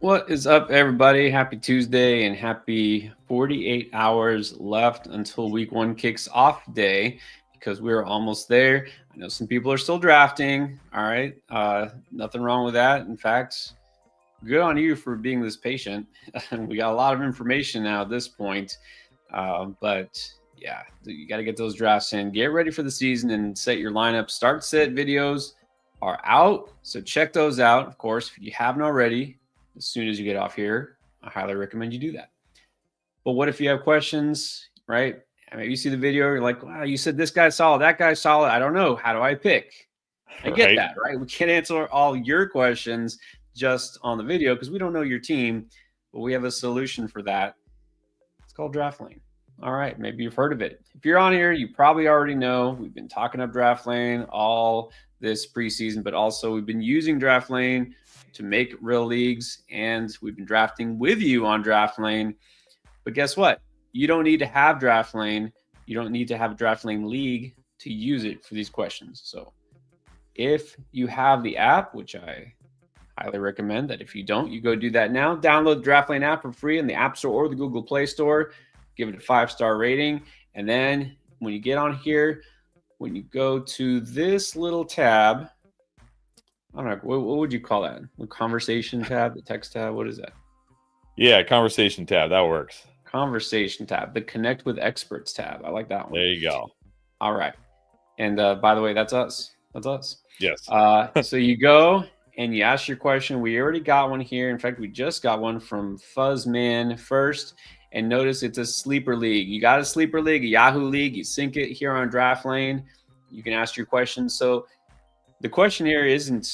What is up, everybody? Happy Tuesday and happy 48 hours left until week one kicks off day because we're almost there. I know some people are still drafting. All right. Nothing wrong with that. In fact, good on you for being this patient. We got a lot of information now at this point. But yeah, you got to get those drafts in. Get ready for the season and set your lineup. Start sit videos are out. So check those out. Of course, if you haven't already, as soon as you get off here, I highly recommend you do that. But what if you have questions, right? Maybe you see the video, you're like, wow, you said this guy's solid, that guy's solid. I don't know. How do I pick? I get Right? that, right? We can't answer all your questions just on the video because we don't know your team, but we have a solution for that. It's called Draft Lane. All right, maybe you've heard of it. If you're on here, you probably already know we've been talking up Draft Lane all this preseason, but also we've been using Draft Lane to make real leagues, and we've been drafting with you on Draft Lane. But guess what? You don't need to have Draft Lane. You don't need to have a Draft Lane league to use it for these questions. So if you have the app, which I highly recommend that if you don't, you go do that now. Download the Draft Lane app for free in the App Store or the Google Play Store. Give it a 5-star rating. And then when you get on here, when you go to this little tab, I don't know, what would you call that? The conversation tab, the text tab, what is that? Yeah, conversation tab. That works. Conversation tab, the Connect with Experts tab. I like that one. There you go. All right. And by the way, that's us. That's us. Yes. So you go and you ask your question. We already got one here. In fact, we just got one from Fuzzman first. And notice it's a sleeper league. You got a sleeper league, a Yahoo league. You sync it here on Draft Lane. You can ask your questions. So the question here isn't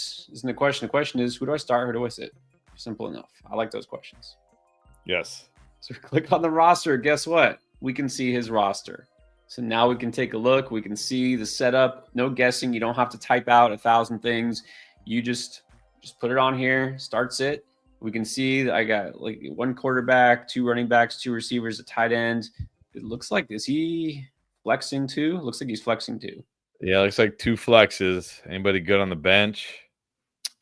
a question. The question is, who do I start? Who do I sit? Simple enough. I like those questions. Yes. So click on the roster. Guess what? We can see his roster. So now we can take a look. We can see the setup. No guessing. You don't have to type out 1,000 things. You just put it on here. Start sit. We can see that I got like one quarterback, 2 running backs, 2 receivers, a tight end. It looks like, is he flexing too? It looks like he's flexing too. Yeah, looks like 2 flexes. Anybody good on the bench?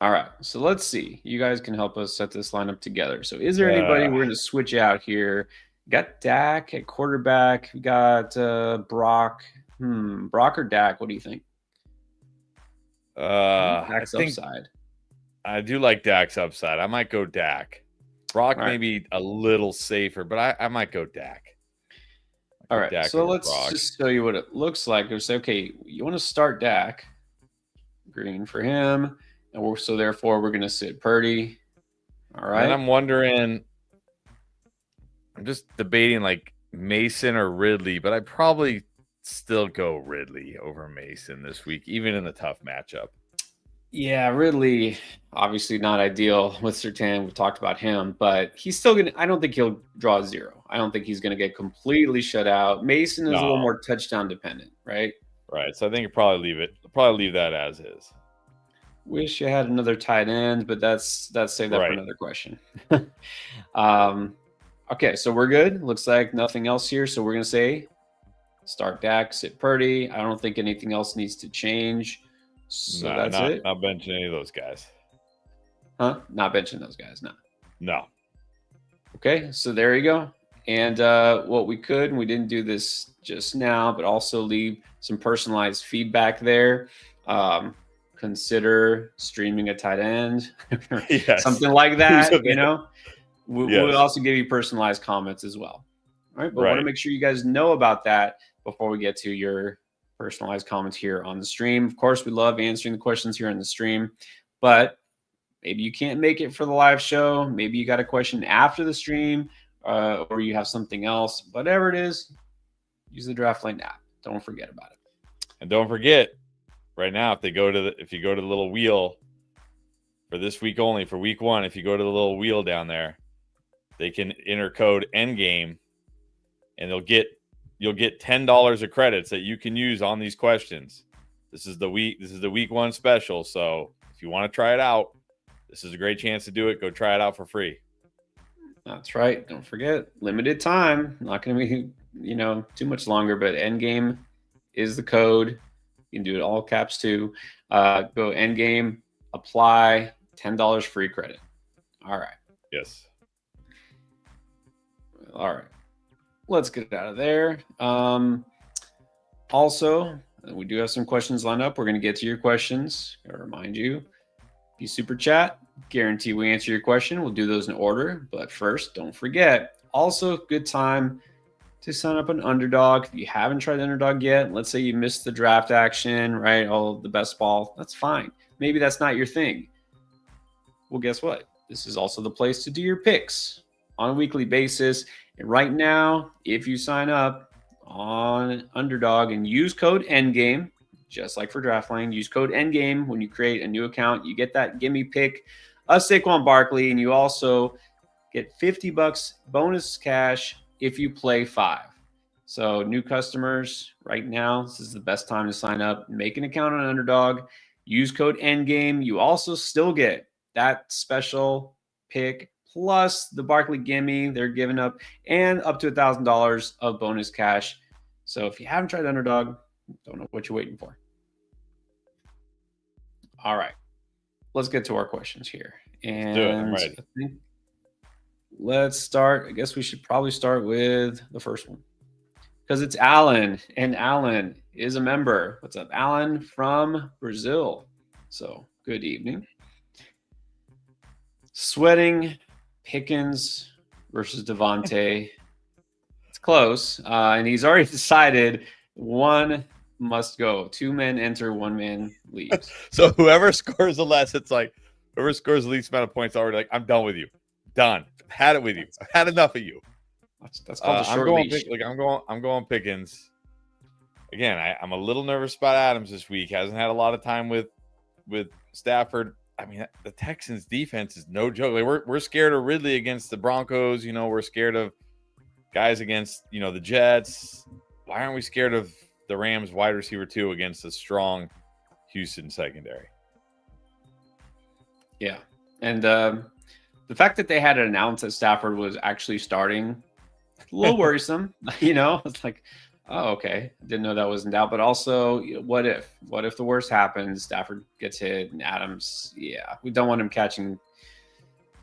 All right, so let's see. You guys can help us set this lineup together. So is there anybody we're going to switch out here? Got Dak at quarterback. We got Brock. Brock or Dak? What do you think? Dak's upside. I do like Dak's upside. I might go Dak. Brock maybe a little safer, but I might go Dak. All right, so let's just show you what it looks like. We'll say, okay, you want to start Dak. Green for him. And so therefore, we're going to sit Purdy. All right. And I'm wondering, I'm just debating like Mason or Ridley, but I'd probably still go Ridley over Mason this week, even in the tough matchup. Yeah, Ridley, obviously not ideal with Surtain. We've talked about him, but he's still going to, I don't think he'll draw 0. I don't think he's going to get completely shut out. Mason is a little more touchdown dependent, right? Right. So I think you probably leave that as is. Wish you had another tight end, but that's saved up for another question. Okay, so we're good. Looks like nothing else here. So we're going to say start Dak, sit Purdy. I don't think anything else needs to change. So that's it. Not benching any of those guys. Huh? Not benching those guys, no. No. Okay, so there you go. And what we could, and we didn't do this just now, but also leave some personalized feedback there. Consider streaming a tight end, something like that, you know. We'll also give you personalized comments as well. All right, but I want to make sure you guys know about that before we get to your personalized comments here on the stream. Of course, we love answering the questions here on the stream, but maybe you can't make it for the live show. Maybe you got a question after the stream, or you have something else. Whatever it is, use the Draft Lane app. Don't forget about it. And don't forget, right now, if you go to the little wheel for this week only, for week 1, if you go to the little wheel down there, they can enter code Endgame, and you'll get $10 of credits that you can use on these questions. This is the week 1 special. So if you want to try it out, this is a great chance to do it. Go try it out for free. That's right. Don't forget, limited time. Not going to be, too much longer, but Endgame is the code. You can do it all caps too. Go Endgame, apply, $10 free credit. All right. Yes. All right. Let's get out of there. Also, we do have some questions lined up. We're going to get to your questions. I remind you, if you super chat, guarantee we answer your question. We'll do those in order. But first, don't forget, also good time to sign up an Underdog. If you haven't tried Underdog yet, let's say you missed the draft action, right? All of the best ball, that's fine. Maybe that's not your thing. Well, guess what? This is also the place to do your picks on a weekly basis. And right now, if you sign up on Underdog and use code ENDGAME, just like for Draftline, use code ENDGAME when you create a new account. You get that gimme pick of Saquon Barkley, and you also get $50 bonus cash if you play 5. So new customers right now, this is the best time to sign up. Make an account on Underdog. Use code ENDGAME. You also still get that special pick plus the Barkley gimme they're giving up and up to $1,000 of bonus cash. So if you haven't tried Underdog, don't know what you're waiting for. All right, let's get to our questions here. And I think let's start. I guess we should probably start with the first one because it's Alan, and Alan is a member. What's up, Alan from Brazil? So good evening. Sweating Pickens versus Devontae. It's close, and he's already decided one must go. 2 men enter, 1 man leaves. So whoever scores the less, it's like whoever scores the least amount of points already. Like I'm done with you. Done. I've had it with you. I've had enough of you. That's called the short leash. I'm going Pickens. Again, I'm a little nervous about Adams this week. Hasn't had a lot of time with Stafford. I mean, the Texans defense is no joke. Like we're scared of Ridley against the Broncos. You know, we're scared of guys against, you know, the Jets. Why aren't we scared of the Rams wide receiver 2 against a strong Houston secondary? Yeah. And the fact that they had it announced that Stafford was actually starting, a little worrisome. You know, it's like, oh, okay. Didn't know that was in doubt. But also, what if? What if the worst happens? Stafford gets hit and Adams, yeah. We don't want him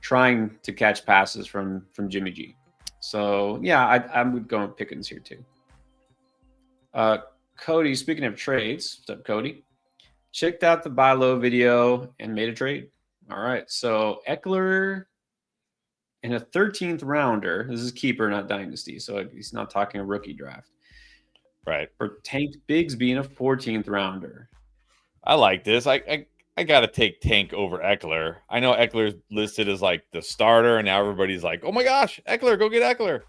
trying to catch passes from Jimmy G. So, yeah, I would go with Pickens here too. Cody, speaking of trades, what's up, Cody? Checked out the buy low video and made a trade. All right. So Eckler and a 13th rounder. This is keeper, not dynasty. So he's not talking a rookie draft. Right. For Tank Bigsby and a 14th rounder. I like this. I got to take Tank over Eckler. I know Eckler's listed as like the starter, and now everybody's like, oh my gosh, Eckler, go get Eckler.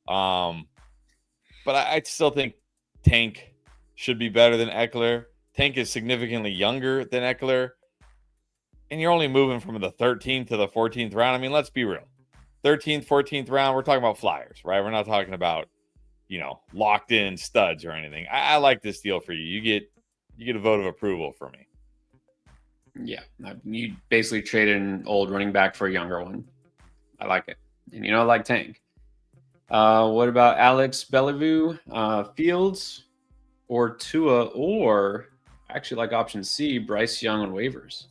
But I still think Tank should be better than Eckler. Tank is significantly younger than Eckler. And you're only moving from the 13th to the 14th round. I mean, let's be real. 13th, 14th round, we're talking about flyers, right? We're not talking about, you know, locked in studs or anything. I like this deal for you. You get a vote of approval for me. Yeah. You basically traded an old running back for a younger one. I like it. And you know, I like Tank. What about Alex Bellevue, Fields, or Tua, or actually like option C, Bryce Young on waivers?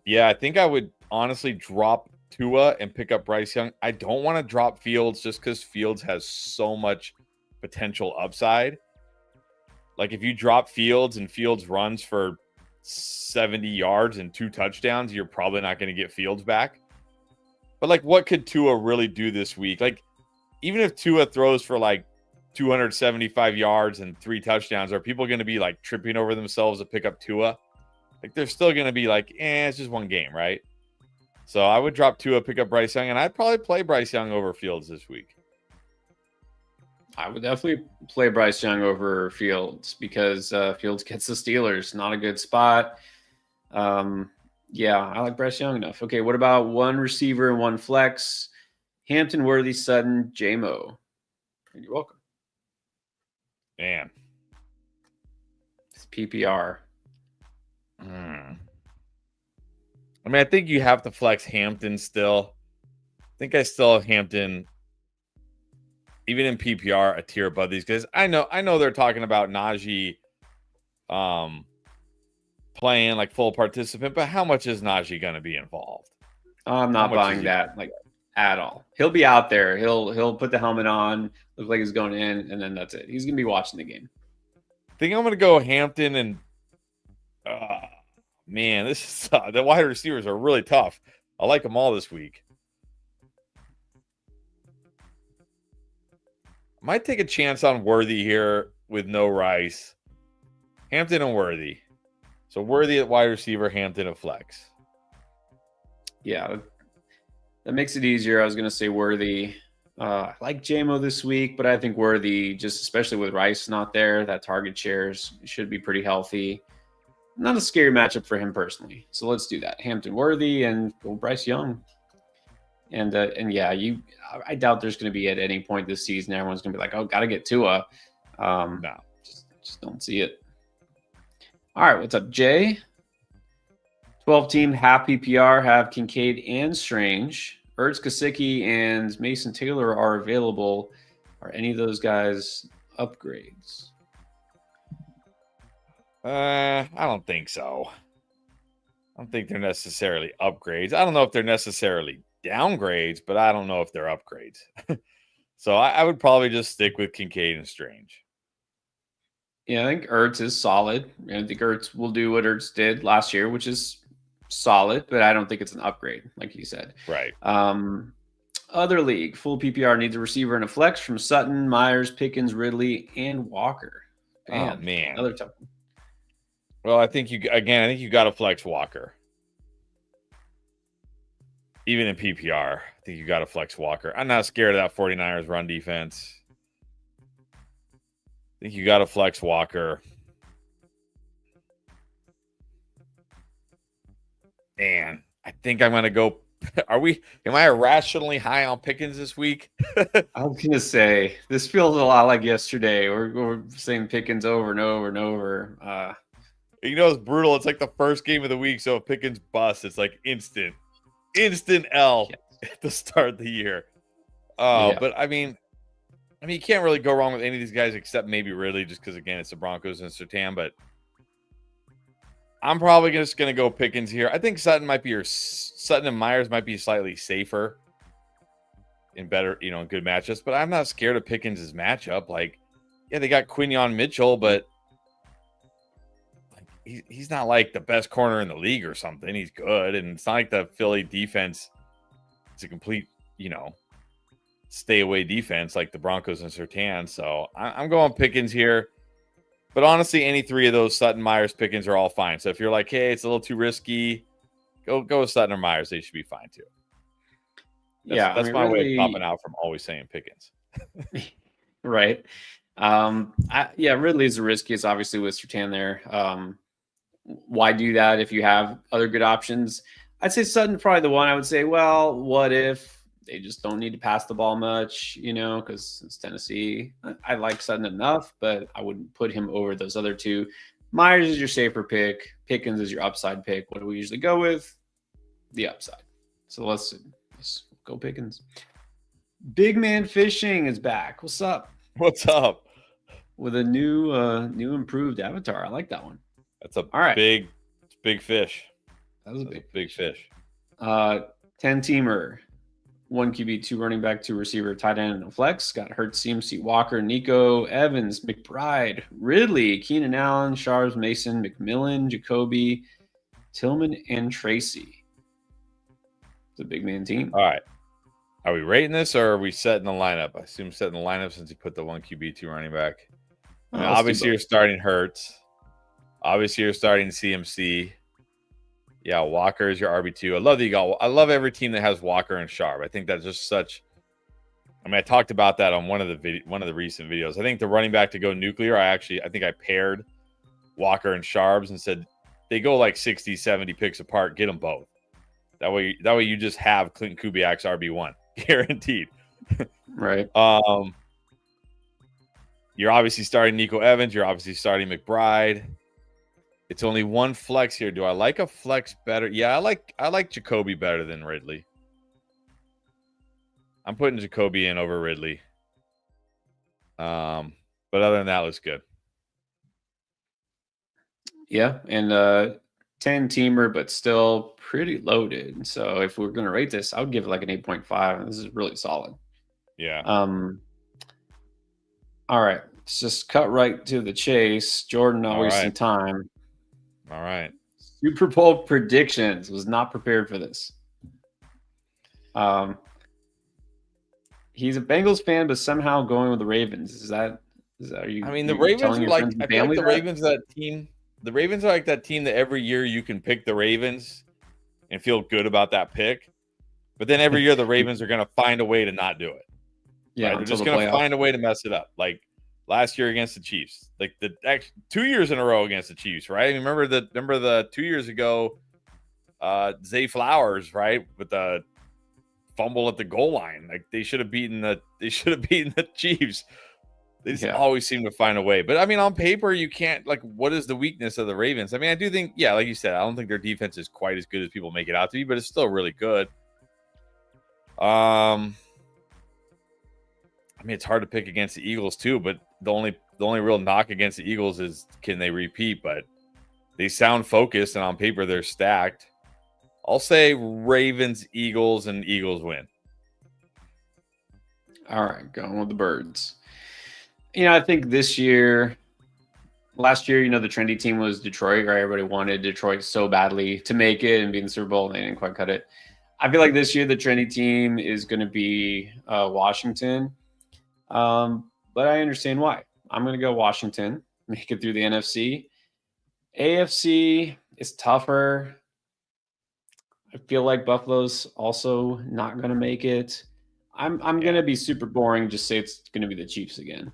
Yeah, I think I would honestly drop Tua and pick up Bryce Young. I don't want to drop Fields just because Fields has so much potential upside. Like if you drop Fields and Fields runs for 70 yards and 2 touchdowns, you're probably not going to get Fields back. But like, what could Tua really do this week? Like, even if Tua throws for like 275 yards and 3 touchdowns, are people going to be like tripping over themselves to pick up Tua? Like they're still going to be like, it's just one game, right? So I would drop Tua, pick up Bryce Young, and I'd probably play Bryce Young over Fields this week. I would definitely play Bryce Young over Fields because Fields gets the Steelers. Not a good spot. Yeah, I like Bryce Young enough. Okay, what about one receiver and one flex? Hampton, Worthy, Sutton, J-Mo. You're welcome. Man. It's PPR. I mean, I think you have to flex Hampton still. I think I still have Hampton, even in PPR, a tier above these guys. I know they're talking about Najee playing like full participant, but how much is Najee going to be involved? I'm not buying that. Like at all. He'll be out there. He'll put the helmet on, look like he's going in, and then that's it. He's gonna be watching the game. I think I'm gonna go Hampton and man, this is the wide receivers are really tough. I like them all this week. Might take a chance on Worthy here with no Rice. Hampton and Worthy. So Worthy at wide receiver, Hampton at flex. Yeah, that makes it easier. I was gonna say Worthy. I like JMO this week, but I think Worthy, just especially with Rice not there, that target shares should be pretty healthy. Not a scary matchup for him personally. So let's do that. Hampton Worthy and go Bryce Young. And yeah, I doubt there's going to be at any point this season everyone's going to be like, oh, got to get Tua. No, just don't see it. All right, what's up, Jay? 12 team half PPR have Kincaid and Strange. Ertz, Gesicki, and Mason Taylor are available. Are any of those guys upgrades? I don't think so. I don't think they're necessarily upgrades. I don't know if they're necessarily downgrades, but I don't know if they're upgrades. So I would probably just stick with Kincaid and Strange. Yeah, I think Ertz is solid. I think Ertz will do what Ertz did last year, which is solid, but I don't think it's an upgrade, like you said. Right. Other league, full PPR needs a receiver and a flex from Sutton, Myers, Pickens, Ridley, and Walker. Oh, man. Another tough one. Well, I think you got to flex Walker. Even in PPR, I think you got to flex Walker. I'm not scared of that 49ers run defense. I think you got to flex Walker. Man, I think I'm going to go. Am I irrationally high on Pickens this week? I was going to say, this feels a lot like yesterday. We're saying Pickens over and over and over. It's brutal. It's like the first game of the week. So if Pickens busts, it's like instant L at the start of the year. But I mean, you can't really go wrong with any of these guys except maybe Ridley, just because again it's the Broncos and Surtain. But I'm probably just going to go Pickens here. I think Sutton and Myers might be slightly safer in better, good matchups. But I'm not scared of Pickens' matchup. Like, yeah, they got Quinion Mitchell, but he's not like the best corner in the league or something. He's good, and it's not like the Philly defense is a complete, stay away defense like the Broncos and Surtain. So I'm going Pickens here. But honestly, any three of those, Sutton, Myers, Pickens, are all fine. So if you're like, hey, it's a little too risky, go with Sutton or Myers. They should be fine too. That's my way of popping out from always saying Pickens. Right. Ridley's the riskiest, obviously, with Surtain there. Why do that if you have other good options? I'd say Sutton's probably the one I would say, well, what if they just don't need to pass the ball much, because it's Tennessee. I like Sutton enough, but I wouldn't put him over those other two. Myers is your safer pick. Pickens is your upside pick. What do we usually go with? The upside. So let's go Pickens. Big Man Fishing is back. What's up? What's up? With a new improved avatar. I like that one. That's big fish. That was a big fish. 10-teamer. 1 QB, 2 running back, 2 receiver, tight end, and a flex. Got Hurts, CMC, Walker, Nico, Evans, McBride, Ridley, Keenan Allen, Sharps, Mason, McMillan, Jacoby, Tillman, and Tracy. It's a big man team. All right. Are we rating this or are we setting the lineup? I assume setting the lineup since you put the 1 QB, 2 running back. Obviously, you're starting Hurts. Obviously, you're starting CMC. Yeah, Walker is your RB2. I love every team that has Walker and Sharp. I think that's just such. I talked about that on one of the recent videos. I think the running back to go nuclear. I think I paired Walker and Sharps and said they go like 60, 70 picks apart. Get them both. That way you just have Clinton Kubiak's RB1 guaranteed. Right. You're obviously starting Nico Evans. You're obviously starting McBride. It's only one flex here. Do I like a flex better? Yeah, I like Jacoby better than Ridley. I'm putting Jacoby in over Ridley. But other than that, looks good. Yeah, and 10-teamer, but still pretty loaded. So if we're gonna rate this, I would give it like an 8.5. This is really solid. Yeah. All right, let's just cut right to the chase. Jordan, not All wasting right. time. All right. Super Bowl predictions. Was not prepared for this. He's a Bengals fan, but somehow going with the Ravens. Is that are you? I mean, the You're Ravens telling are your like, friends and I feel like family the that? Ravens are that team. The Ravens are like that team that every year you can pick the Ravens and feel good about that pick. But then every year the Ravens are going to find a way to not do it. Yeah, Right? They're until just the going to playoffs. find a way to mess it up. Like last year against the Chiefs, like 2 years in a row against the Chiefs, right? I mean, remember the 2 years ago, Zay Flowers, right, with the fumble at the goal line. Like they should have beaten the Chiefs. They just always seem to find a way. But I mean, on paper, you can't, like, what is the weakness of the Ravens? I mean, I do think, yeah, like you said, I don't think their defense is quite as good as people make it out to be, but it's still really good. I mean, it's hard to pick against the Eagles too, but the only real knock against the Eagles is can they repeat? But they sound focused, and on paper they're stacked. I'll say Ravens, Eagles, and Eagles win. All right, going with the Birds. I think last year, the trendy team was Detroit, right? Everybody wanted Detroit so badly to make it and be in the Super Bowl, and they didn't quite cut it. I feel like this year the trendy team is going to be Washington, but I understand why. I'm going to go Washington, make it through the NFC. AFC is tougher. I feel like Buffalo's also not going to make it. I'm going to be super boring. Just say it's going to be the Chiefs again,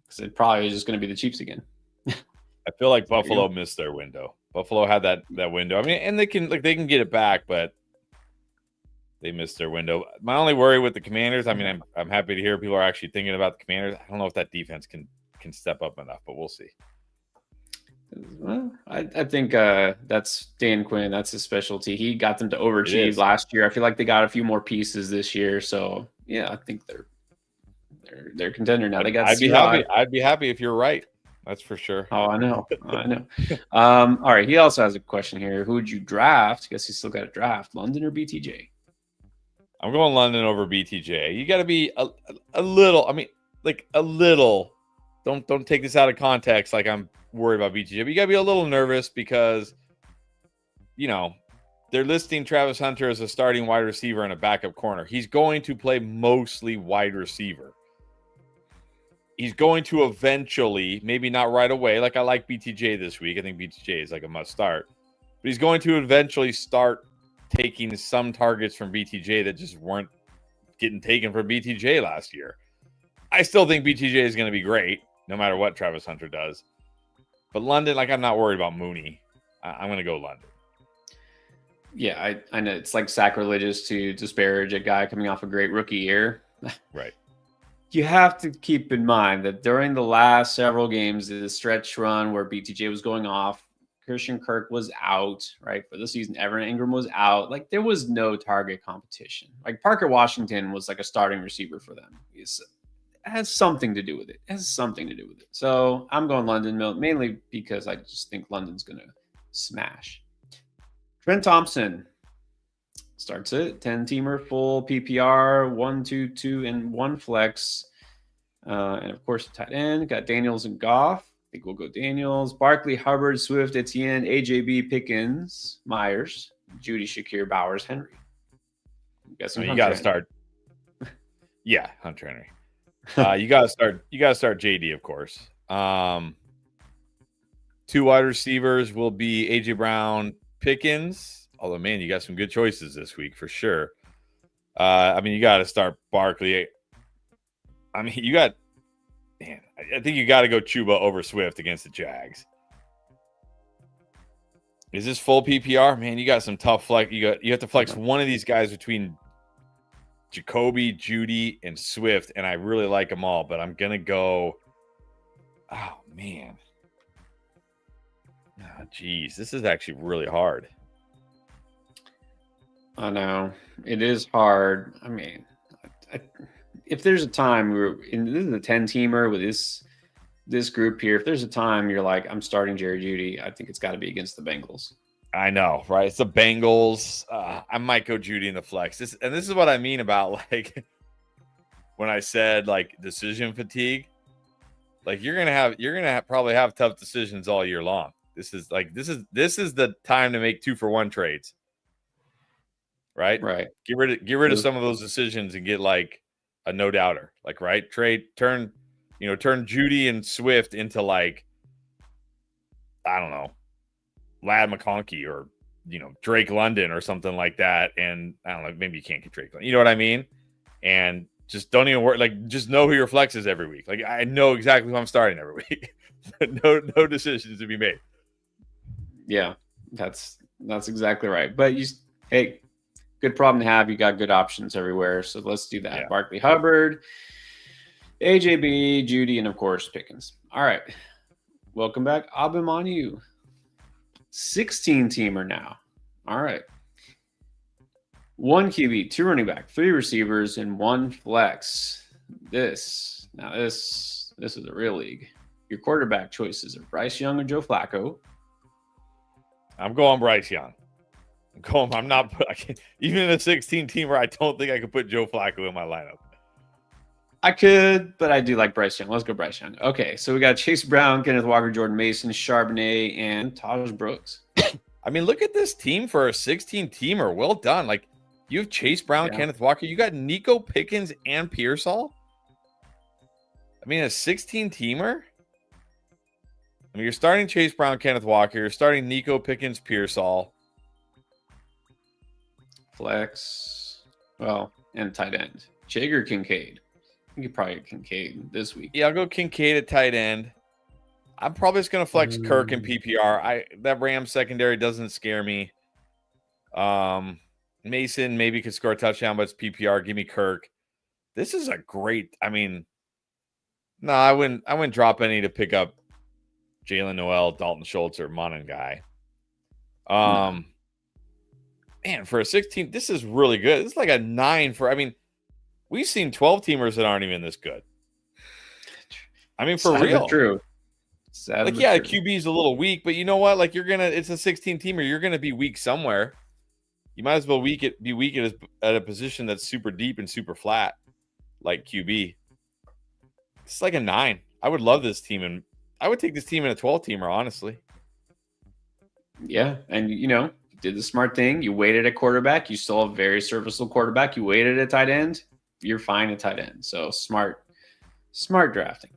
because it probably is just going to be the Chiefs again. I feel like Buffalo missed their window. Buffalo had that window. I mean, and they can get it back, but they missed their window. My only worry with the Commanders, I mean, I'm happy to hear people are actually thinking about the Commanders. I don't know if that defense can step up enough, but we'll see. Well, I think that's Dan Quinn. That's his specialty. He got them to overachieve last year. I feel like they got a few more pieces this year. So yeah, I think they're contender now. They got. I'd be happy. I'd be happy if you're right. That's for sure. Oh, I know. All right. He also has a question here. Who would you draft? I guess he's still got a draft. London or BTJ? I'm going London over BTJ. You got to be a little. I mean, like a little. Don't take this out of context. Like I'm worried about BTJ, but you got to be a little nervous because, they're listing Travis Hunter as a starting wide receiver and a backup corner. He's going to play mostly wide receiver. He's going to eventually, maybe not right away. Like I like BTJ this week. I think BTJ is like a must start, but he's going to eventually start taking some targets from BTJ that just weren't getting taken from BTJ last year. I still think BTJ is going to be great no matter what Travis Hunter does. But London, like I'm not worried about Mooney. I'm going to go London. Yeah, I know it's like sacrilegious to disparage a guy coming off a great rookie year. Right. You have to keep in mind that during the last several games, the stretch run where BTJ was going off, Christian Kirk was out, right, for the season. Evan Ingram was out. Like, there was no target competition. Like, Parker Washington was like a starting receiver for them. It has something to do with it. So I'm going London, mainly because I just think London's going to smash. Trent Thompson starts it. 10-teamer, full PPR, 1, 2, 2, and 1 flex. And, of course, tight end. Got Daniels and Goff. I think we'll go Daniels. Barkley, Hubbard, Swift, Etienne, AJB, Pickens, Myers, Judy, Shakir, Bowers, Henry. I'm guessing you got to start. Yeah, Hunter Henry. You got to start. You got to start JD, of course. 2 wide receivers will be AJ Brown, Pickens. Although, man, you got some good choices this week for sure. I mean, you got to start Barkley. I mean, I think you got to go Chuba over Swift against the Jags. Is this full PPR? Man, you got some tough flex. You have to flex one of these guys between Jacoby, Judy, and Swift, and I really like them all, but I'm gonna go. Oh man. Oh, geez, this is actually really hard. I know it is hard. I mean, if there's a time this is a 10-teamer with this group here, if there's a time you're like, I'm starting Jerry Judy, I think it's got to be against the Bengals. I know, right? It's the Bengals. I might go Judy in the flex. This is what I mean about like when I said like decision fatigue. Like you're gonna probably have tough decisions all year long. This is the time to make 2-for-1 trades, right? Right. Get rid of some of those decisions and get like a no doubter, like right turn Judy and Swift into like I don't know Lad McConkey or Drake London or something like that, and I don't know, maybe you can't get Drake London, you know what I mean? And just don't even worry. Like, just know who your flex is every week. Like, I know exactly who I'm starting every week. no decisions to be made. Yeah, that's exactly right. But hey, good problem to have. You got good options everywhere. So let's do that. Yeah. Barkley Hubbard, AJB, Judy, and of course Pickens. All right. Welcome back. Abim on you. 16 teamer now. All right. 1 QB, 2 running back, 3 receivers, and 1 flex. This is a real league. Your quarterback choices are Bryce Young or Joe Flacco. I'm going Bryce Young. I'm not. Even in a 16 teamer, I don't think I could put Joe Flacco in my lineup. I could, but I do like Bryce Young. Let's go Bryce Young. Okay, so we got Chase Brown, Kenneth Walker, Jordan Mason, Charbonnet, and Taj Brooks. I mean, look at this team for a 16 teamer. Well done. Like you have Chase Brown, Kenneth Walker. You got Nico Pickens and Pearsall. I mean, a 16 teamer. I mean, you're starting Chase Brown, Kenneth Walker. You're starting Nico Pickens, Pearsall. Flex. Well, and tight end. Jager Kincaid. You could probably get Kincaid this week. Yeah, I'll go Kincaid at tight end. I'm probably just going to flex Kirk and PPR. That Rams secondary doesn't scare me. Mason maybe could score a touchdown, but it's PPR. Give me Kirk. This is a great. I mean, no, I wouldn't drop any to pick up Jalen Noel, Dalton Schultz, or Monon guy. Man, for a 16, this is really good. This is like a 9 for. I mean, we've seen 12 teamers that aren't even this good. I mean, for real. True. Like, yeah, QB is a little weak, but you know what? Like, it's a 16 teamer. You're gonna be weak somewhere. You might as well be weak at a position that's super deep and super flat, like QB. It's like a 9. I would love this team, and I would take this team in a 12 teamer, honestly. Yeah, and you did the smart thing. You waited at quarterback. You still have a very serviceable quarterback. You waited at tight end. You're fine at tight end. So smart drafting.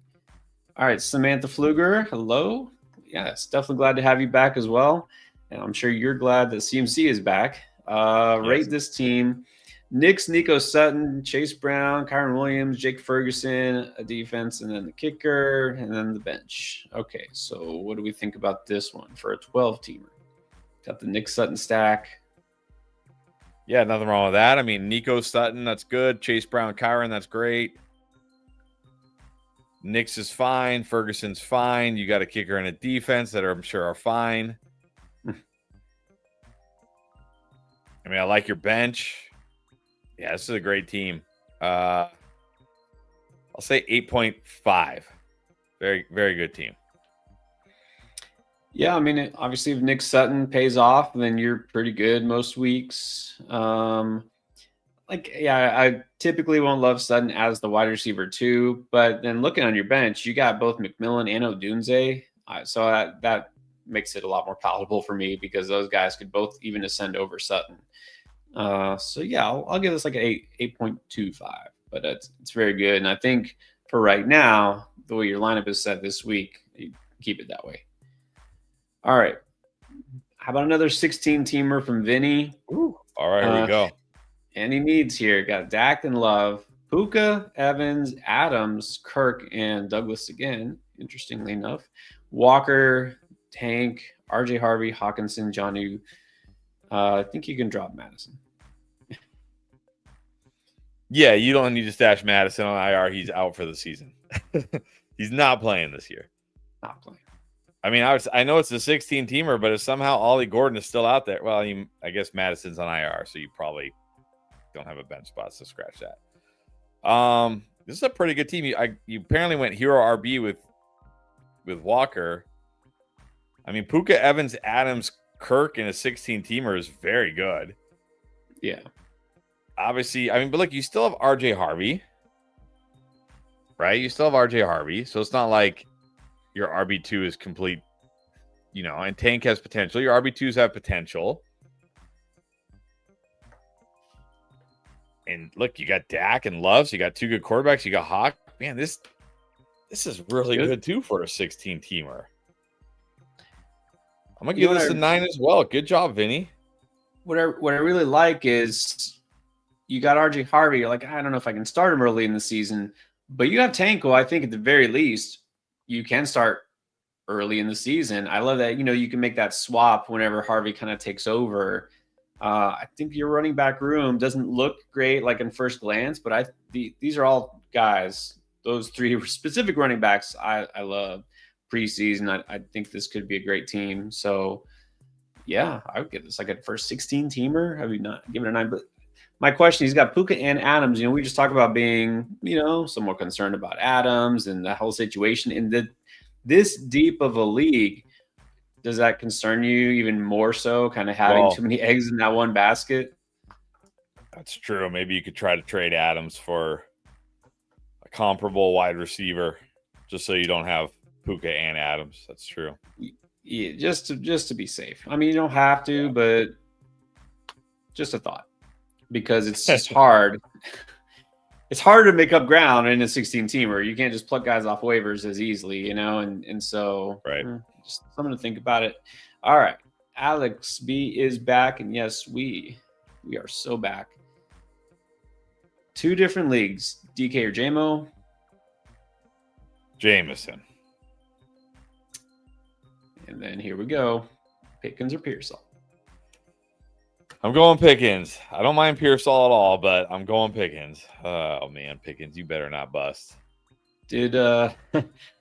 All right, Samantha Pfluger, hello. Yes, definitely glad to have you back as well. And I'm sure you're glad that CMC is back. Yes. Rate this team. Nico Sutton, Chase Brown, Kyron Williams, Jake Ferguson, a defense, and then the kicker, and then the bench. Okay, so what do we think about this one for a 12-teamer? Got the Nick Sutton stack. Yeah, nothing wrong with that. I mean, Nico Sutton, that's good. Chase Brown, Kyron, that's great. Nick's is fine. Ferguson's fine. You got a kicker and a defense that I'm sure are fine. I mean, I like your bench. Yeah, this is a great team. I'll say 8.5. Very, very good team. Yeah, I mean, obviously, if Nick Sutton pays off, then you're pretty good most weeks. I typically won't love Sutton as the wide receiver too, but then looking on your bench, you got both McMillan and Odunze, so that makes it a lot more palatable for me because those guys could both even ascend over Sutton. So yeah, I'll give this like an 8.25, but it's very good, and I think for right now, the way your lineup is set this week, you keep it that way. All right. How about another 16-teamer from Vinny? Ooh. All right, here we go. And he needs here. Got Dak and Love, Puka, Evans, Adams, Kirk, and Douglas again, interestingly enough. Walker, Tank, RJ Harvey, Hawkinson, Jonnu. I think you can drop Madison. Yeah, you don't need to stash Madison on IR. He's out for the season. He's not playing this year. Not playing. I mean, I know it's a 16-teamer, but if somehow Ollie Gordon is still out there, well, I guess Madison's on IR, so you probably don't have a bench spot, so scratch that. This is a pretty good team. You apparently went hero RB with Walker. I mean, Puka, Evans, Adams, Kirk in a 16-teamer is very good. Yeah. Obviously, I mean, but look, you still have RJ Harvey, right? You still have RJ Harvey. So it's not like your RB2 is complete, and Tank has potential. Your RB2s have potential. And look, you got Dak and Love. So you got two good quarterbacks. You got Hawk. Man, this is really good too for a 16-teamer. I'm going to give this a 9 as well. Good job, Vinny. What I really like is you got RJ Harvey. You're like, I don't know if I can start him early in the season, but you have Tanko. I think at the very least, you can start early in the season. I love that, you can make that swap whenever Harvey kind of takes over. I think your running back room doesn't look great like in first glance, but these are all guys, those three specific running backs I love preseason. I think this could be a great team. So yeah, I would give this like a first 16-teamer. I would not give it a 9, but my question, he's got Puka and Adams. We just talk about being, somewhat concerned about Adams and the whole situation. And this deep of a league, does that concern you even more so, kind of having too many eggs in that one basket? That's true. Maybe you could try to trade Adams for a comparable wide receiver just so you don't have Puka and Adams. That's true. Yeah, just to be safe. I mean, you don't have to, but just a thought, because it's just hard. It's hard to make up ground in a 16-teamer. You can't just pluck guys off waivers as easily, and so right. Just something to think about it. All right. Alex B is back. And yes, we are so back. 2 different leagues, DK or JMO? Jameson. And then here we go. Pickens or Pearsall? I'm going Pickens. I don't mind Pearsall at all, but I'm going Pickens. Oh man, Pickens, you better not bust. Did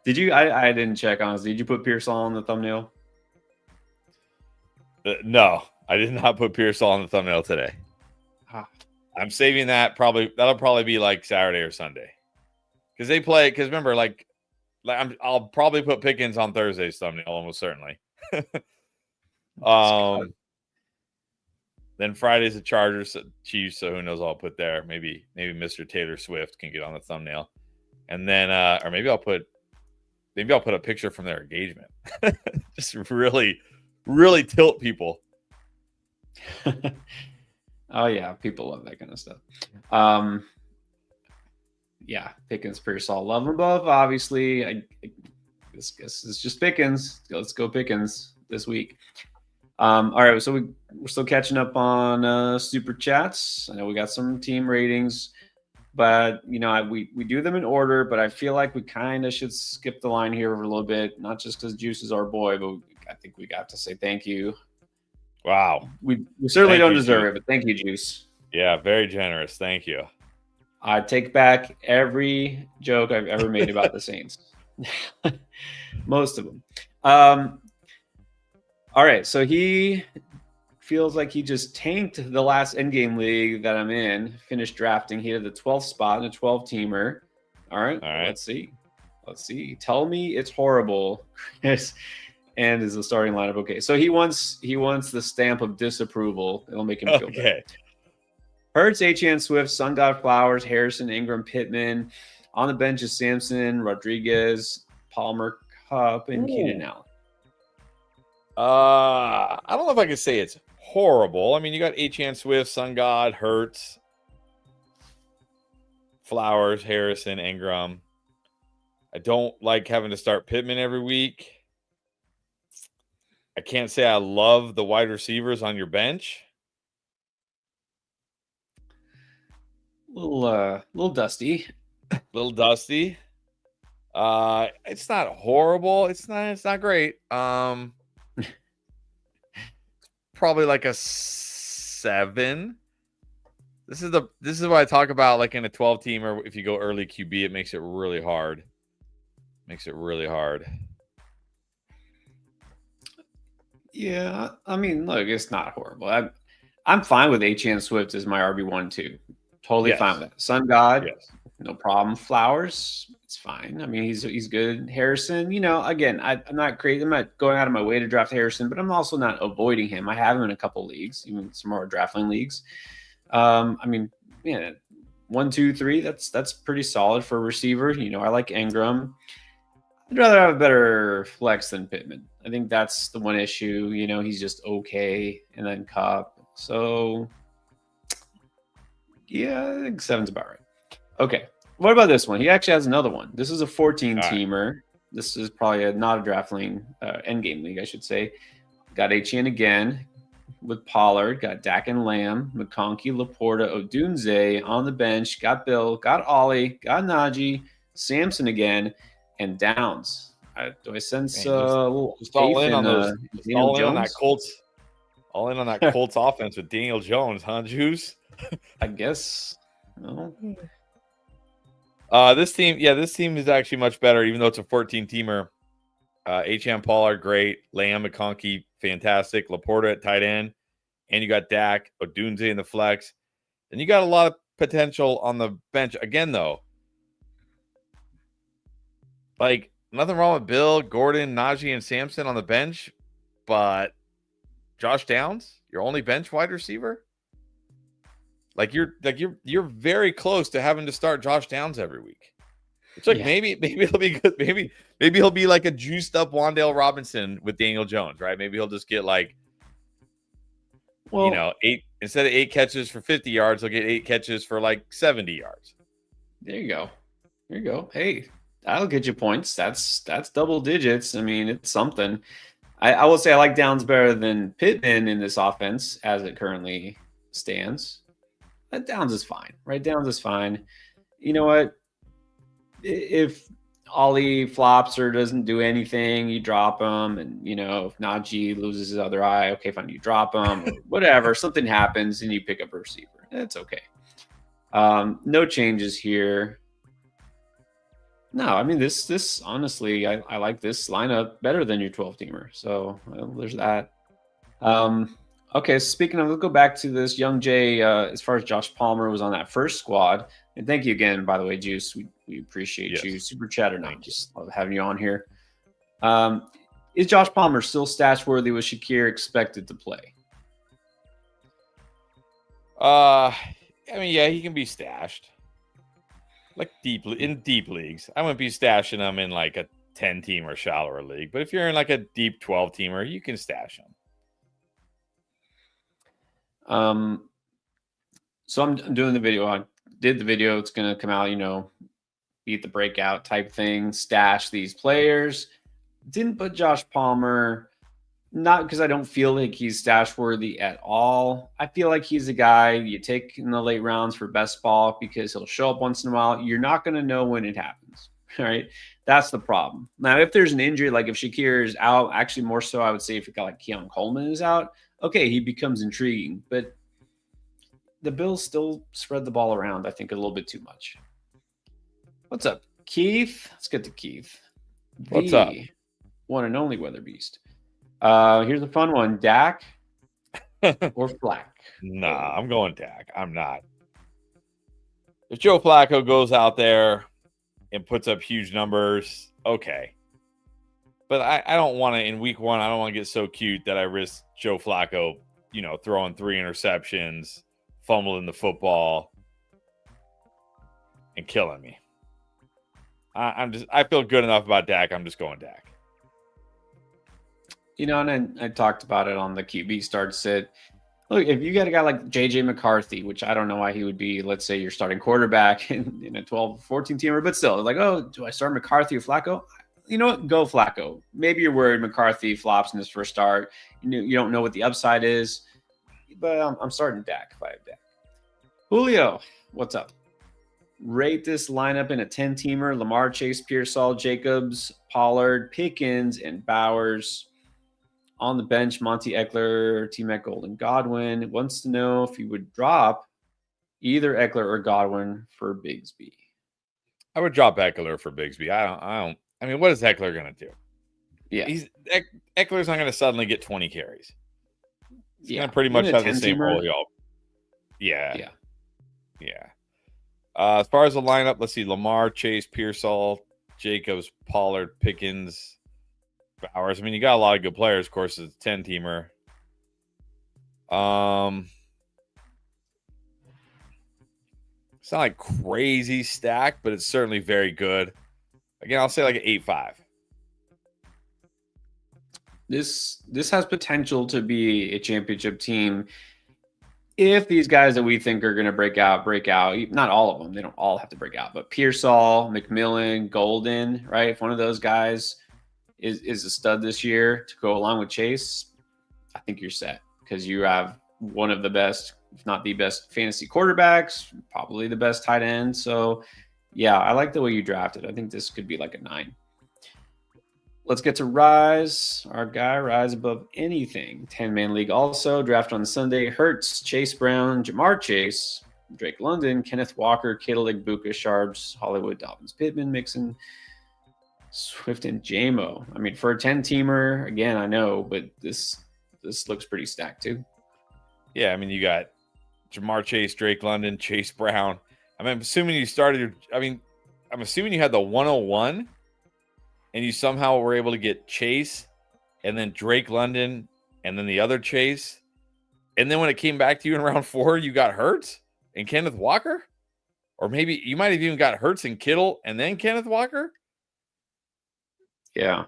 you? I didn't check honestly. Did you put Pearsall on the thumbnail? No, I did not put Pearsall on the thumbnail today. I'm saving that. That'll probably be like Saturday or Sunday, because they play. Because remember, I'll probably put Pickens on Thursday's thumbnail almost certainly. Then Friday's the Chargers, Chiefs. So who knows? I'll put there. Maybe Mr. Taylor Swift can get on the thumbnail. And then, or maybe I'll put a picture from their engagement. Just really, really tilt people. Oh yeah, people love that kind of stuff. Yeah, Pickens, Pearsall, love them both. Obviously, I guess it's just Pickens. Let's go Pickens this week. All right, so we're still catching up on super chats. I know we got some team ratings. But, we do them in order, but I feel like we kind of should skip the line here for a little bit, not just because Juice is our boy, but I think we got to say thank you. Wow. We certainly don't deserve it, but thank you, Juice. Yeah, very generous. Thank you. I take back every joke I've ever made about the Saints. Most of them. All right, so he feels like he just tanked the last endgame league that I'm in, finished drafting. He had the 12th spot in a 12-teamer. All right. Let's see. Tell me it's horrible, Chris. And is the starting lineup okay? So he wants the stamp of disapproval. It'll make him feel better. Hurts, H.N. Swift, Sun God Flowers, Harrison, Ingram, Pittman. On the bench is Sampson, Rodriguez, Palmer, Cup, and Keenan Allen. I don't know if I could say it's horrible. I mean, you got H.N. Swift, Sun God, Hurts, Flowers, Harrison, Ingram. I don't like having to start Pittman every week. I can't say I love the wide receivers on your bench. Little dusty. Little dusty. It's not horrible. It's not great. Probably like a 7. This is what I talk about, like in a 12-teamer. If you go early QB, it makes it really hard. Yeah, I mean, look, it's not horrible. I'm fine with H.N. Swift as my RB1 too. Totally fine with that. Sun God, no problem. Flowers, It's fine. I mean, he's good. Harrison, again, I'm not crazy. I'm not going out of my way to draft Harrison, but I'm also not avoiding him. I have him in a couple leagues, even some more draftling leagues. I mean, yeah, 1, 2, 3. That's pretty solid for a receiver. I like Ingram. I'd rather have a better flex than Pittman. I think that's the one issue. He's just okay, and then Cup. So yeah, I think 7's about right. Okay. What about this one? He actually has another one. This is a 14-teamer. Right. This is probably not a draft league, endgame league, I should say. Got HN again with Pollard. Got Dak and Lamb, McConkey, Laporta, Odunze on the bench. Got Bill. Got Ollie. Got Najee. Samson again, and Downs. Do I sense a little just all in on those? All in Jones? On that Colts. All in on that Colts offense with Daniel Jones, huh, Juice? I guess. No. This team is actually much better, even though it's a 14-teamer. HM Pollard, great. Lamb, McConkey, fantastic. Laporta at tight end. And you got Dak, Odunze in the flex. And you got a lot of potential on the bench. Again, though, like, nothing wrong with Bill, Gordon, Najee, and Samson on the bench. But Josh Downs, your only bench wide receiver? You're very close to having to start Josh Downs every week. It's like maybe he'll be good. Maybe he'll be like a juiced up Wan'Dale Robinson with Daniel Jones, right? Maybe he'll just get 8 instead of 8 catches for 50 yards, he'll get 8 catches for 70 yards. There you go. Hey, that'll get you points. That's double digits. I mean, it's something. I will say I like Downs better than Pittman in this offense as it currently stands. Downs is fine, right? Downs is fine. You know what? If Ollie flops or doesn't do anything, you drop him. And, if Najee loses his other eye, okay, fine, you drop him or whatever. Something happens and you pick up a receiver. That's okay. No changes here. No, I mean, this honestly, I like this lineup better than your 12-teamer. So there's that. Okay, speaking of, let's go back to this young Jay. As far as Josh Palmer was on that first squad, and thank you again, by the way, Juice. We appreciate you. Super chat or not, just love having you on here. Is Josh Palmer still stash worthy? Was Shakir expected to play? I mean, yeah, he can be stashed. In deep leagues, I wouldn't be stashing him in a 10-team or shallower league. But if you're in a deep 12-teamer, you can stash him. So I'm doing the video. I did the video. It's going to come out, beat the breakout type thing, stash these players. Didn't put Josh Palmer, not because I don't feel like he's stash worthy at all. I feel like he's a guy you take in the late rounds for best ball because he'll show up once in a while. You're not going to know when it happens. All right. That's the problem. Now, if there's an injury, like if Shakir is out, actually more so, I would say if a guy like Keon Coleman is out, okay, he becomes intriguing. But the Bills still spread the ball around, I think, a little bit too much. What's up, Keith? Let's get to Keith. What's up? One and only Weather Beast. Here's a fun one. Dak or Flack? Nah, I'm going Dak. I'm not. If Joe Flacco goes out there and puts up huge numbers, okay. But I don't want to, in week 1, I don't want to get so cute that I risk Joe Flacco, throwing 3 interceptions, fumbling the football, and killing me. I feel good enough about Dak. I'm just going Dak. And I talked about it on the QB start sit. Look, if you got a guy like J.J. McCarthy, which I don't know why he would be, let's say you're starting quarterback in a 12, 14-teamer, but still, do I start McCarthy or Flacco? You know what? Go Flacco. Maybe you're worried McCarthy flops in his first start. You don't know what the upside is, but I'm starting Dak if I have Dak. Julio, what's up? Rate this lineup in a 10-teamer. Lamar, Chase, Pearsall, Jacobs, Pollard, Pickens, and Bowers. On the bench, Monty Eckler, T-Mac, Golden, Godwin. Wants to know if you would drop either Eckler or Godwin for Bigsby. I would drop Eckler for Bigsby. I mean, what is Eckler going to do? Yeah. Eckler's not going to suddenly get 20 carries. He's going to pretty much have the same role. Yeah. As far as the lineup, let's see: Lamar, Chase, Pearsall, Jacobs, Pollard, Pickens, Bowers. I mean, you got a lot of good players. Of course, it's a 10-teamer. It's not like crazy stacked, but it's certainly very good. Again, I'll say like an 8-5. This has potential to be a championship team if these guys that we think are going to break out. Not all of them; they don't all have to break out. But Pearsall, McMillan, Golden, right? If one of those guys is a stud this year to go along with Chase, I think you're set because you have one of the best, if not the best, fantasy quarterbacks, probably the best tight end. So, yeah, I like the way you drafted. I think this could be like a 9. Let's get to Rise. Our guy, Rise above anything. 10-man league also. Draft on Sunday. Hurts, Chase Brown, Jamar Chase, Drake London, Kenneth Walker, Kittle, Igbuka, Sharps, Hollywood, Dobbins, Pittman, Mixon, Swift, and JMO. I mean, for a 10-teamer, again, I know, but this looks pretty stacked too. Yeah, I mean, you got Jamar Chase, Drake London, Chase Brown. I mean, I'm assuming you started. I'm assuming you had the 101, and you somehow were able to get Chase, and then Drake London, and then the other Chase, and then when it came back to you in round 4, you got Hurts and Kenneth Walker, or maybe you might have even got Hurts and Kittle, and then Kenneth Walker. Yeah,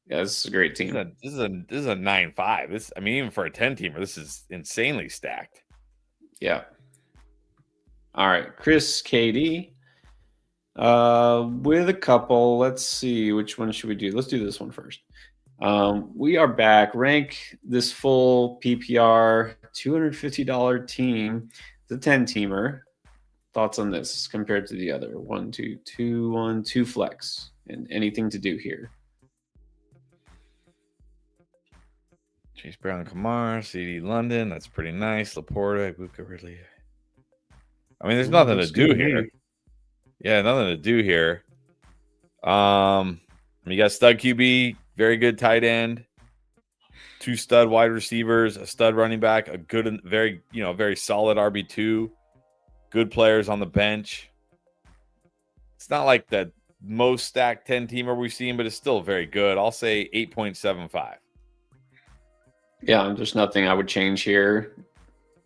this is a great team. This is a 9-5. I mean, even for a 10-teamer, this is insanely stacked. Yeah. All right, Chris KD. With a couple. Let's see, which one should we do? Let's do this one first. We are back. Rank this full PPR $250 team, the 10-teamer. Thoughts on this compared to the other 1, 2, 2, 1, 2 flex, and anything to do here? Chase Brown, Kamar, CD London. That's pretty nice. Laporta, Ibuka, Ridley. I mean, there's nothing to do here. Yeah, nothing to do here. You got stud QB, very good tight end, 2 stud wide receivers, a stud running back, a good, very solid RB2, good players on the bench. It's not like the most stacked 10-teamer we've seen, but it's still very good. I'll say 8.75. Yeah, there's nothing I would change here.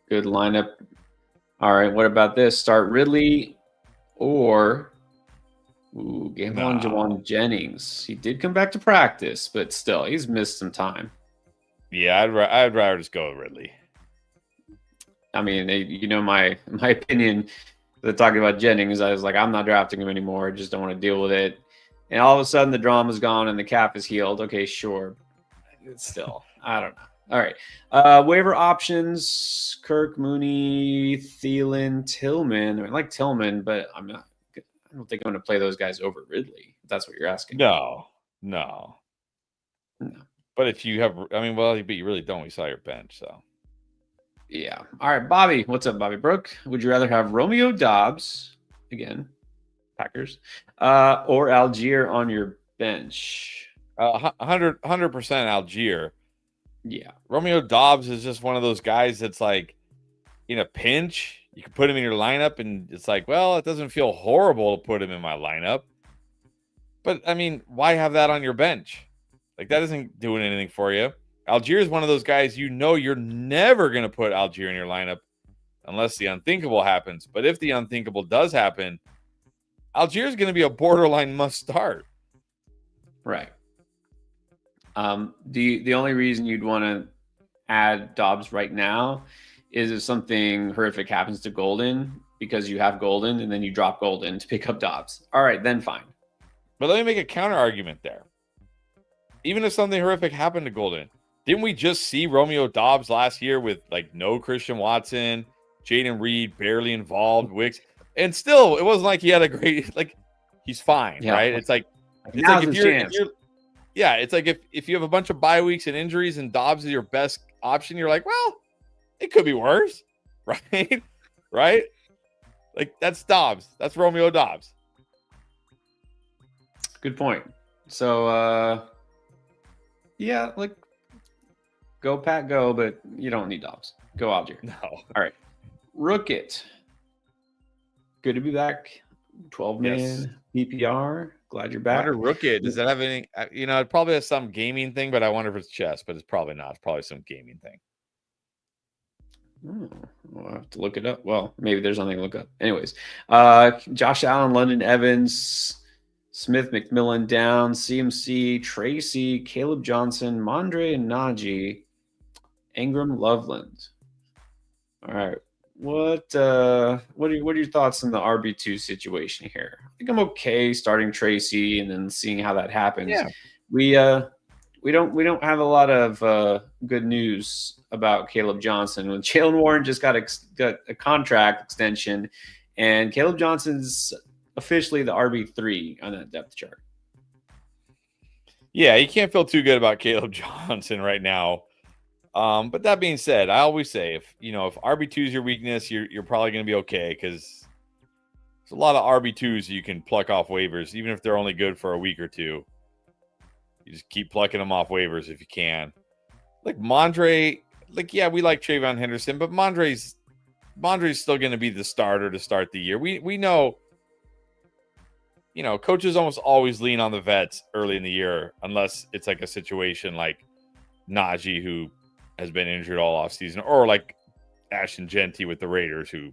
Good lineup. All right, what about this? Start Ridley or game on Jawan Jennings. He did come back to practice, but still, he's missed some time. Yeah, I'd rather just go with Ridley. I mean, my opinion. Talking about Jennings, I was like, I'm not drafting him anymore. I just don't want to deal with it. And all of a sudden, the drama's gone and the cap is healed. Okay, sure. It's still, I don't know. All right. Waiver options: Kirk, Mooney, Thielen, Tillman. I like Tillman, but I don't think I'm going to play those guys over Ridley. If that's what you're asking. No. But if you have, but you really don't. We saw your bench, so. Yeah. All right, Bobby. What's up, Bobby Brooke? Would you rather have Romeo Dobbs, again, Packers, or Algier on your bench? 100% Algier. Yeah. Romeo Dobbs is just one of those guys that's like, in a pinch, you can put him in your lineup, and it's like, well, it doesn't feel horrible to put him in my lineup. But, I mean, why have that on your bench? Like, that isn't doing anything for you. Algier is one of those guys you're never going to put Algier in your lineup unless the unthinkable happens. But if the unthinkable does happen, Algier is going to be a borderline must start. Right. The only reason you'd want to add Dobbs right now is if something horrific happens to Golden because you have Golden and then you drop Golden to pick up Dobbs. All right, then fine. But let me make a counter argument there. Even if something horrific happened to Golden, didn't we just see Romeo Dobbs last year with like no Christian Watson, Jaden Reed barely involved, Wicks, and still it wasn't like he had a great he's fine, right? It's like if you have a bunch of bye weeks and injuries and Dobbs is your best option, you're like, well, it could be worse, right? Right? Like that's Dobbs. That's Romeo Dobbs. Good point. So yeah, like go Pat, go, but you don't need Dobbs. Go Algier. No. All right. Rook it. good to be back. 12-man Yes. PPR. Glad you're I wonder, back. Rookie, does that have any? It probably has some gaming thing, but I wonder if it's chess. But it's probably not. It's probably some gaming thing. Oh, I'll have to look it up. Well, maybe there's nothing to look up. Anyways, Josh Allen, London Evans, Smith, McMillan, Downs, CMC, Tracy, Caleb Johnson, Mondre, and Najee, Ingram, Loveland. All right. What are your thoughts on the RB2 situation here? I think I'm okay starting Tracy and then seeing how that happens. Yeah. We don't have a lot of good news about Caleb Johnson. When Jalen Warren just got a contract extension, and Caleb Johnson's officially the RB3 on that depth chart. Yeah, you can't feel too good about Caleb Johnson right now. But that being said, I always say if RB2 is your weakness, you're probably going to be okay because there's a lot of RB2s you can pluck off waivers, even if they're only good for a week or two. You just keep plucking them off waivers if you can. Like Mondre, yeah, we like Trayvon Henderson, but Mondre's still going to be the starter to start the year. We know, coaches almost always lean on the vets early in the year, unless it's like a situation like Najee, who has been injured all offseason, or like Ashton Genty with the Raiders, who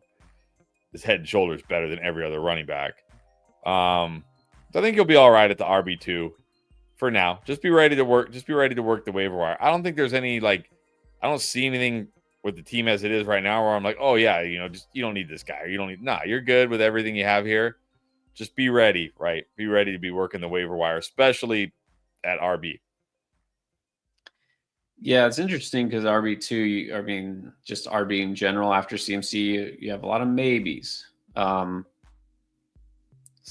is head and shoulders better than every other running back. So I think you'll be all right at the RB2 for now. Just be ready to work. Just be ready to work the waiver wire. I don't think there's any I don't see anything with the team as it is right now where I'm like, oh yeah, just you don't need this guy. Or you don't need. Nah, you're good with everything you have here. Just be ready, right? Be ready to be working the waiver wire, especially at RB. Yeah, it's interesting because RB2, just RB in general after CMC, you have a lot of maybes. So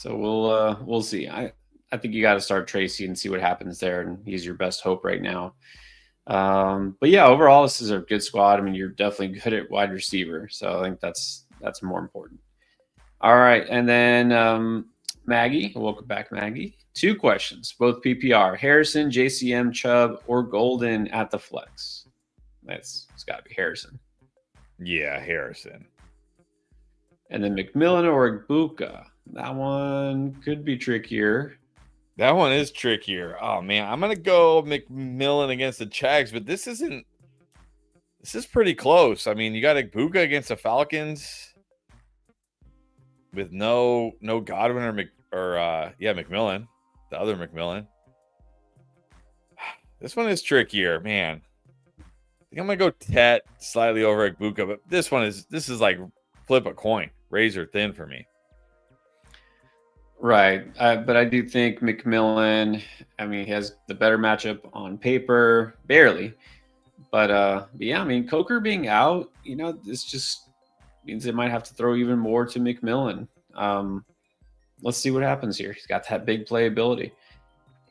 we'll see. I think you got to start Tracy and see what happens there, and he's your best hope right now. But yeah, overall, this is a good squad. I mean, you're definitely good at wide receiver, so I think that's more important. All right, and then Maggie, welcome back, Maggie. 2 questions, both PPR: Harrison, JCM, Chubb, or Golden at the flex. It's got to be Harrison. Yeah, Harrison. And then McMillan or Ibuka. That one could be trickier. That one is trickier. Oh man, I'm gonna go McMillan against the Jags, but this is pretty close. I mean, you got Ibuka against the Falcons with no Godwin or McMillan, the other McMillan. This one is trickier, man. I think I'm gonna go Tet slightly over Ibuka, but this is like flip a coin, razor thin for me. Right. But I do think McMillan, he has the better matchup on paper, barely. But yeah, Coker being out, this just means they might have to throw even more to McMillan. Let's see what happens here. He's got that big playability.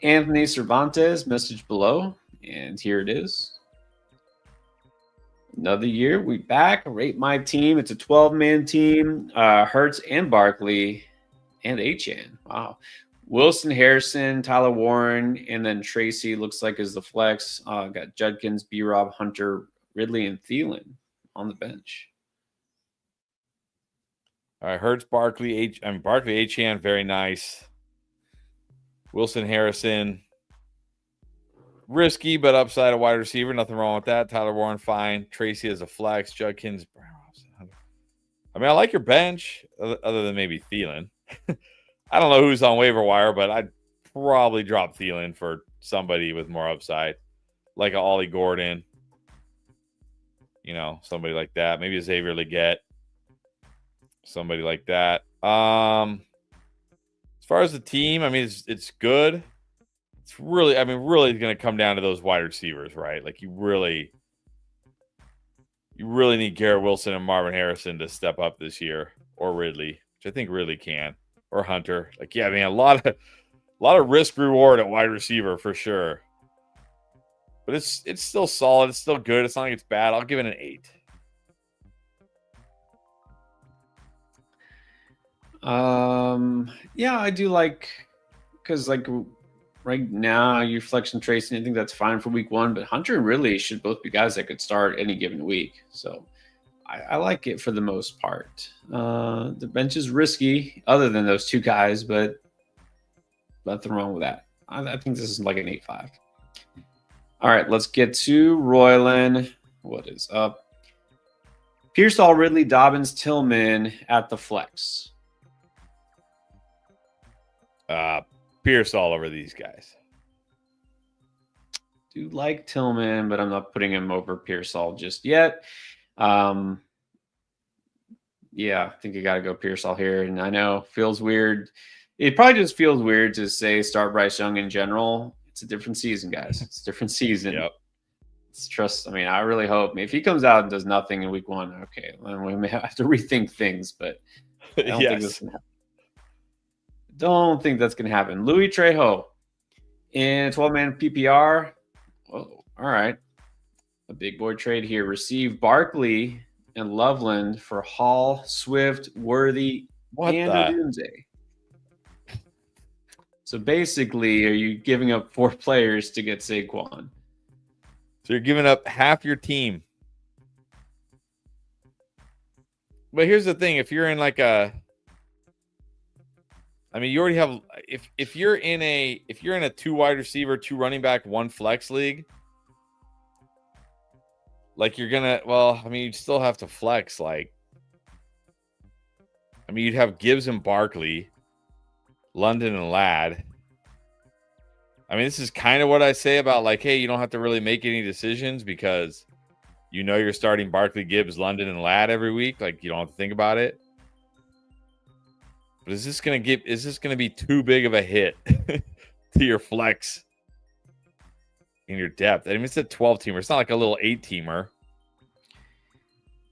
Anthony Cervantes, message below. And here it is. Another year, we back. Rate my team. It's a 12-man team. Hurts and Barkley. And Achane. Wow. Wilson, Harrison, Tyler Warren, and then Tracy looks like is the flex. Got Judkins, B-Rob, Hunter, Ridley, and Thielen on the bench. All right, Hurts, Barkley, Achane, very nice. Wilson, Harrison, risky, but upside a wide receiver. Nothing wrong with that. Tyler Warren, fine. Tracy as a flex. Judkins. I like your bench, other than maybe Thielen. I don't know who's on waiver wire, but I'd probably drop Thielen for somebody with more upside, like a Ollie Gordon, somebody like that. Maybe a Xavier Legette, somebody like that. As far as the team, it's good. It's really going to come down to those wide receivers, right? Like you really need Garrett Wilson and Marvin Harrison to step up this year, or Ridley, which I think Ridley can. Or Hunter. A lot of risk reward at wide receiver for sure. But it's still solid. It's still good. It's not like it's bad. I'll give it an 8. Yeah, I do because right now you're flexing Tracy, and I think that's fine for week 1. But Hunter and Ridley should both be guys that could start any given week. So I like it for the most part. The bench is risky, other than those two guys, but nothing wrong with that. I think this is like an 8-5. All right, let's get to Royland. What is up? Pearsall, Ridley, Dobbins, Tillman at the flex. Pierce all over these guys. Do like Tillman, but I'm not putting him over Pearsall just yet. Yeah, I think you got to go Pearsall here. And I know feels weird. It probably just feels weird to say start Bryce Young in general. It's a different season, guys. It's a different season. Yep. It's trust. I mean, I really hope if he comes out and does nothing in week 1, okay, then we may have to rethink things. But I don't think this can happen. Don't think that's going to happen. Louis Trejo in 12-man PPR. Oh, all right. A big boy trade here. Receive Barkley and Loveland for Hall, Swift, Worthy, and Odunze. So basically, are you giving up 4 players to get Saquon? So you're giving up half your team. But here's the thing: if you're in like a, I mean, you already have. If you're in a 2 wide receiver, 2 running back, 1 flex league, like you're gonna. Well, I mean, you'd still have to flex. Like, I mean, you'd have Gibbs and Barkley, London and Ladd. I mean, this is kind of what I say about like, hey, you don't have to really make any decisions because you know you're starting Barkley, Gibbs, London, and Ladd every week. Like, you don't have to think about it. But is this gonna be too big of a hit to your flex in your depth? I mean, it's a 12-teamer. It's not like a little 8-teamer.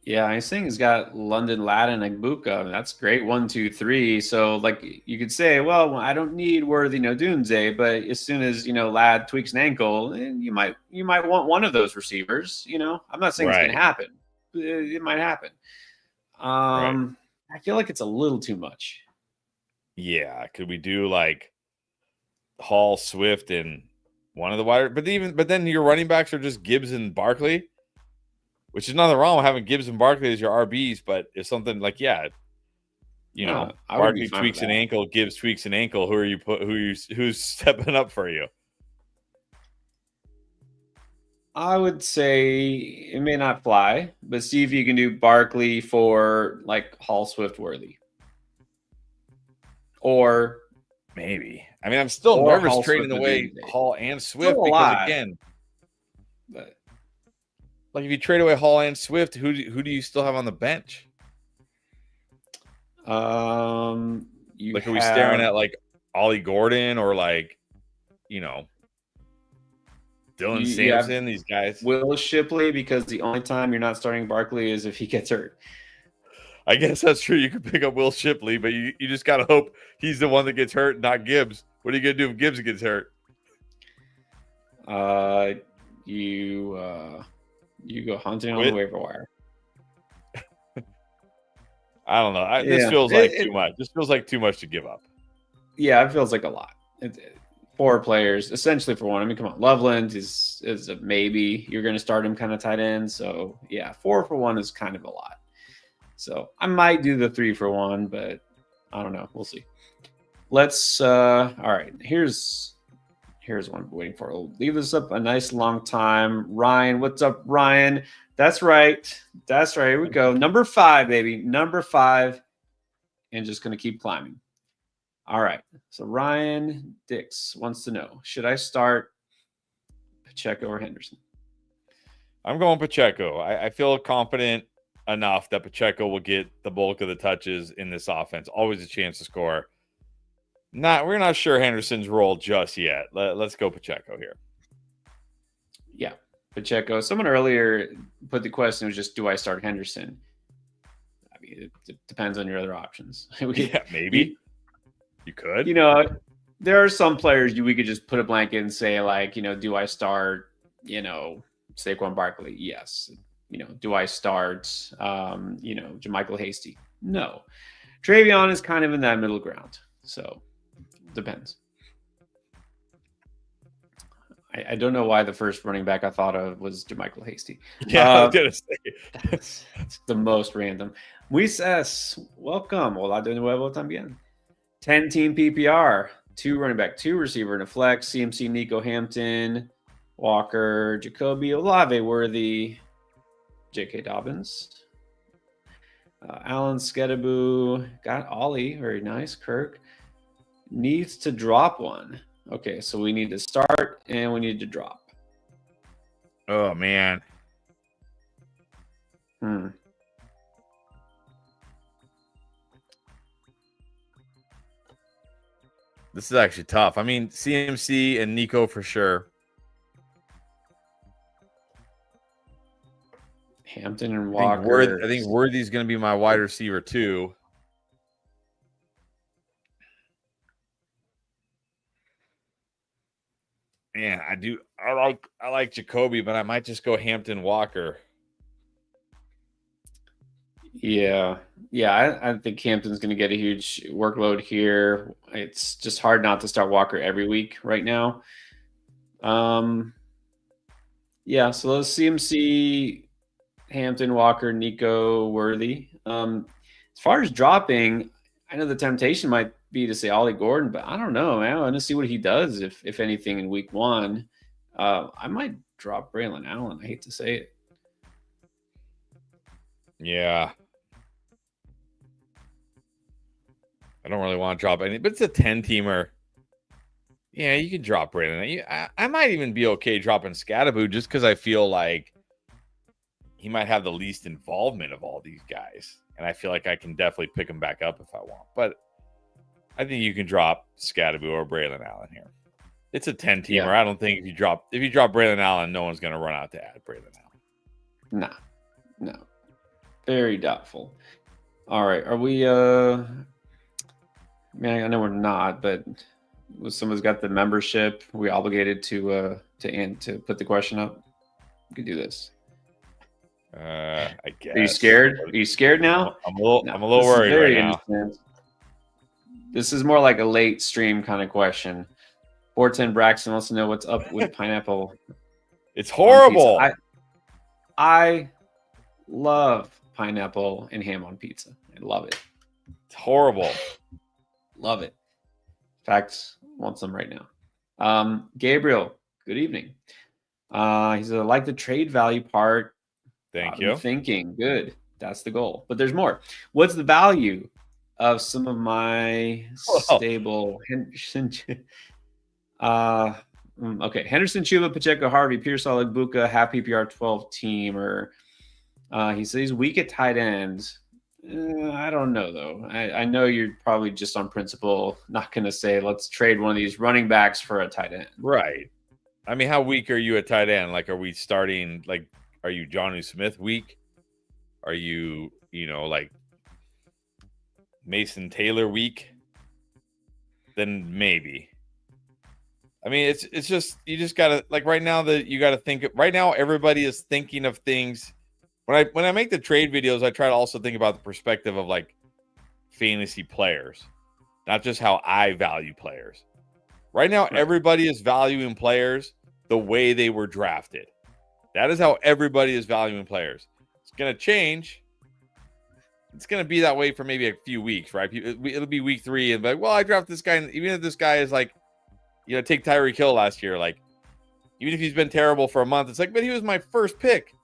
Yeah, I'm saying he's got London, Ladd, and Agbuka. I mean, that's great. 1, 2, 3. So, like, you could say, well, I don't need Worthy, no Dunze, but as soon as Ladd tweaks an ankle, you might want one of those receivers. I'm not saying it's going to happen. It might happen. Right. I feel like it's a little too much. Yeah, could we do like Hall, Swift, and one of the wide? But then your running backs are just Gibbs and Barkley. Which is nothing wrong with having Gibbs and Barkley as your RBs, but it's something like, Barkley tweaks an ankle, Gibbs tweaks an ankle. Who's stepping up for you? I would say it may not fly, but see if you can do Barkley for like Hall, Swift, Worthy, or maybe. I mean, I'm still nervous Hall, trading away Hall and Swift because again, but. Like if you trade away Hall and Swift, who do you still have on the bench? Are we staring at like Ollie Gordon or like, Dylan Sampson? These guys. Will Shipley, because the only time you're not starting Barkley is if he gets hurt. I guess that's true. You could pick up Will Shipley, but you just gotta hope he's the one that gets hurt, not Gibbs. What are you gonna do if Gibbs gets hurt? You go hunting on the waiver wire. I don't know. This feels like too much. This feels like too much to give up. Yeah, it feels like a lot. 4 players, essentially for one. I mean, come on. Loveland is a maybe. You're going to start him kind of tight end. So, yeah, 4 for 1 is kind of a lot. So, I might do the 3 for 1, but I don't know. We'll see. Let's, all right. Here's one I'm waiting for. We'll leave this up a nice long time. Ryan, what's up, Ryan? That's right. Here we go. Number 5, baby. Number 5. And just going to keep climbing. All right. So Ryan Dix wants to know, should I start Pacheco or Henderson? I'm going Pacheco. I feel confident enough that Pacheco will get the bulk of the touches in this offense. Always a chance to score. We're not sure Henderson's role just yet. Let's go Pacheco here. Yeah, Pacheco. Someone earlier put the question, was just, do I start Henderson? I mean, it depends on your other options. Yeah, maybe. You could. There are some players we could just put a blanket and say, like, do I start, Saquon Barkley? Yes. Do I start, JaMychal Hasty? No. Travion is kind of in that middle ground. So, depends. I don't know why the first running back I thought of was JaMychal Hasty. Yeah, I was gonna say. That's the most random. Moises, welcome. Olá de nuevo también. 10-team PPR, 2 running back, 2 receiver, and a flex. CMC, Nico Hampton, Walker, Jacoby, Olave, Worthy, J.K. Dobbins, Alan Skedaboo, got Ollie, very nice. Kirk needs to drop one. Okay, so we need to start and we need to drop. Oh man. This is actually tough. I mean, CMC and Nico for sure. Hampton and Walker. I think Worthy's going to be my wide receiver too. Man, I like Jacoby, but I might just go Hampton Walker. Yeah. I think Hampton's going to get a huge workload here. It's just hard not to start Walker every week right now. Yeah, so those CMC, Hampton, Walker, Nico, Worthy. As far as dropping, I know the temptation might be to say Ollie Gordon, but I don't know, man. I want to see what he does, if anything, in week 1. I might drop Braylon Allen. I hate to say it. Yeah. I don't really want to drop any, but it's a 10-teamer. Yeah, you can drop Braylon. I might even be okay dropping Skedaboo just because I feel like he might have the least involvement of all these guys. And I feel like I can definitely pick him back up if I want. But I think you can drop Skedaboo or Braylon Allen here. It's a 10-teamer. Yeah. I don't think if you drop Braylon Allen, no one's going to run out to add Braylon Allen. No. Very doubtful. All right. Are we man, I know we're not, but someone's got the membership. Are we obligated to put the question up? We could do this. I guess. Are you scared? Are you scared now? I'm a little worried right now. This is more like a late stream kind of question. 410 Braxton wants to know what's up with pineapple. It's horrible. I love pineapple and ham on pizza. I love it. It's horrible. Love it. In fact, want some right now. Gabriel, good evening. He said, I like the trade value part. Thank you. Thinking. Good. That's the goal. But there's more. What's the value of some of my stable Henderson? Okay. Henderson, Chuba, Pacheco, Harvey, Pearsall, Buka, half PPR 12 team. Or he says he's weak at tight ends. I don't know, though. I know you're probably just on principle not going to say, let's trade one of these running backs for a tight end. Right. I mean, how weak are you at tight end? Like, are we starting, like, are you Jonnu Smith weak? Are you, like Mason Taylor weak? Then maybe. I mean, it's just, you just got to, like, right now you got to think, right now everybody is thinking of things. When I make the trade videos, I try to also think about the perspective of like fantasy players, not just how I value players. Right now, everybody is valuing players the way they were drafted. That is how everybody is valuing players. It's going to change. It's going to be that way for maybe a few weeks, right? It'll be week 3 and be like, well, I drafted this guy. And even if this guy is like, take Tyreek Hill last year. Like, even if he's been terrible for a month, it's like, but he was my first pick.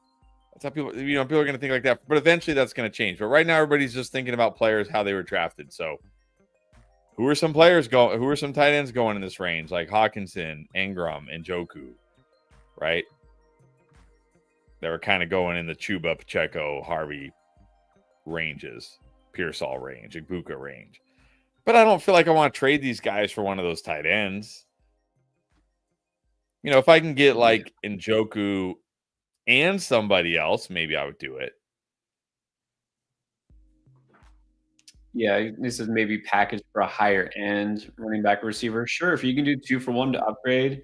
That's how people are going to think like that. But eventually that's going to change. But right now, everybody's just thinking about players, how they were drafted. So who are some players going? Who are some tight ends going in this range? Like Hawkinson, Ingram, and Njoku, right? They were kind of going in the Chuba, Pacheco, Harvey ranges, Pearsall range, Ibuka range. But I don't feel like I want to trade these guys for one of those tight ends. If I can get like Njoku and somebody else, maybe I would do it. Yeah, this is maybe packaged for a higher end running back receiver. Sure, if you can do 2 for 1 to upgrade,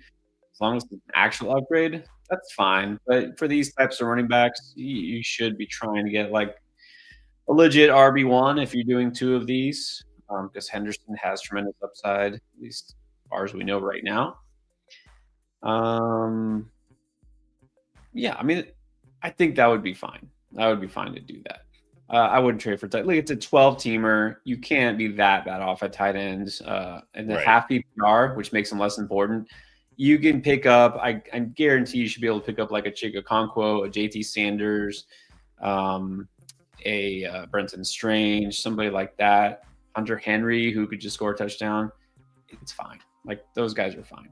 as long as it's an actual upgrade, that's fine. But for these types of running backs, you should be trying to get like a legit RB1 if you're doing 2 of these, because Henderson has tremendous upside, at least as far as we know right now. Yeah, I mean, I think that would be fine. That would be fine to do that. I wouldn't trade for tight. Look, it's a 12-teamer. You can't be that bad off at tight ends. And the Right. half PPR, which makes them less important. You can pick up. I guarantee you should be able to pick up like a Chig Okonkwo, a JT Sanders, a Brenton Strange, somebody like that. Hunter Henry, who could just score a touchdown. It's fine. Like those guys are fine.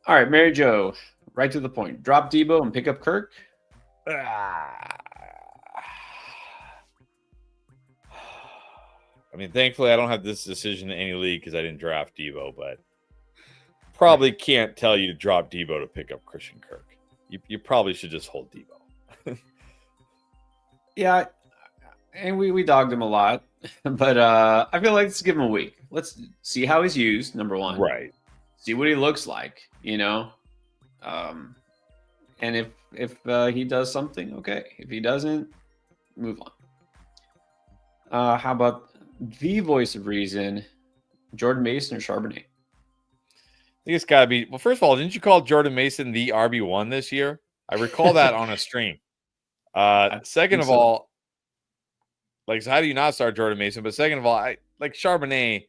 All right, Mary Jo, right to the point. Drop Debo and pick up Kirk. I mean, thankfully, I don't have this decision in any league because I didn't draft Debo, but probably can't tell you to drop Debo to pick up Christian Kirk. You probably should just hold Debo. Yeah, and we dogged him a lot, but I feel like let's give him a week. Let's see how he's used. Number one, Right. See what he looks like. And if he does something, okay. If he doesn't, move on. How about the voice of reason, Jordan Mason or Charbonnet? I think it's got to be. Well, first of all, didn't you call Jordan Mason the RB1 this year? I recall that on a stream. Second of all, so how do you not start Jordan Mason? But second of all, I like Charbonnet.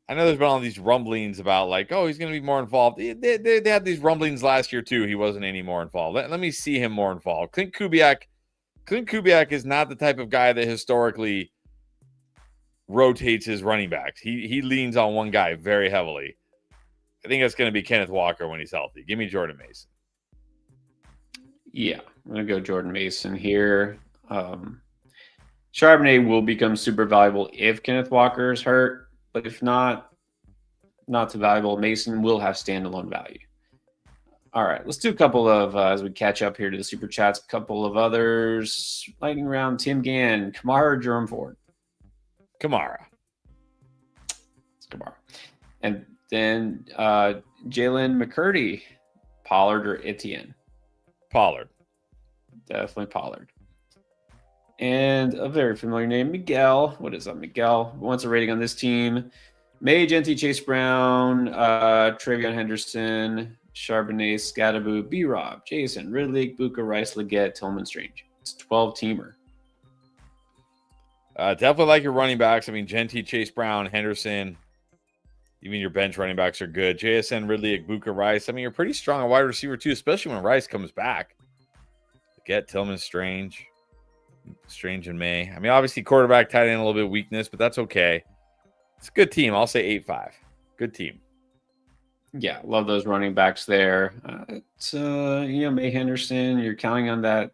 I know there's been all these rumblings about he's going to be more involved. They had these rumblings last year too. He wasn't any more involved. Let me see him more involved. Clint Kubiak is not the type of guy that historically rotates his running backs. He leans on one guy very heavily. I think that's going to be Kenneth Walker when he's healthy. Give me Jordan Mason. Yeah, I'm going to go Jordan Mason here. Charbonnet will become super valuable if Kenneth Walker is hurt, but if not so valuable. Mason will have standalone value. All right, let's do a couple of, as we catch up here to the Super Chats, a couple of others. Lightning round, Tim Gann, Kamara or Jerome Ford? Kamara. It's Kamara. And then Jalen McCurdy, Pollard or Etienne? Pollard. Definitely Pollard. And a very familiar name, Miguel. What is up, Miguel? Wants a rating on this team? May, Genty, Chase Brown, Travion Henderson, Charbonnet, Scattaboo, B-Rob, Jason, Ridley, Buka, Rice, Leggett, Tillman, Strange. It's a 12-teamer. Definitely like your running backs. I mean, Genty, Chase Brown, Henderson. Even your bench running backs are good. JSN, Ridley, Buka, Rice. I mean, you're pretty strong at wide receiver too, especially when Rice comes back. Get Tillman, Strange and May. I mean, obviously quarterback, tight end, a little bit of weakness, but that's okay. It's a good team. I'll say 8-5. Good team. Yeah, love those running backs there. May Henderson. You're counting on that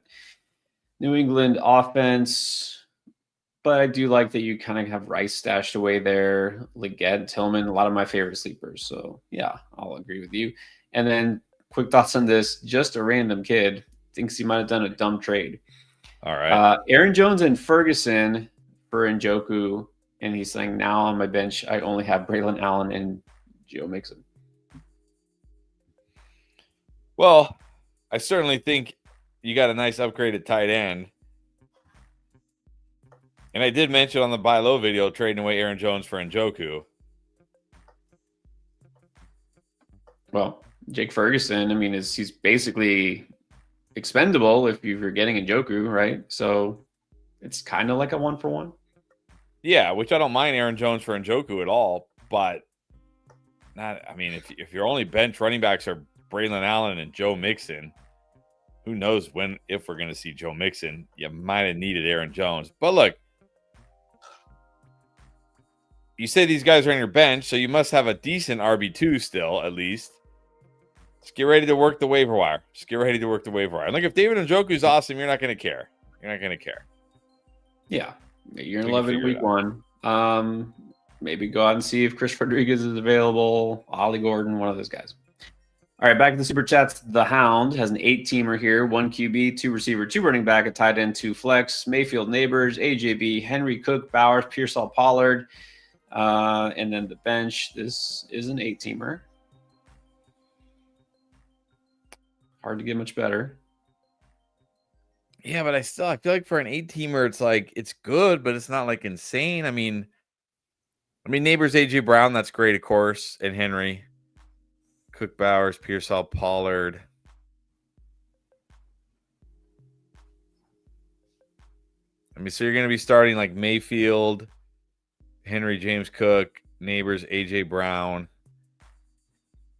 New England offense, but I do like that you kind of have Rice stashed away there. Leggett, Tillman, a lot of my favorite sleepers. So yeah, I'll agree with you. And then quick thoughts on this: just a random kid thinks he might have done a dumb trade. All right. Aaron Jones and Ferguson for Njoku, and he's saying now on my bench I only have Braylon Allen and Joe Mixon. Well, I certainly think you got a nice upgraded tight end. And I did mention on the buy low video trading away Aaron Jones for Njoku. Well, Jake Ferguson, I mean, he's basically expendable if you're getting Njoku, right? So it's kind of like a 1-for-1. Yeah, which I don't mind Aaron Jones for Njoku at all, but not. I mean, if your only bench running backs are Braylon Allen and Joe Mixon, who knows if we're going to see Joe Mixon? You might have needed Aaron Jones, but look, you say these guys are on your bench, so you must have a decent RB2 still, at least. Just get ready to work the waiver wire. And look, if David Njoku's awesome, you're not going to care. Yeah. You're in love in week one. Maybe go out and see if Chris Rodriguez is available, Ollie Gordon, one of those guys. All right, back to the Super Chats. The Hound has an 8-teamer here, 1 QB, 2 receiver, 2 running back, a tight end, 2 flex, Mayfield, Neighbors, AJB, Henry, Cook, Bowers, Pearsall, Pollard, and then the bench. This is an 8-teamer. Hard to get much better. Yeah, but I feel like for an 8-teamer, it's like it's good, but it's not like insane. I mean, Neighbors, AJ Brown, that's great, of course, and Henry. Cook, Bowers, Pearsall, Pollard. I mean, so you're going to be starting like Mayfield, Henry, James Cook, Neighbors, A.J. Brown,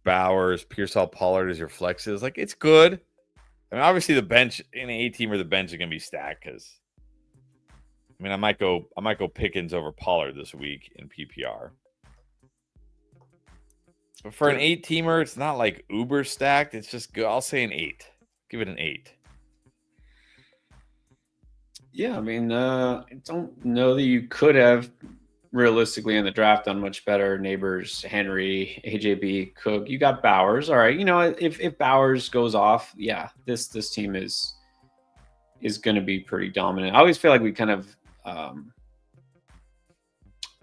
Bowers, Pearsall, Pollard as your flexes. Like, it's good. I mean, obviously the bench in an A-team or the bench is going to be stacked because, I mean, I might go Pickens over Pollard this week in PPR. But for an 8-teamer, it's not like uber stacked. It's just good. I'll say an 8. Give it an 8. Yeah, I mean, I don't know that you could have realistically in the draft done much better. Neighbors, Henry, AJB, Cook. You got Bowers. All right. You know, if Bowers goes off, yeah, this team is going to be pretty dominant. I always feel like we kind of I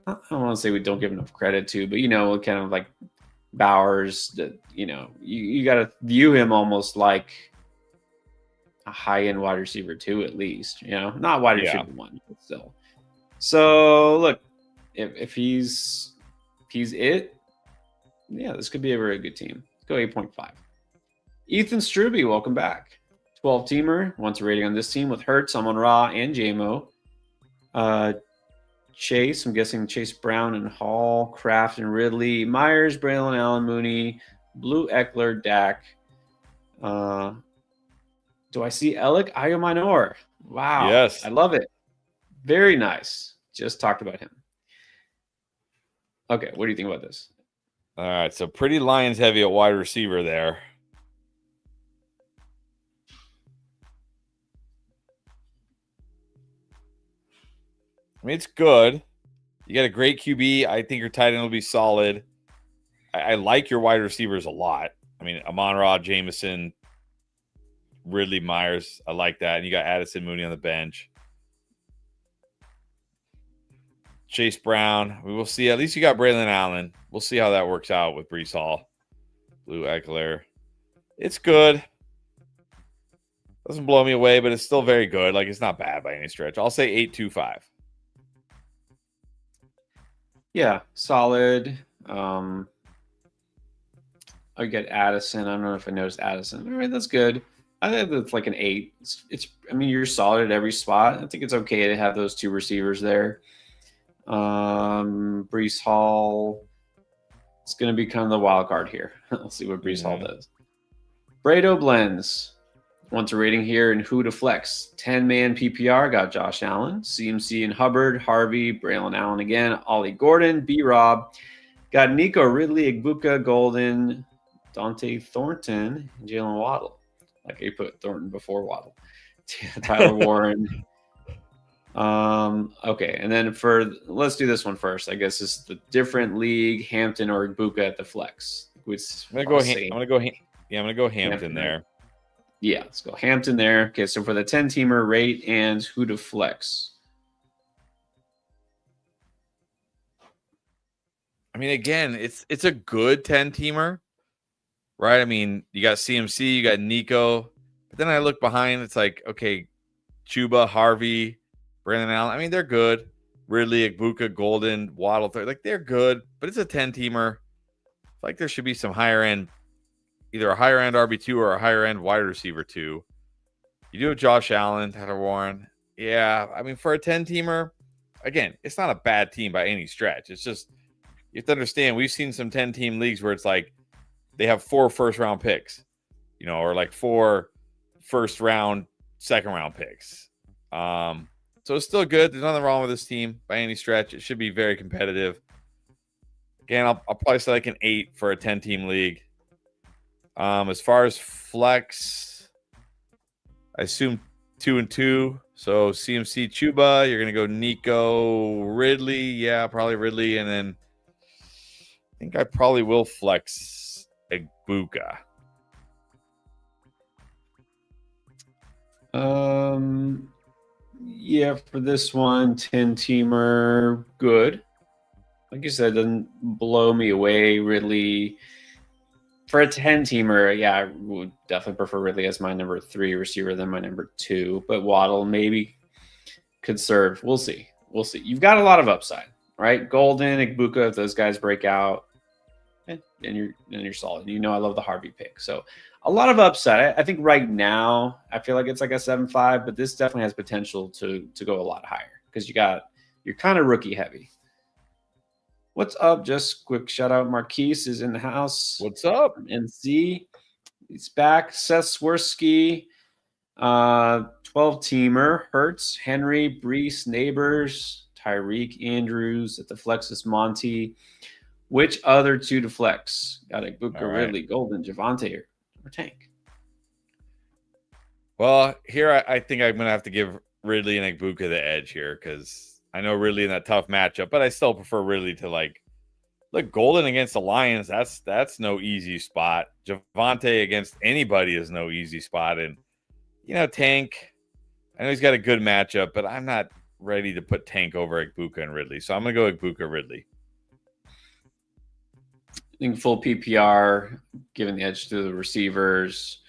don't want to say we don't give enough credit to, but you know, kind of like Bowers, that, you know, you got to view him almost like a high-end wide receiver 2 at least, you know, not wide receiver 1, but still. So look, if he's it, yeah, this could be a very good team. Go 8.5. Ethan Struby, welcome back. 12-teamer, wants a rating on this team with Hurts, Amon-Ra, and JMO. Chase, I'm guessing Chase Brown and Hall, Kraft and Ridley, Myers, Braylon Allen, Mooney, Blue Eckler, Dak. Do I see Alec Ayominor? Wow. Yes. I love it. Very nice. Just talked about him. Okay, what do you think about this? All right, so pretty Lions heavy at wide receiver there. I mean, it's good. You got a great QB. I think your tight end will be solid. I like your wide receivers a lot. I mean, Amon-Ra, Jameson, Ridley, Myers. I like that. And you got Addison, Mooney on the bench. Chase Brown. We will see. At least you got Braylon Allen. We'll see how that works out with Breece Hall. Blue Eckler. It's good. Doesn't blow me away, but it's still very good. Like, it's not bad by any stretch. I'll say 8.25. Yeah, solid. I get Addison. I don't know if I noticed Addison. All right, that's good. I think that's like an 8. It's I mean, you're solid at every spot. I think it's okay to have those 2 receivers there. Breece Hall. It's going to be kind of the wild card here. Let's see what Breece Hall does. Brado Blends wants a rating here in who to flex. 10-man PPR got Josh Allen, CMC and Hubbard, Harvey, Braylon Allen again, Ollie Gordon, B-Rob. Got Nico Ridley, Igbuka, Golden, Dante Thornton, and Jalen Waddle. Like he put Thornton before Waddle. Tyler Warren. Okay, and then let's do this one first. I guess this is the different league, Hampton or Igbuka at the flex. I'm gonna go Hampton there. Yeah, let's go Hampton there. Okay, so for the 10-teamer, rate and who to flex. I mean, again, it's a good 10-teamer, right? I mean, you got CMC, you got Nico, but then I look behind, it's like, okay, Chuba, Harvey, Brandon Allen. I mean, they're good. Ridley, Igbuka, Golden, Waddle, like they're good, but it's a 10-teamer. Like there should be some higher end, either a higher end RB2 or a higher end wide receiver 2. You do have Josh Allen, Tyler Warren. Yeah, I mean, for a 10-teamer, again, it's not a bad team by any stretch. It's just, you have to understand, we've seen some 10-team leagues where it's like they have 4 first-round picks, you know, or like 4 first-round, second-round picks. So it's still good. There's nothing wrong with this team by any stretch. It should be very competitive. Again, I'll probably say like an 8 for a 10-team league. As far as flex, I assume 2 and 2. So CMC Chuba, you're going to go Nico Ridley. Yeah, probably Ridley. And then I think I probably will flex Igbuka. Yeah, for this one, 10-teamer, good. Like you said, doesn't blow me away. Ridley, for a 10-teamer, yeah, I would definitely prefer Ridley as my number 3 receiver than my number 2. But Waddle maybe could serve. We'll see. We'll see. You've got a lot of upside, right? Golden, Igbuka, if those guys break out. and you're solid. You know, I love the Harvey pick. So a lot of upside. I think right now I feel like it's like a 7.5, but this definitely has potential to go a lot higher because you're kind of rookie heavy. What's up? Just quick shout out. Marquise is in the house. What's up? From NC. He's back. Seth Swirsky. 12-teamer. Hertz, Henry, Brees, Neighbors, Tyreek, Andrews at the Flexus Monty. Which other two to flex? Got a Booker, Right. Ridley, Golden, Javante, or Tank? Well, here I think I'm going to have to give Ridley and Igbuka the edge here because I know Ridley in that tough matchup, but I still prefer Ridley to look Golden against the Lions. That's no easy spot. Javante against anybody is no easy spot. And, Tank, I know he's got a good matchup, but I'm not ready to put Tank over Igbuka and Ridley. So I'm going to go Igbuka, Ridley. I think full PPR, giving the edge to the receivers.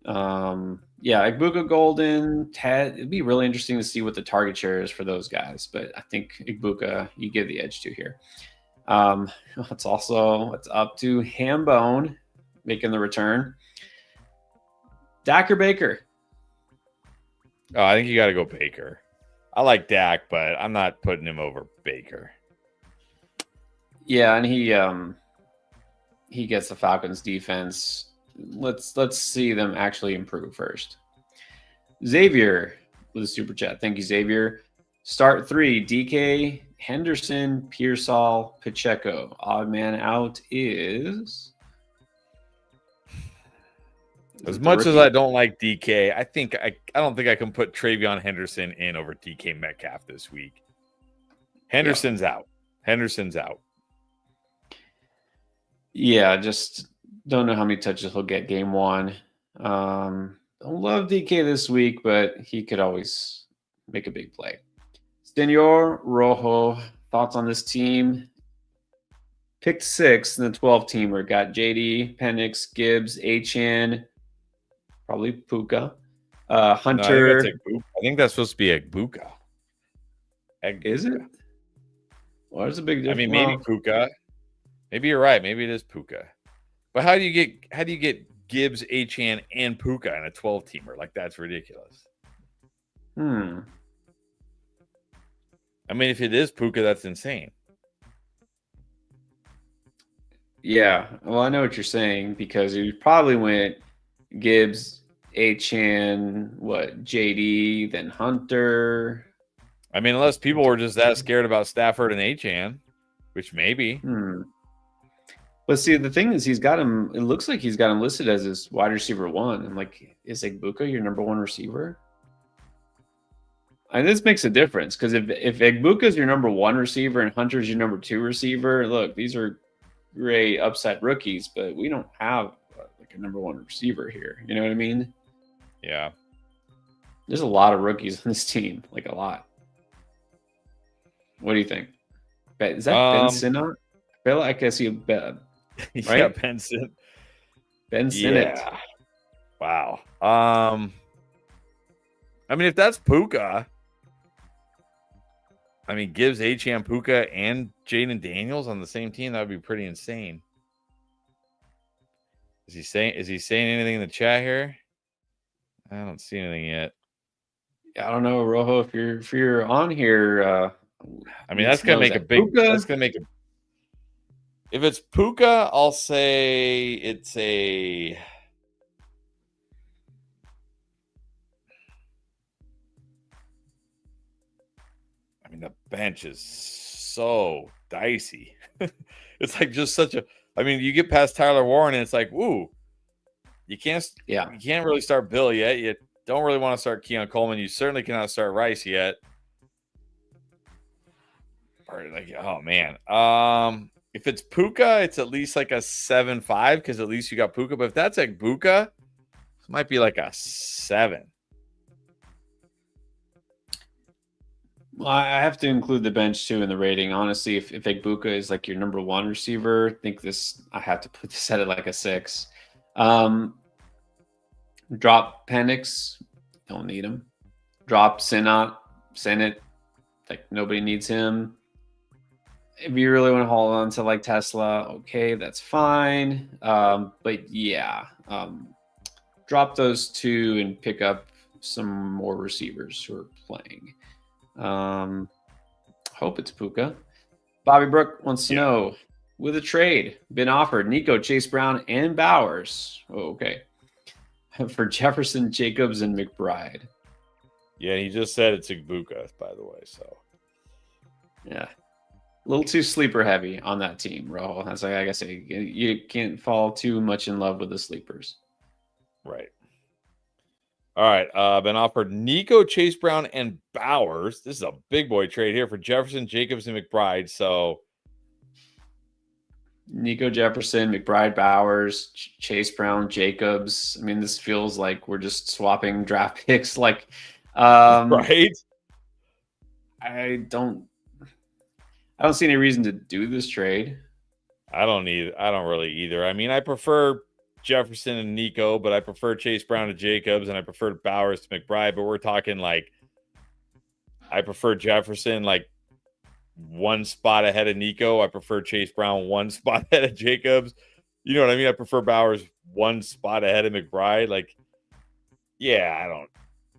Igbuka, Golden, Ted. It'd be really interesting to see what the target share is for those guys. But I think Igbuka, you give the edge to here. It's up to Hambone making the return. Dak or Baker? Oh, I think you got to go Baker. I like Dak, but I'm not putting him over Baker. Yeah, and he gets the Falcons defense. Let's see them actually improve first. Xavier with a super chat. Thank you, Xavier. Start 3, DK, Henderson, Pearsall, Pacheco. Odd man out is... As much as I don't like DK, I don't think I can put Travion Henderson in over DK Metcalf this week. Henderson's out. Yeah, just don't know how many touches he'll get game 1. Don't love DK this week, but he could always make a big play. Senor Rojo, thoughts on this team? Picked 6 in the 12-teamer. Got JD, Penix, Gibbs, Achane, probably Puka, Hunter. No, I think that's supposed to be Igbuka. Is it? Well, there's a big difference. I mean, maybe Puka. Maybe you're right. Maybe it is Puka. But how do you get Gibbs, Achane, and Puka in a 12-teamer? Like, that's ridiculous. I mean, if it is Puka, that's insane. Yeah. Well, I know what you're saying because he probably went Gibbs, Achane, JD, then Hunter. I mean, unless people were just that scared about Stafford and Achane, which maybe. But see, the thing is, he's got him. It looks like he's got him listed as his wide receiver 1. I'm like, is Igbuka your number 1 receiver? And this makes a difference because if Igbuka is your number 1 receiver and Hunter's your number 2 receiver, look, these are great upside rookies, but we don't have like a number 1 receiver here. You know what I mean? Yeah. There's a lot of rookies on this team, like a lot. What do you think? Is that Ben Sinnott? I feel like I see a bet. Right? Yeah, Ben Sinnott. Ben Sinnott. Yeah. Wow. I mean, if that's Puka, I mean, Gibbs, Achane, Puka, and Jaden Daniels on the same team, that would be pretty insane. Is he saying anything in the chat here? I don't see anything yet. I don't know, Rojo. If you're on here, I mean, that's gonna make a big. Puka? That's gonna make a. If it's Puka, I'll say it's a. I mean, the bench is so dicey. It's like just such a. I mean, you get past Tyler Warren, and it's like, woo. You can't really start Bill yet. You don't really want to start Keon Coleman. You certainly cannot start Rice yet. Or like, oh man. If it's Puka, it's at least like a 7.5 because at least you got Puka. But if that's like Puka, it might be like a 7. Well, I have to include the bench too in the rating. Honestly, if Igbuka is like your number 1 receiver, I have to put this at like a 6. Drop Penix, don't need him. Drop Sinnott, like nobody needs him. if you really want to hold on to like Tesla, okay, that's fine. But yeah, drop those two and pick up some more receivers who are playing. Hope it's Puka. Bobby Brook wants to know, with a trade been offered, Nico, Chase Brown, and Bowers. Oh, okay. For Jefferson, Jacobs, and McBride. Yeah, he just said it's Igbuka, by the way. So yeah, a little too sleeper heavy on that team, Rahul. That's like I say, you can't fall too much in love with the sleepers. Right. All right. Been offered Nico, Chase Brown, and Bowers. This is a big boy trade here for Jefferson, Jacobs, and McBride. So Nico Jefferson, McBride, Bowers, Chase Brown, Jacobs. I mean, this feels like we're just swapping draft picks. Like, right. I don't see any reason to do this trade. I don't really either. I mean, I prefer Jefferson and Nico, but I prefer Chase Brown to Jacobs, and I prefer Bowers to McBride. But we're talking like, I prefer Jefferson like one spot ahead of Nico. I prefer Chase Brown one spot ahead of Jacobs. You know what I mean? I prefer Bowers one spot ahead of McBride. Like, yeah,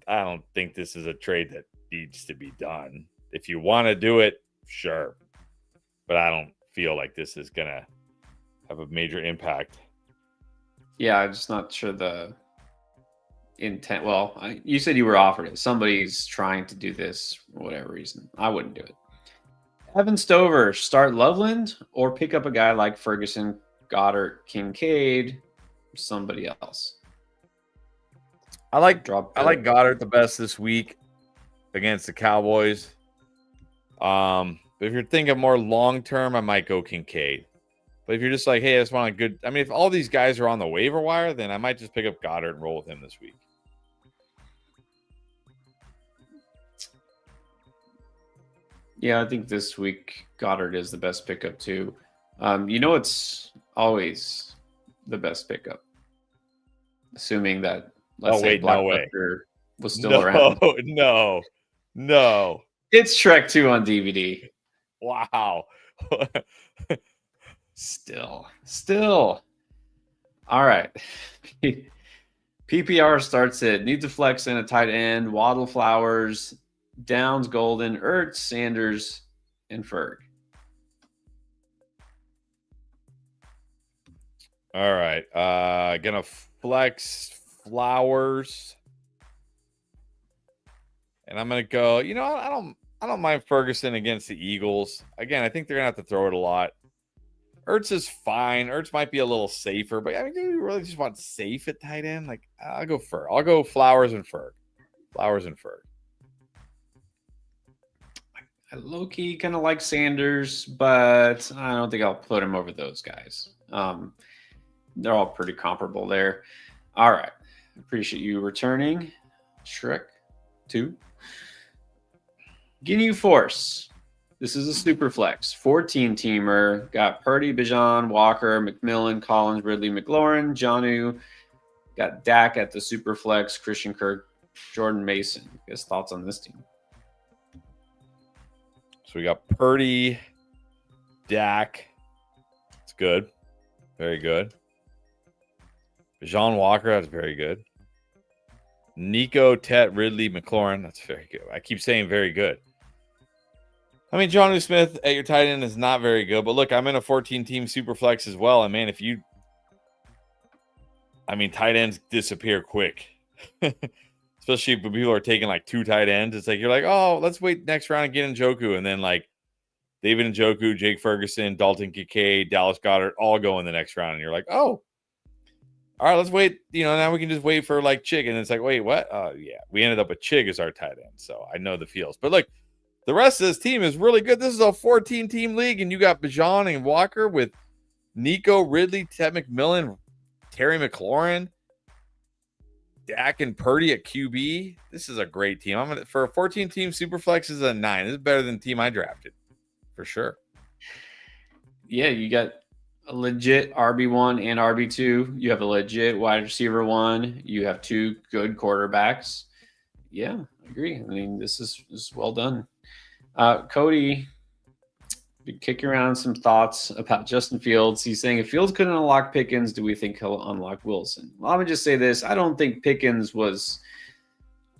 I don't think this is a trade that needs to be done. If you want to do it, sure. But I don't feel like this is going to have a major impact. Yeah, I'm just not sure the intent. Well, you said you were offered it. Somebody's trying to do this for whatever reason. I wouldn't do it. Evan Stover, start Loveland or pick up a guy like Ferguson, Goddard, Kincaid, somebody else. I like Goddard the best this week against the Cowboys. But if you're thinking more long term, I might go Kincaid. But if you're just like, hey, I just want a good, I mean, if all these guys are on the waiver wire, then I might just pick up Goddard and roll with him this week. Yeah, I think this week Goddard is the best pickup too. It's always the best pickup, assuming that let's say Blockbuster was still around. No. It's Shrek 2 on DVD. Wow. Still. All right. PPR starts it. Needs a flex and a tight end. Waddle, Flowers, Downs, Golden, Ertz, Sanders, and Ferg. All right. Gonna flex Flowers. And I'm gonna go, I don't mind Ferguson against the Eagles. Again, I think they're gonna have to throw it a lot. Ertz is fine. Ertz might be a little safer, but I mean, do you really just want safe at tight end? Like, I'll go Ferg. I'll go Flowers and Ferg. I low-key kind of like Sanders, but I don't think I'll put him over those guys. They're all pretty comparable there. All right. Appreciate you returning. Shrek 2. Ginyu Force. This is a super flex. 14-teamer. Got Purdy, Bijan, Walker, McMillan, Collins, Ridley, McLaurin, Jonnu. Got Dak at the super flex. Christian Kirk, Jordan Mason. I guess thoughts on this team? So we got Purdy, Dak. It's good. Very good. Bijan Walker, that's very good. Nico, Tet, Ridley, McLaurin, that's very good. I keep saying very good. I mean, Jonnu Smith at your tight end is not very good, but look, I'm in a 14-team super flex as well. And man, tight ends disappear quick, especially when people are taking like 2 tight ends. It's like, you're like, oh, let's wait next round and get Njoku. And then like David Njoku, Jake Ferguson, Dalton Kincaid, Dallas Goedert all go in the next round. And you're like, oh, all right, let's wait. Now we can just wait for like Chig. And it's like, wait, what? Yeah, we ended up with Chig as our tight end. So I know the feels. But look, the rest of this team is really good. This is a 14-team league, and you got Bijan and Walker with Nico, Ridley, Ted McMillan, Terry McLaurin, Dak and Purdy at QB. This is a great team. For a 14-team Superflex is a 9. This is better than the team I drafted, for sure. Yeah, you got a legit RB1 and RB2. You have a legit wide receiver 1. You have 2 good quarterbacks. Yeah, I agree. I mean, this is well done. Cody, Kick around some thoughts about Justin Fields. He's saying if Fields couldn't unlock Pickens, do we think he'll unlock Wilson? Well, I'm gonna just say this: I don't think Pickens was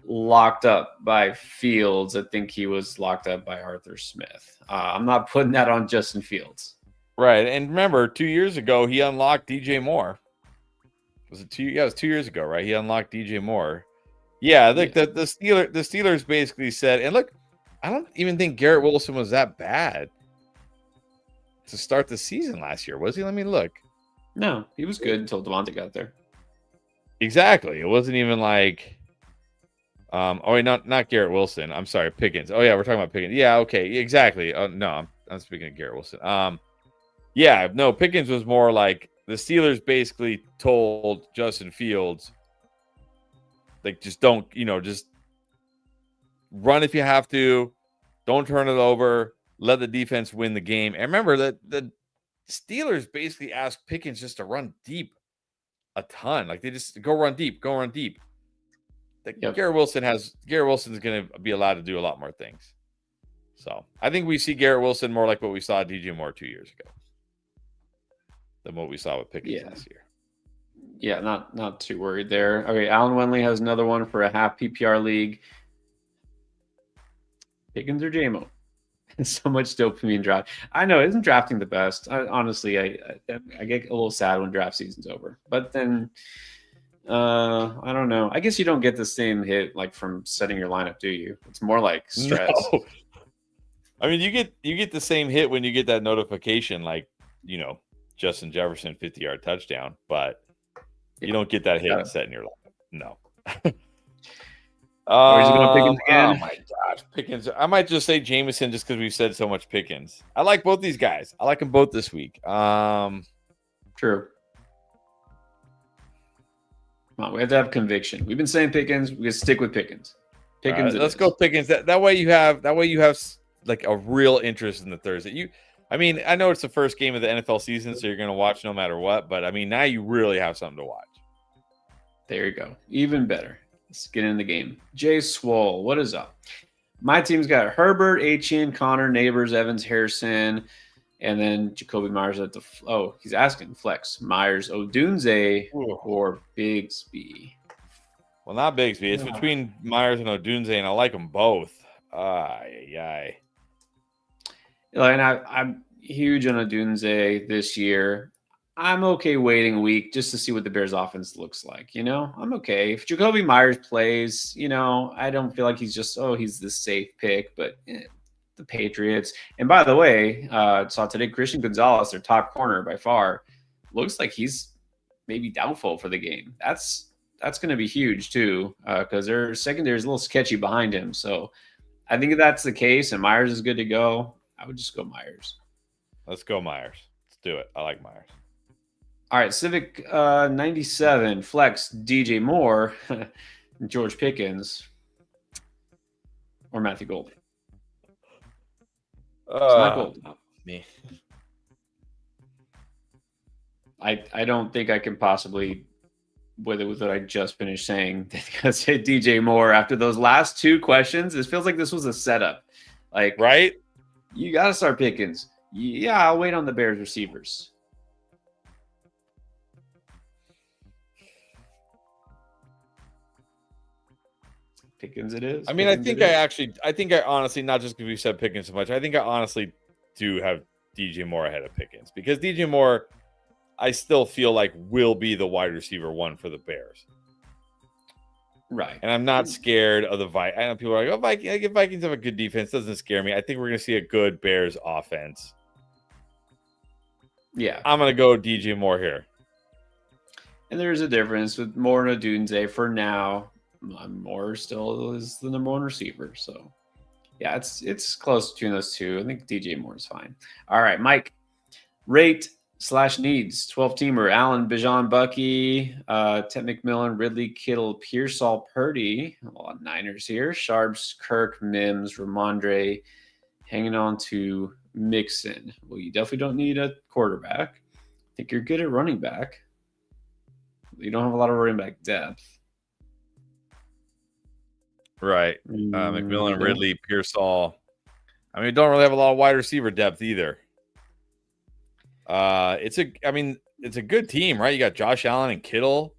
locked up by Fields. I think he was locked up by Arthur Smith. I'm not putting that on Justin Fields. Right. And remember, 2 years ago, he unlocked DJ Moore. Was it 2? Yeah, it was 2 years ago, right? He unlocked DJ Moore. Yeah, the Steelers basically said, and look, I don't even think Garrett Wilson was that bad to start the season last year, was he? Let me look. No, he was good until Devontae got there. Exactly. It wasn't even like wait, not Garrett Wilson. I'm sorry, Pickens. Oh yeah, we're talking about Pickens. Yeah, okay, exactly. No, I'm speaking of Garrett Wilson. Yeah, no, Pickens was more like the Steelers basically told Justin Fields, like, just don't, just run if you have to. Don't turn it over. Let the defense win the game. And remember that the Steelers basically asked Pickens just to run deep a ton. Like, they just go run deep. Yep. Garrett Wilson's going to be allowed to do a lot more things. So I think we see Garrett Wilson more like what we saw DJ Moore 2 years ago than what we saw with Pickens last year. Yeah, not too worried there. Okay, Alan Wenley has another one for a half PPR league. Pickens or JMO? So much dopamine draft. I know, isn't drafting the best? Honestly, I get a little sad when draft season's over. But then, I don't know. I guess you don't get the same hit like from setting your lineup, do you? It's more like stress. No. I mean, you get the same hit when you get that notification, like, Justin Jefferson 50-yard touchdown, but you don't get that hit set in your lineup. No. Or is he going to Pickens again? Oh my gosh, Pickens! I might just say Jameson just because we've said so much Pickens. I like both these guys. I like them both this week. True. Come on, we have to have conviction. We've been saying Pickens. We stick with Pickens. Pickens. Let's go Pickens. That way you have like a real interest in the Thursday. I know it's the first game of the NFL season, so you're going to watch no matter what. But I mean, now you really have something to watch. There you go. Even better. Let's get in the game. Jay Swole, what is up? My team's got Herbert, Etienne, Connor, Neighbors, Evans, Harrison, and then Jacoby Myers at the he's asking flex. Myers, Odunze, or Bigsby. Well, not Bigsby. It's between Myers and Odunze, and I like them both. And I'm huge on Odunze this year. I'm okay waiting a week just to see what the Bears offense looks like. I'm okay. If Jacoby Myers plays, I don't feel like he's the safe pick, but the Patriots. And by the way, saw today Christian Gonzalez, their top corner by far, looks like he's maybe doubtful for the game. That's going to be huge too, because their secondary is a little sketchy behind him. So I think if that's the case and Myers is good to go, I would just go Myers. Let's go Myers. Let's do it. I like Myers. All right, Civic 97, Flex, DJ Moore, George Pickens, or Matthew Gold. It's not Gold. Me. I don't think I can possibly, with what I just finished saying, because DJ Moore after those last two questions, it feels like this was a setup. Like, right? You got to start Pickens. Yeah, I'll wait on the Bears receivers. Pickens it is. I mean, I think I honestly, not just because we said Pickens so much, I think I honestly do have DJ Moore ahead of Pickens because DJ Moore, I still feel like will be the wide receiver one for the Bears. Right. And I'm not scared of the Vikings. I know people are like, Vikings have a good defense. Doesn't scare me. I think we're going to see a good Bears offense. Yeah. I'm going to go DJ Moore here. And there's a difference with Moore and Odunze for now. Moore still is the number one receiver. So, yeah, it's close between those two. I think DJ Moore is fine. All right, Mike. Rate / needs 12-teamer. Allen, Bijan, Bucky, Ted McMillan, Ridley, Kittle, Pearsall, Purdy. A lot of Niners here. Sharps, Kirk, Mims, Ramondre. Hanging on to Mixon. Well, you definitely don't need a quarterback. I think you're good at running back. You don't have a lot of running back depth. Right. McMillan, Ridley, Pearsall. I mean, we don't really have a lot of wide receiver depth either. It's a good team, right? You got Josh Allen and Kittle,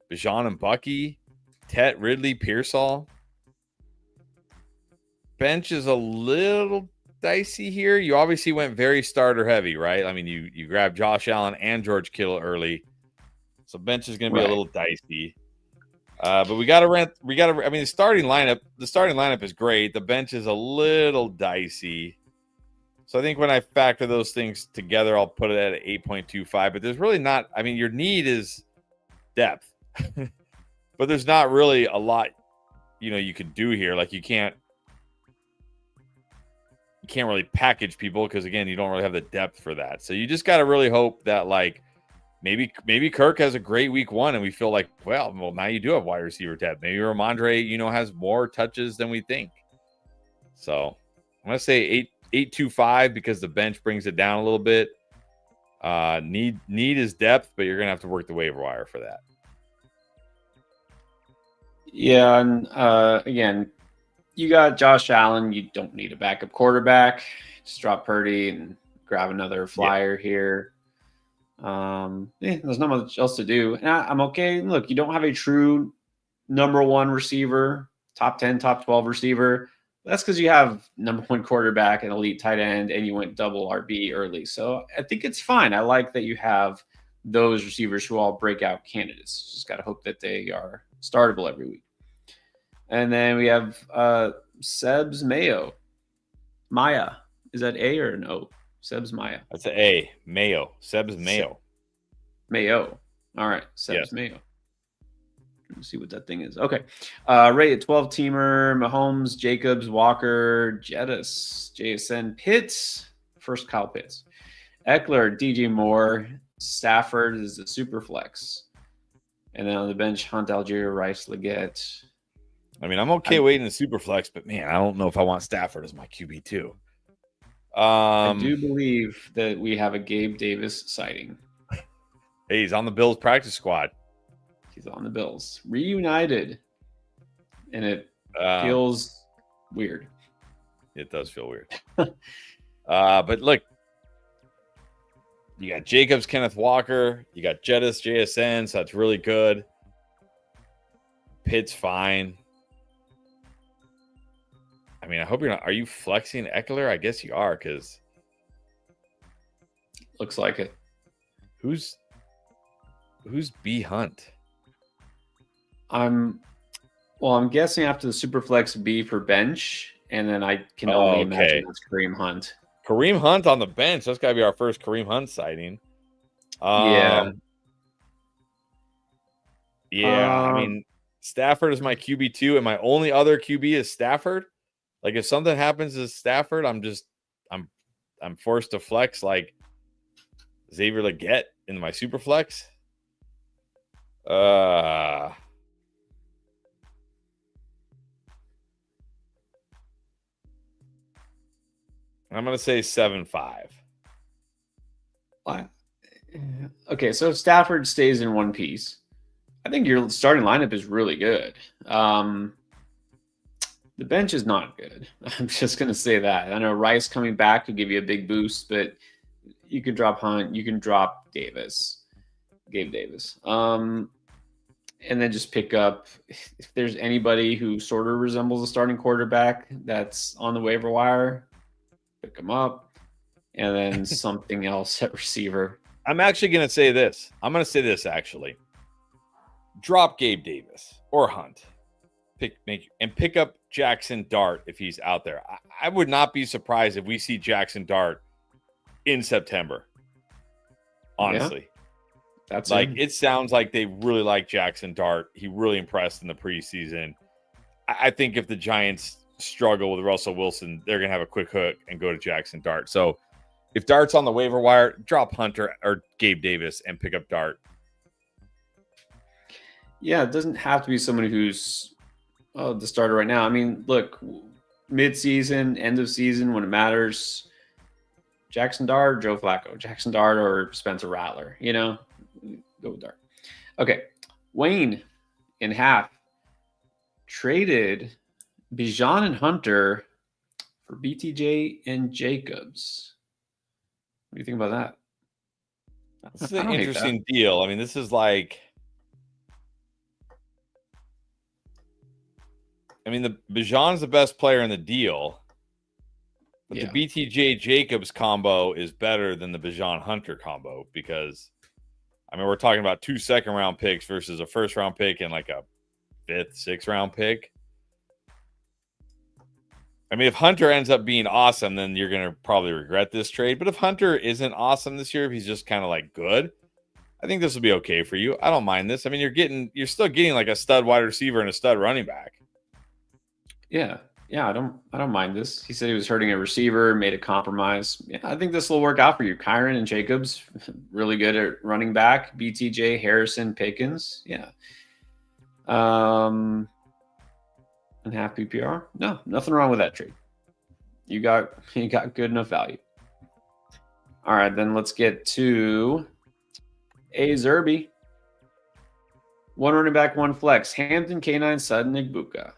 Bijan and Bucky, Tet, Ridley, Pearsall. Bench is a little dicey here. You obviously went very starter heavy, right? I mean, you grabbed Josh Allen and George Kittle early, so bench is going to be a little dicey. But we got to rent. I mean, the starting lineup is great. The bench is a little dicey. So I think when I factor those things together, I'll put it at 8.25. But there's really not. I mean, your need is depth, but there's not really a lot, you could do here. Like you can't really package people because again, you don't really have the depth for that. So you just got to really hope that like maybe Kirk has a great week 1 and we feel like, well, now you do have wide receiver depth. Maybe Ramondre, has more touches than we think. So I'm gonna say 8.25 because the bench brings it down a little bit. Need is depth, but you're gonna have to work the waiver wire for that. Yeah, and again, you got Josh Allen. You don't need a backup quarterback. Just drop Purdy and grab another flyer here. There's not much else to do. And I'm okay. Look, you don't have a true number 1 receiver, top 10, top 12 receiver. That's because you have number 1 quarterback and elite tight end, and you went double RB early. So I think it's fine. I like that you have those receivers who all breakout candidates. Just got to hope that they are startable every week. And then we have Seb's Mayo. Maya. Is that A or an O? Seb's Maya. That's an A. Mayo. Seb's Mayo. Mayo. All right. Seb's Mayo. Let's see what that thing is. Okay. Rated 12-teamer. Mahomes, Jacobs, Walker, Jettis, JSN, Pitts. First Kyle Pitts. Eckler, DJ Moore. Stafford is the super flex. And then on the bench, Hunt, Algier, Rice, Leggett. I mean, I'm okay waiting the super flex, but man, I don't know if I want Stafford as my QB too. I do believe that we have a Gabe Davis sighting. Hey, he's on the Bills practice squad. He's on the Bills. Reunited. And it feels weird. It does feel weird. But look, you got Jacobs, Kenneth Walker. You got Jettis, JSN, so that's really good. Pitt's fine. I mean, I hope you're not. Are you flexing Eckler? I guess you are, because looks like it. Who's B Hunt? I'm guessing after the Superflex B for bench, and then I can only imagine that's Kareem Hunt. Kareem Hunt on the bench. That's got to be our first Kareem Hunt sighting. Yeah. I mean, Stafford is my QB2, and my only other QB is Stafford. Like, if something happens to Stafford, I'm forced to flex like Xavier Leggett in my super flex. I'm gonna say 7.5. Okay, so if Stafford stays in one piece, I think your starting lineup is really good. The bench is not good. I'm just going to say that. I know Rice coming back could give you a big boost, but you can drop Hunt. You can drop Gabe Davis. And then just pick up, if there's anybody who sort of resembles a starting quarterback that's on the waiver wire, pick them up. And then something else at receiver. I'm actually going to say this. I'm going to say this, actually. Drop Gabe Davis or Hunt. Pick up Jackson Dart if he's out there. I would not be surprised if we see Jackson Dart in September. Honestly. Yeah, that's like it sounds like they really like Jackson Dart. He really impressed in the preseason. I think if the Giants struggle with Russell Wilson, they're going to have a quick hook and go to Jackson Dart. So if Dart's on the waiver wire, drop Hunter or Gabe Davis and pick up Dart. Yeah, it doesn't have to be somebody who's the starter right now. I mean, look, mid-season, end of season, when it matters, Jackson Dart, Joe Flacco, Jackson Dart, or Spencer Rattler, go with Dart. Okay, Wayne in half traded Bijan and Hunter for BTJ and Jacobs. What do you think about that? This is I an don't hate that. interesting deal. I mean, this is like, I mean, the Bijan's the best player in the deal, but Yeah. the BTJ Jacobs combo is better than the Bijan Hunter combo because, I mean, we're talking about 2 second-round picks versus a first-round pick and like a 5th, 6th-round pick. I mean, if Hunter ends up being awesome, then you're going to probably regret this trade. But if Hunter isn't awesome this year, if he's just kind of like good, I think this will be okay for you. I don't mind this. I mean, you're still getting like a stud wide receiver and a stud running back. Yeah. Yeah, I don't mind this. He said he was hurting a receiver, made a compromise. Yeah, I think this will work out for you. Kyron and Jacobs, really good at running back. BTJ, Harrison, Pickens. Yeah. And half PPR. No, nothing wrong with that trade. You got good enough value. All right, then let's get to A Zerby. 1 running back, 1 flex. Hampton, K9, Sutton, Igbuka.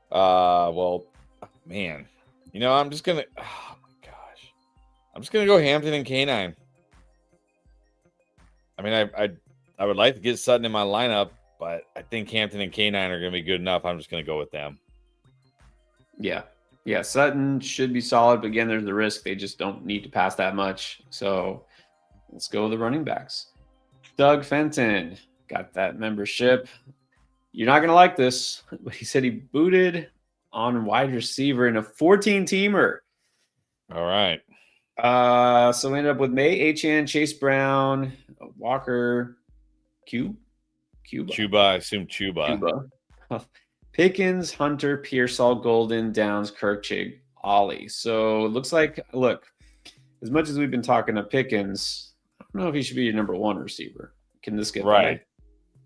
Well, man, you know, I'm just gonna. Oh my gosh, I'm just gonna go Hampton and K9. I mean, I would like to get Sutton in my lineup, but I think Hampton and K9 are gonna be good enough. I'm just gonna go with them. Yeah. Yeah, Sutton should be solid, but again, there's the risk they just don't need to pass that much. So let's go with the running backs. Doug Fenton got that membership. You're not going to like this, but he said he booted on wide receiver in a 14-teamer. All right. So we ended up with May, Achane, Chase Brown, Walker, Cuba. I assume Chuba. Pickens, Hunter, Pearsall, Golden, Downs, Kirkchig, Ollie. So it looks like, look, as much as we've been talking to Pickens, I don't know if he should be your number 1 receiver. Can this get right? by?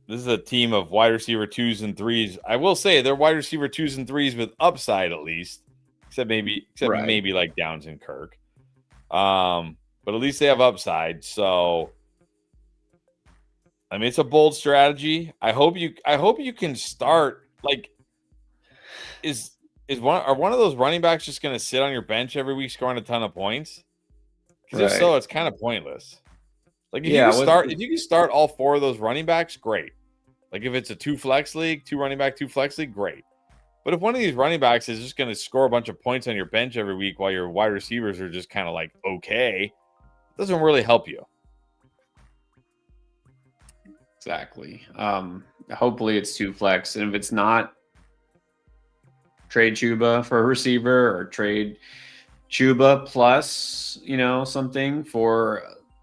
This is a team of wide receiver 2s and 3s. I will say they're wide receiver 2s and 3s with upside at least, except maybe like Downs and Kirk. But at least they have upside. So I mean, it's a bold strategy. I hope you can start like. Are one of those running backs just going to sit on your bench every week scoring a ton of points? Because if so, it's kind of pointless. Like if you can start all 4 of those running backs, great. Like if it's a 2 flex league, 2 running back, 2 flex league, great. But if one of these running backs is just going to score a bunch of points on your bench every week while your wide receivers are just kind of like okay, it doesn't really help you. Exactly. Hopefully it's 2 flex, and if it's not, trade Chuba for a receiver or trade Chuba plus, something for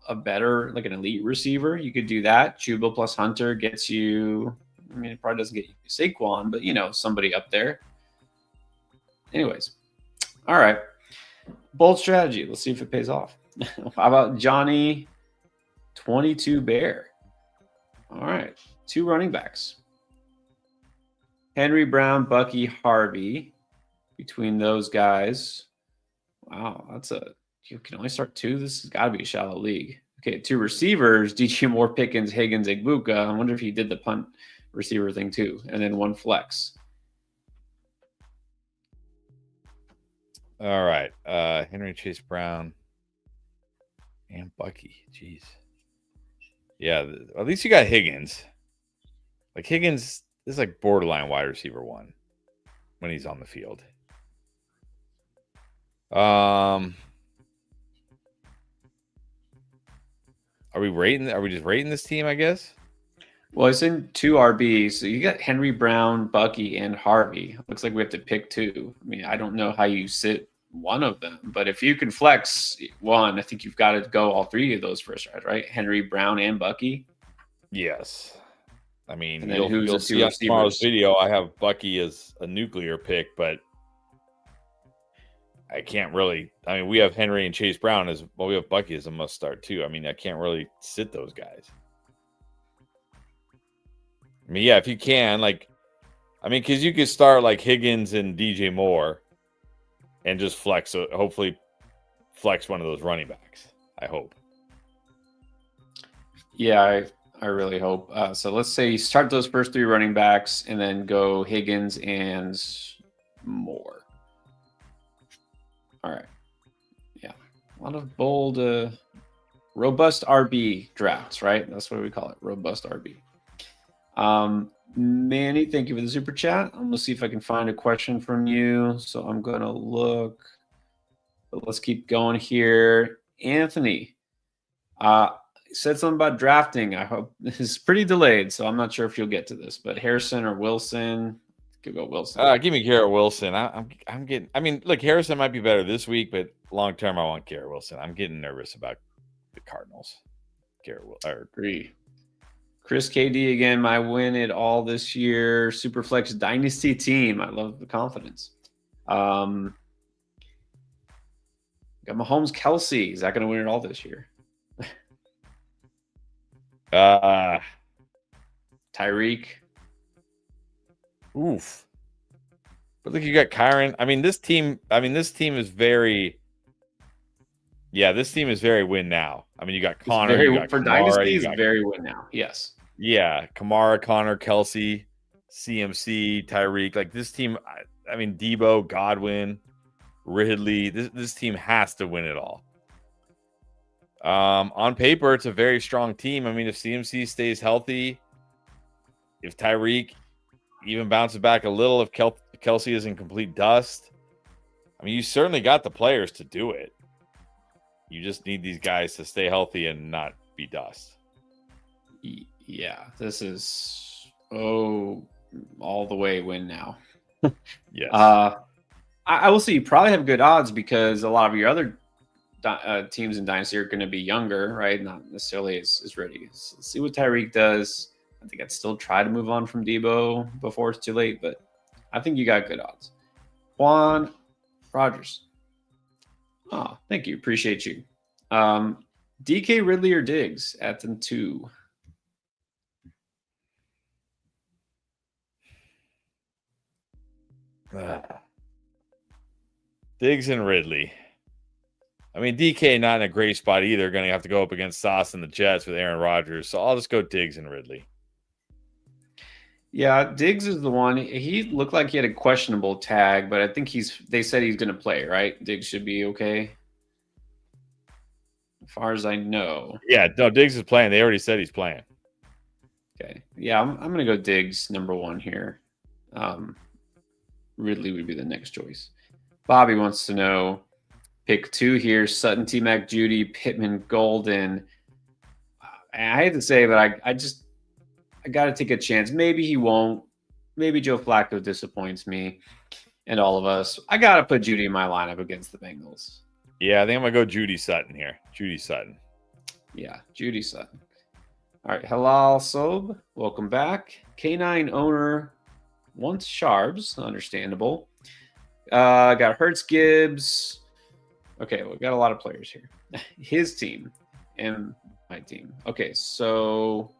a better, like an elite receiver. You could do that. Chuba plus Hunter gets you, I mean, it probably doesn't get you Saquon, but, somebody up there. Anyways. All right. Bold strategy. Let's see if it pays off. How about Johnny 22 Bear? All right. 2 running backs. Henry, Brown, Bucky, Harvey. Between those guys, wow, you can only start 2. This has got to be a shallow league. Okay, 2 receivers, DJ Moore, Pickens, Higgins, Igbuka. I wonder if he did the punt receiver thing too. And then 1 flex. All right. Henry, Chase Brown, and Bucky. Jeez. Yeah, at least you got Higgins. Like Higgins is like borderline wide receiver 1 when he's on the field. Are we just rating this team, I guess? Well, it's in 2 RBs. So you got Henry, Brown, Bucky, and Harvey. Looks like we have to pick 2. I mean, I don't know how you sit one of them, but if you can flex 1, I think you've got to go all 3 of those first round, right? Henry, Brown, and Bucky. Yes. I mean, you'll see on tomorrow's video. I have Bucky as a nuclear pick, but I can't really. I mean, we have Henry and Chase Brown as well. We have Bucky as a must start too. I mean, I can't really sit those guys. I mean, yeah, if you can, because you could start like Higgins and DJ Moore, and just flex. Hopefully, flex one of those running backs. I hope. Yeah, I really hope. So let's say you start those first 3 running backs, and then go Higgins and Moore. All right. Yeah. A lot of bold, robust RB drafts, right? That's what we call it. Robust RB. Manny, thank you for the super chat. I'm gonna see if I can find a question from you. So I'm gonna look, but let's keep going here. Anthony, said something about drafting. I hope this is pretty delayed, so I'm not sure if you'll get to this. But Harrison or Wilson? Could go Wilson. Give me Garrett Wilson. I'm getting. I mean, look, Harrison might be better this week, but long term, I want Garrett Wilson. I'm getting nervous about the Cardinals. Garrett Wilson. Agree. Chris KD again, my win it all this year. Superflex Dynasty team. I love the confidence. Got Mahomes Kelsey. Is that going to win it all this year? Tyreek. Oof. But look, you got Kyron. I mean, this team is very. Yeah, this team is very win now. I mean, you got Connor. You got for Kamara, Dynasty, is very win now. Yes. Yeah, Kamara, Connor, Kelsey, CMC, Tyreek. Like this team, I mean, Debo, Godwin, Ridley. This team has to win it all. On paper, it's a very strong team. I mean, if CMC stays healthy, if Tyreek even bounces back a little, if Kelsey is in complete dust, I mean, you certainly got the players to do it. You just need these guys to stay healthy and not be dust. Yeah, this is all the way win now. Yes. I will say you probably have good odds because a lot of your other teams in Dynasty are going to be younger, right? Not necessarily as ready. So let's see what Tyreek does. I think I'd still try to move on from Debo before it's too late, but I think you got good odds. Juan Rogers. Oh, thank you. Appreciate you. DK Ridley or Diggs at them 2. Diggs and Ridley. I mean, DK not in a great spot either. Going to have to go up against Sauce and the Jets with Aaron Rodgers. So I'll just go Diggs and Ridley. Yeah, Diggs is the one. He looked like he had a questionable tag, but I think they said he's going to play, right? Diggs should be okay. As far as I know. Yeah, no, Diggs is playing. They already said he's playing. Okay. Yeah, I'm going to go Diggs number 1 here. Ridley would be the next choice. Bobby wants to know, pick 2 here, Sutton, T-Mac, Judy, Pittman, Golden. I hate to say, but I got to take a chance. Maybe he won't. Maybe Joe Flacco disappoints me and all of us. I got to put Judy in my lineup against the Bengals. Yeah, I think I'm going to go Judy Sutton here. Judy Sutton. Yeah, Judy Sutton. All right, Halal Sob, welcome back. K9 owner wants Sharps, understandable. Got Hertz, Gibbs. Okay, we got a lot of players here. His team and my team. Okay, so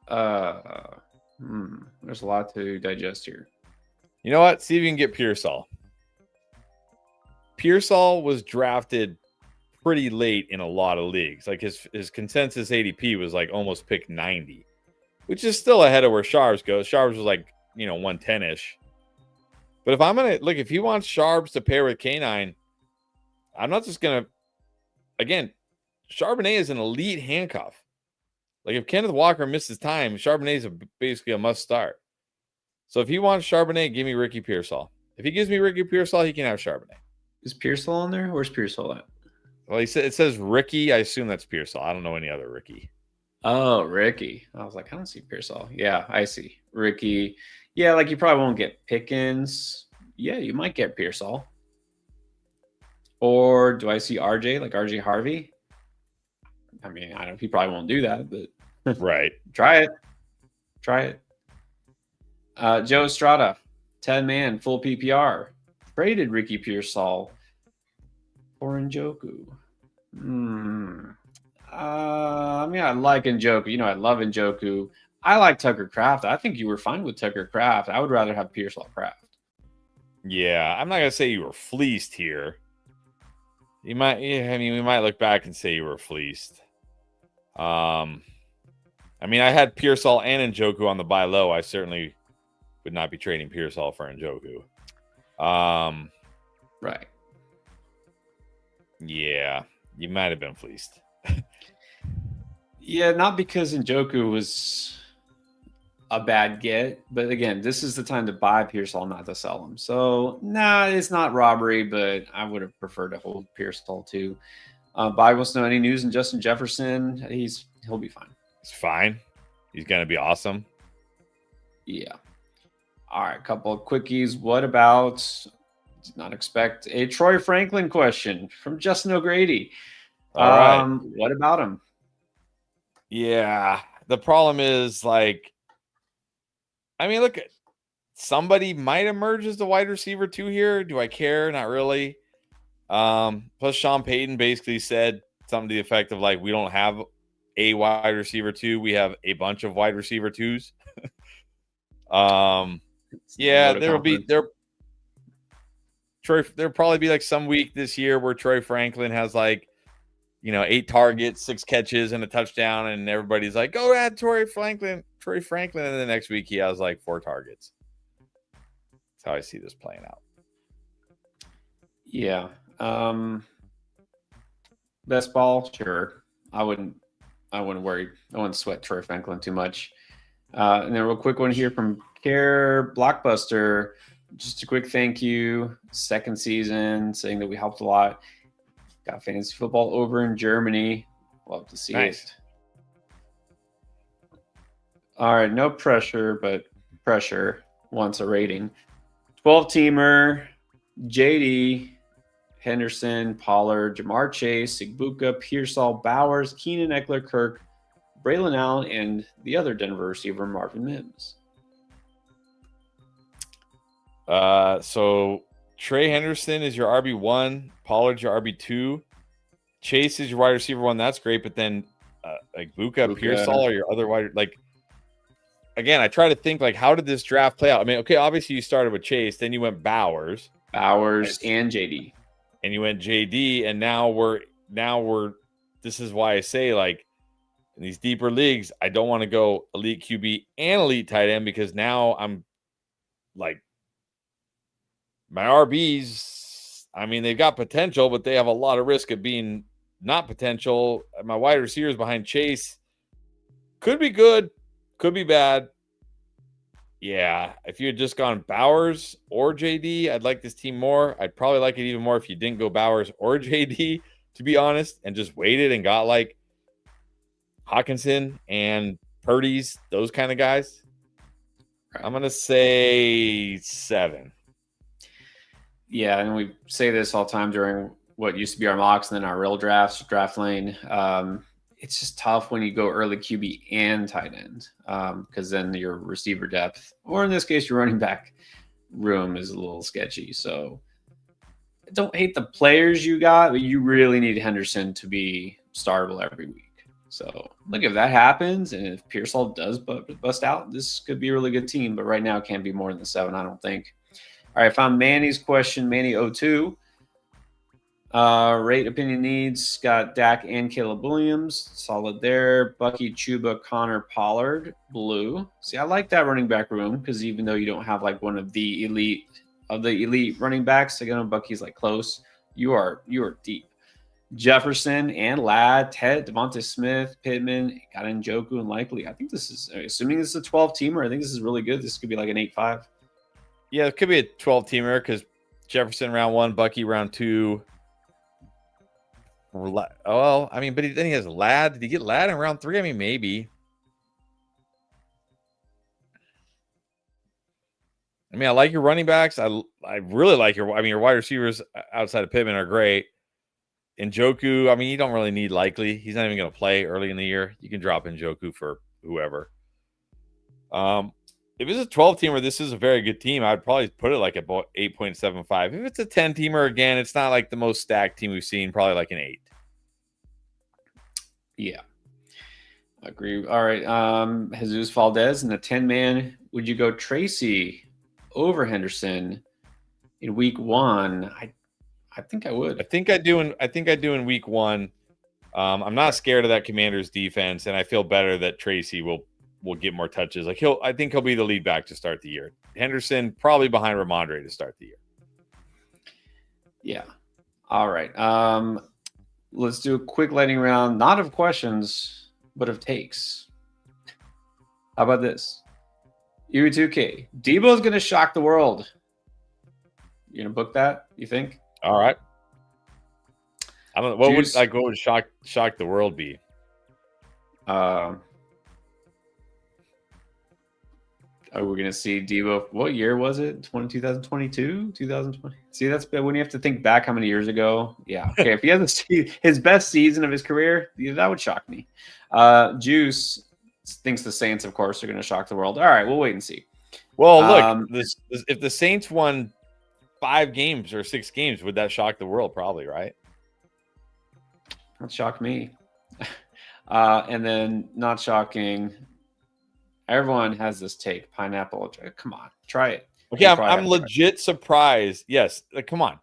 there's a lot to digest here. You know what? See if you can get Pearsall. Pearsall was drafted pretty late in a lot of leagues. Like his consensus ADP was like almost pick 90, which is still ahead of where Sharps goes. Sharps was like, 110-ish. But if I'm going to look, if he wants Sharps to pair with K9, I'm not just going to, again, Charbonnet is an elite handcuff. Like if Kenneth Walker misses time, Charbonnet is basically a must start. So if he wants Charbonnet, give me Ricky Pearsall. If he gives me Ricky Pearsall, he can have Charbonnet. Is Pearsall on there? Where's Pearsall at? Well, it says Ricky. I assume that's Pearsall. I don't know any other Ricky. Oh, Ricky. I was like, I don't see Pearsall. Yeah, I see. Ricky. Yeah, like you probably won't get Pickens. Yeah, you might get Pearsall. Or do I see RJ, like RJ Harvey? I mean, I don't. He probably won't do that, but right. Try it. Joe Estrada, 10-man, full PPR. Traded Ricky Pearsall for Njoku. I mean, I like Njoku. I love Njoku. I like Tucker Kraft. I think you were fine with Tucker Kraft. I would rather have Pearsall Kraft. Yeah, I'm not gonna say you were fleeced here. You might. I mean, we might look back and say you were fleeced. I mean, I had Pearsall and Njoku on the buy low. I certainly would not be trading Pearsall for Njoku. Right. Yeah, you might have been fleeced. Yeah, not because Njoku was a bad get, but again, this is the time to buy Pearsall, not to sell him. So, nah, it's not robbery, but I would have preferred to hold Pearsall too. Bobby wants to know any news in Justin Jefferson. He'll be fine. It's fine. He's gonna be awesome. Yeah. All right, couple of quickies. What about? Did not expect a Troy Franklin question from Justin O'Grady. All right. What about him? Yeah. The problem is, like, I mean, look, somebody might emerge as the wide receiver 2 here. Do I care? Not really. Plus Sean Payton basically said something to the effect of, like, we don't have a wide receiver 2. We have a bunch of wide receiver 2s. Yeah, there'll probably be like some week this year where Troy Franklin has, like, 8 targets, 6 catches, and a touchdown, and everybody's like, "Go ahead, Troy Franklin." And then the next week he has like 4 targets. That's how I see this playing out. Yeah. Best ball, sure. I wouldn't worry. I wouldn't sweat Troy Franklin too much. And then a real quick one here from Care Blockbuster. Just a quick thank you. Second season, saying that we helped a lot. Got fantasy football over in Germany. Love to see it. All right, no pressure, but pressure wants a rating. 12-teamer, JD, Henderson, Pollard, Jamar Chase, Sigbuka, Pearsall, Bowers, Keenan Eckler, Kirk, Braylon Allen, and the other Denver receiver, Marvin Mims. So Trey Henderson is your RB1, Pollard's your RB2, Chase is your wide receiver 1. That's great, but then like Buka, Pearsall are your other wide. Like, again, I try to think, like, how did this draft play out? I mean, okay, obviously you started with Chase, then you went Bowers, and JD, and you went JD, and now we're. This is why I say, like, in these deeper leagues, I don't want to go elite QB and elite tight end, because now I'm like, my RBs, I mean, they've got potential, but they have a lot of risk of being not potential. My wide receivers behind Chase could be good, could be bad. Yeah, if you had just gone Bowers or JD, I'd like this team more. I'd probably like it even more if you didn't go Bowers or JD, to be honest, and just waited and got like Hawkinson and Purdy's, those kind of guys. I'm going to say 7. Yeah, and we say this all the time during what used to be our mocks and then our real drafts, draft lane. It's just tough when you go early QB and tight end, because then your receiver depth, or in this case, your running back room, is a little sketchy. So I don't hate the players you got, but you really need Henderson to be startable every week. So look, if that happens, and if Pearsall does bust out, this could be a really good team. But right now, it can't be more than 7, I don't think. All right, I found Manny's question, Manny02. Rate opinion needs, got Dak and Caleb Williams, solid there. Bucky, Chuba, Connor, Pollard, blue. See, I like that running back room, because even though you don't have like one of the elite running backs, again, Bucky's like close. You are deep. Jefferson and Ladd, Ted, Devontae Smith, Pittman, got Njoku and Likely. I think this is, assuming this is a 12-teamer, I think this is really good. This could be like an 8-5. Yeah, it could be a 12-teamer, because Jefferson round 1, Bucky round 2. Well, I mean, but then he has Ladd. Did he get Ladd in round 3? I mean, maybe. I mean, I like your running backs. I really like your wide receivers outside of Pittman are great. Njoku, I mean, you don't really need Likely. He's not even going to play early in the year. You can drop Njoku for whoever. If it's a 12-teamer, this is a very good team. I'd probably put it like about 8.75. If it's a 10-teamer, again, it's not like the most stacked team we've seen. Probably like an 8. Yeah, I agree. All right, Jesus Valdez in the 10-man. Would you go Tracy over Henderson in week 1? I think I would. I think I do in week 1. I'm not scared of that Commanders defense, and I feel better that Tracy will get more touches. Like, I think he'll be the lead back to start the year. Henderson probably behind Ramondre to start the year. Yeah. All right. Let's do a quick lightning round, not of questions, but of takes. How about this? U2K. Debo's gonna shock the world. You gonna book that? You think? All right. I don't know. Juice. What would shock the world be? Are we going to see Debo? What year was it? 2022? 2020? See, that's when you have to think back how many years ago. Yeah. Okay. If he has his best season of his career, that would shock me. Juice thinks the Saints, of course, are going to shock the world. All right. We'll wait and see. Well, look, if the Saints won 5 games or 6 games, would that shock the world? Probably, right? That shocked me. And then not shocking. Everyone has this take, pineapple. Come on, try it. Okay, I'm legit surprised. Yes, like, come on.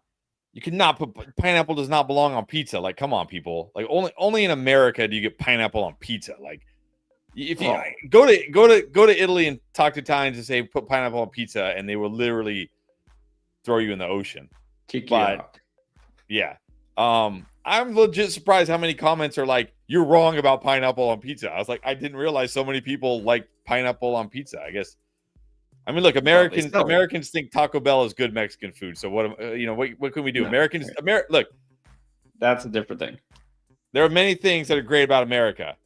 You cannot put pineapple. Does not belong on pizza. Like, come on, people. Like, only in America do you get pineapple on pizza. Like, if you go to Italy and talk to Italians and say put pineapple on pizza, and they will literally throw you in the ocean. Kick you out. Yeah. I'm legit surprised how many comments are like, "You're wrong about pineapple on pizza." I was like, I didn't realize so many people like pineapple on pizza. I guess. I mean, look, Americans think Taco Bell is good Mexican food. So what can we do? No, look, that's a different thing. There are many things that are great about America,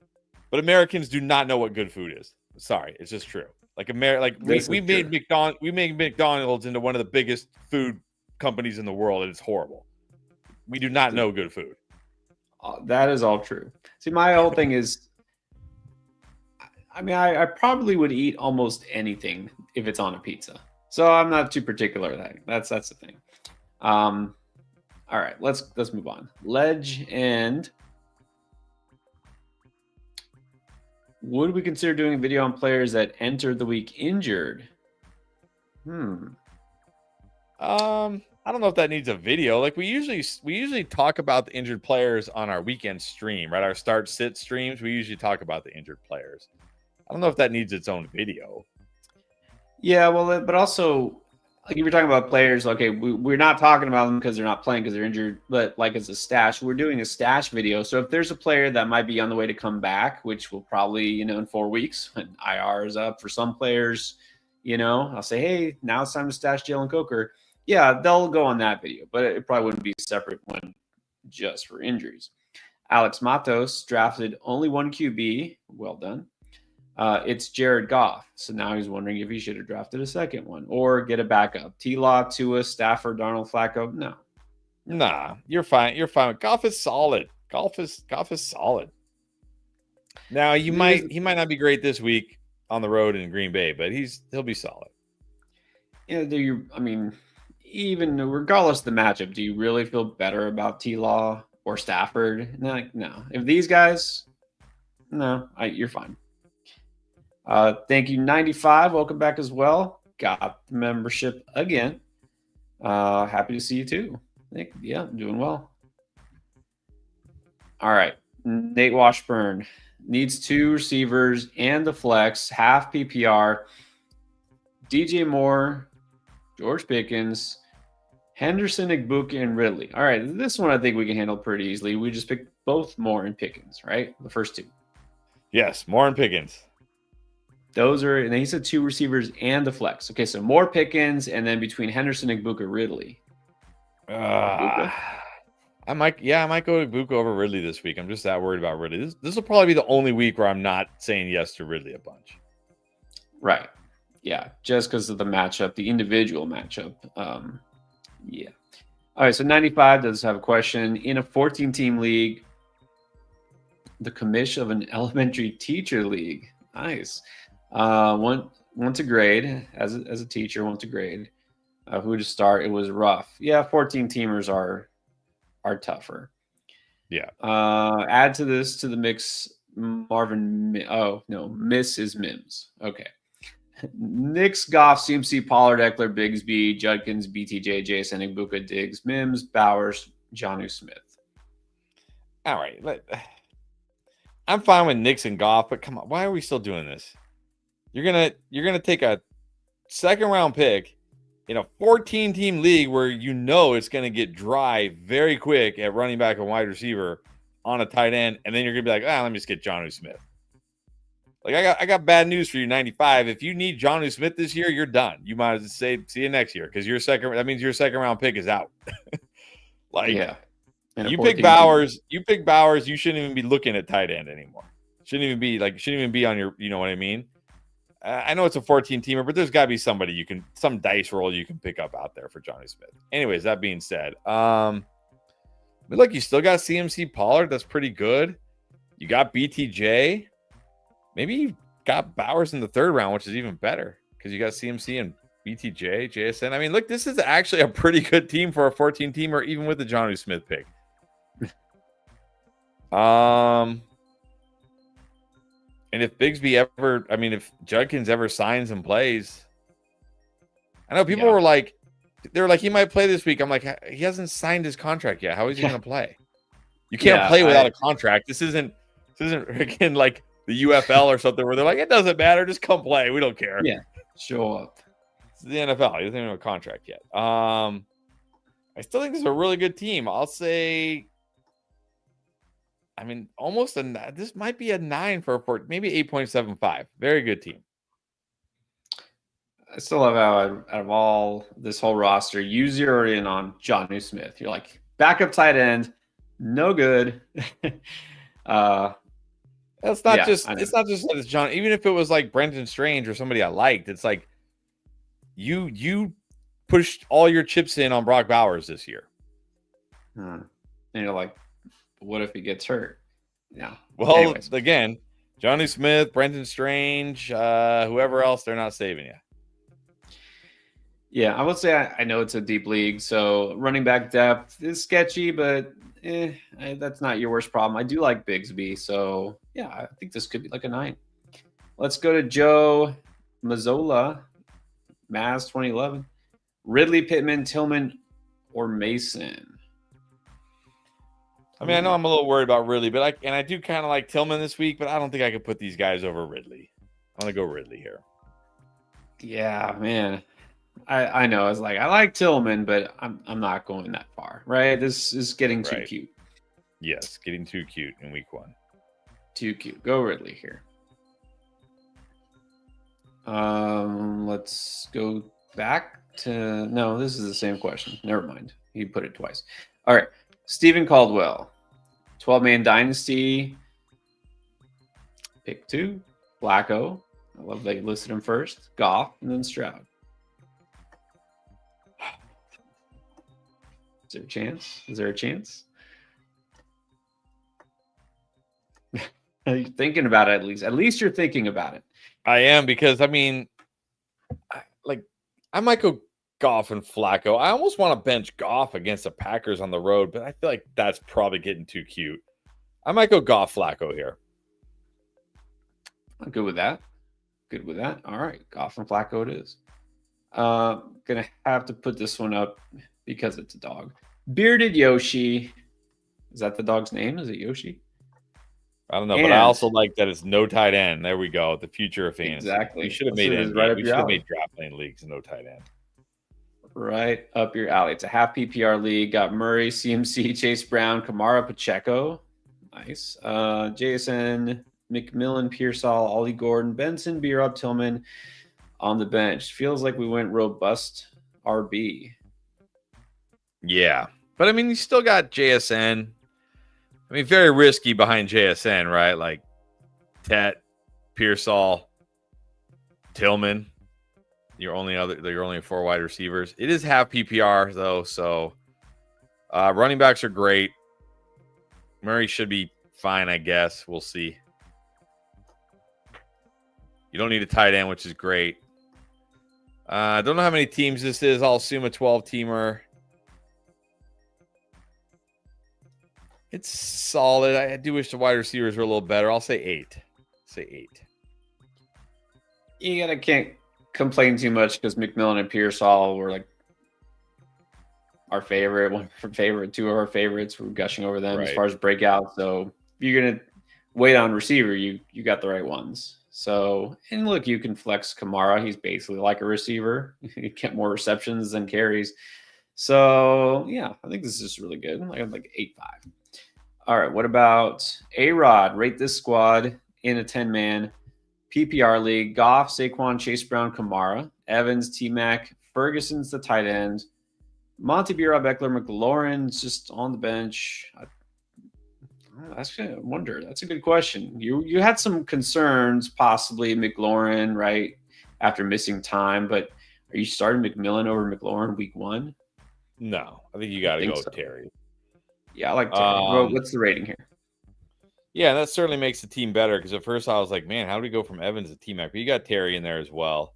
but Americans do not know what good food is. Sorry, it's just true. Like we made McDonald's into one of the biggest food companies in the world, and it's horrible. We do not know good food. That is all true. See, my whole thing is, I mean, I probably would eat almost anything if it's on a pizza. So I'm not too particular. That's the thing. All right, let's move on. Ledge and would we consider doing a video on players that entered the week injured? I don't know if that needs a video. Like we usually talk about the injured players on our weekend stream, right? Our start sit streams. We usually talk about the injured players. I don't know if that needs its own video. Yeah, well, but also, like if you're talking about players, okay, we're not talking about them because they're not playing because they're injured, but like as a stash, we're doing a stash video. So if there's a player that might be on the way to come back, which will probably, in 4 weeks when IR is up for some players, I'll say, hey, now it's time to stash Jalen Coker. Yeah, they'll go on that video, but it probably wouldn't be a separate one just for injuries. Alex Matos drafted only 1 QB. Well done. It's Jared Goff. So now he's wondering if he should have drafted a second one or get a backup. T-Law, Tua, Stafford, Darnold, Flacco. No. Nah, you're fine. You're fine. Goff is solid. Goff is solid. Now he might not be great this week on the road in Green Bay, but he'll be solid. Yeah, even regardless of the matchup, do you really feel better about T-Law or Stafford? No. If these guys, no, you're fine. Thank you, 95. Welcome back as well. Got the membership again. Happy to see you too. I'm doing well. All right. Nate Washburn needs 2 receivers and the flex, half PPR. DJ Moore, George Pickens, Henderson, Igbuka, and Ridley. All right, this one I think we can handle pretty easily. We just picked both Moore and Pickens, right? The first 2. Yes, Moore and Pickens. Those are, and then he said 2 receivers and the flex. Okay, so Moore, Pickens, and then between Henderson, Igbuka, Ridley. I might go Igbuka over Ridley this week. I'm just that worried about Ridley. This will probably be the only week where I'm not saying yes to Ridley a bunch. Right. Yeah, just because of the matchup, the individual matchup. Yeah. All right, so 95 does have a question. In a 14-team league, the commish of an elementary teacher league. Nice. Want to grade as a teacher, want to grade. Who to start? It was rough. Yeah, 14 teamers are tougher. Yeah. Add to the mix, Marvin. Oh no, Miss is Mims. Okay. Knicks, Goff, CMC, Pollard, Eckler, Bigsby, Judkins, BTJ, Jason, Igbuka, Diggs, Mims, Bowers, Jonnu Smith. All right. I'm fine with Knicks and Goff, but come on, why are we still doing this? You're gonna take a second round pick in a 14-team league where you know it's going to get dry very quick at running back and wide receiver on a tight end, and then you're going to be like, let me just get Jonnu Smith. Like, I got bad news for you, 95. If you need Jonnu Smith this year, you're done. You might as well say, see you next year, because that means your second round pick is out. Yeah. You pick Bowers, you shouldn't even be looking at tight end anymore. Shouldn't even be on your, you know what I mean? I know it's a 14-teamer, but there's got to be somebody some dice roll you can pick up out there for Jonnu Smith. Anyways, that being said, but look, you still got CMC Pollard. That's pretty good. You got BTJ. Maybe you got Bowers in the third round, which is even better because you got CMC and BTJ, JSN. I mean, look, this is actually a pretty good team for a 14-teamer, even with the Jonnu Smith pick. And if if Judkins ever signs and plays, I know people were like, he might play this week. I'm like, he hasn't signed his contract yet. How is he going to play? You can't play without a contract. This isn't again like the UFL or something where they're like, it doesn't matter, just come play. We don't care. Yeah, show up. It's the NFL. He doesn't even have a contract yet. I still think this is a really good team. I'll say. I mean, this might be a 9 for maybe 8.75. Very good team. I still love how out of all this whole roster, you zeroed in on Jonnu Smith. You're like, backup tight end, no good. It's not just that it's John. Even if it was like Brenton Strange or somebody I liked, it's like you pushed all your chips in on Brock Bowers this year. And you're like, what if he gets hurt? No. Well, anyways. Again, Jonnu Smith, Brenton Strange, whoever else, they're not saving you. Yeah, I would say I know it's a deep league, so running back depth is sketchy, but that's not your worst problem. I do like Bigsby, so yeah, I think this could be like a 9. Let's go to Joe Mazzola, Maz 2011. Ridley, Pittman, Tillman, or Mason? I mean, I know I'm a little worried about Ridley, but I do kind of like Tillman this week, but I don't think I could put these guys over Ridley. I'm going to go Ridley here. Yeah, man. I know. It's like, I like Tillman, but I'm not going that far, right? This is getting too cute. Yes, getting too cute in week 1. Too cute. Go Ridley here. Let's go back to... No, this is the same question. Never mind. He put it twice. All right. Stephen Caldwell, 12-man dynasty. Pick 2, Flacco. I love that you listed him first. Goff, and then Stroud. Is there a chance? Is there a chance? You're thinking about it at least. At least you're thinking about it. I am, because I mean, I might go Goff and Flacco. I almost want to bench Goff against the Packers on the road, but I feel like that's probably getting too cute. I might go Goff Flacco here. I'm good with that. Good with that. All right. Goff and Flacco it is. Gonna have to put this one up because it's a dog. Bearded Yoshi. Is that the dog's name? Is it Yoshi? I don't know, but I also like that it's no tight end. There we go. The future of fantasy. Exactly. We should have made it. We should have made draft lane leagues no tight end. Right up your alley. It's a half PPR league. Got Murray, CMC, Chase Brown, Kamara, Pacheco. Nice. Jason, McMillan, Pearsall, Ollie Gordon, Benson, B-Rob, Tillman on the bench. Feels like we went robust RB. Yeah. But I mean, you still got JSN. I mean, very risky behind JSN, right? Like Tet, Pearsall, Tillman. Your only 4 wide receivers. It is half PPR though, so running backs are great. Murray should be fine, I guess. We'll see. You don't need a tight end, which is great. I don't know how many teams this is. I'll assume a 12-teamer. It's solid. I do wish the wide receivers were a little better. I'll say 8. You can't complain too much because McMillan and Pearsall were like our favorite, one of our favorite, 2 of our favorites. We're gushing over them as far as breakout. So if you're gonna wait on receiver, you got the right ones. So, and look, you can flex Kamara. He's basically like a receiver. He get more receptions than carries. So, yeah, I think this is really good. I have like 8-5. All right, what about A-Rod? Rate this squad in a 10-man PPR league. Goff, Saquon, Chase Brown, Kamara, Evans, T-Mac, Ferguson's the tight end. Monty B-Rob, Eckler, McLaurin's just on the bench. I wonder. That's a good question. You had some concerns, possibly McLaurin, right, after missing time. But are you starting McMillan over McLaurin week 1? No, I think you got to go so. Terry. Yeah, I like Terry. What's the rating here? Yeah, that certainly makes the team better because at first I was like, man, how do we go from Evans to T-Mac? But you got Terry in there as well.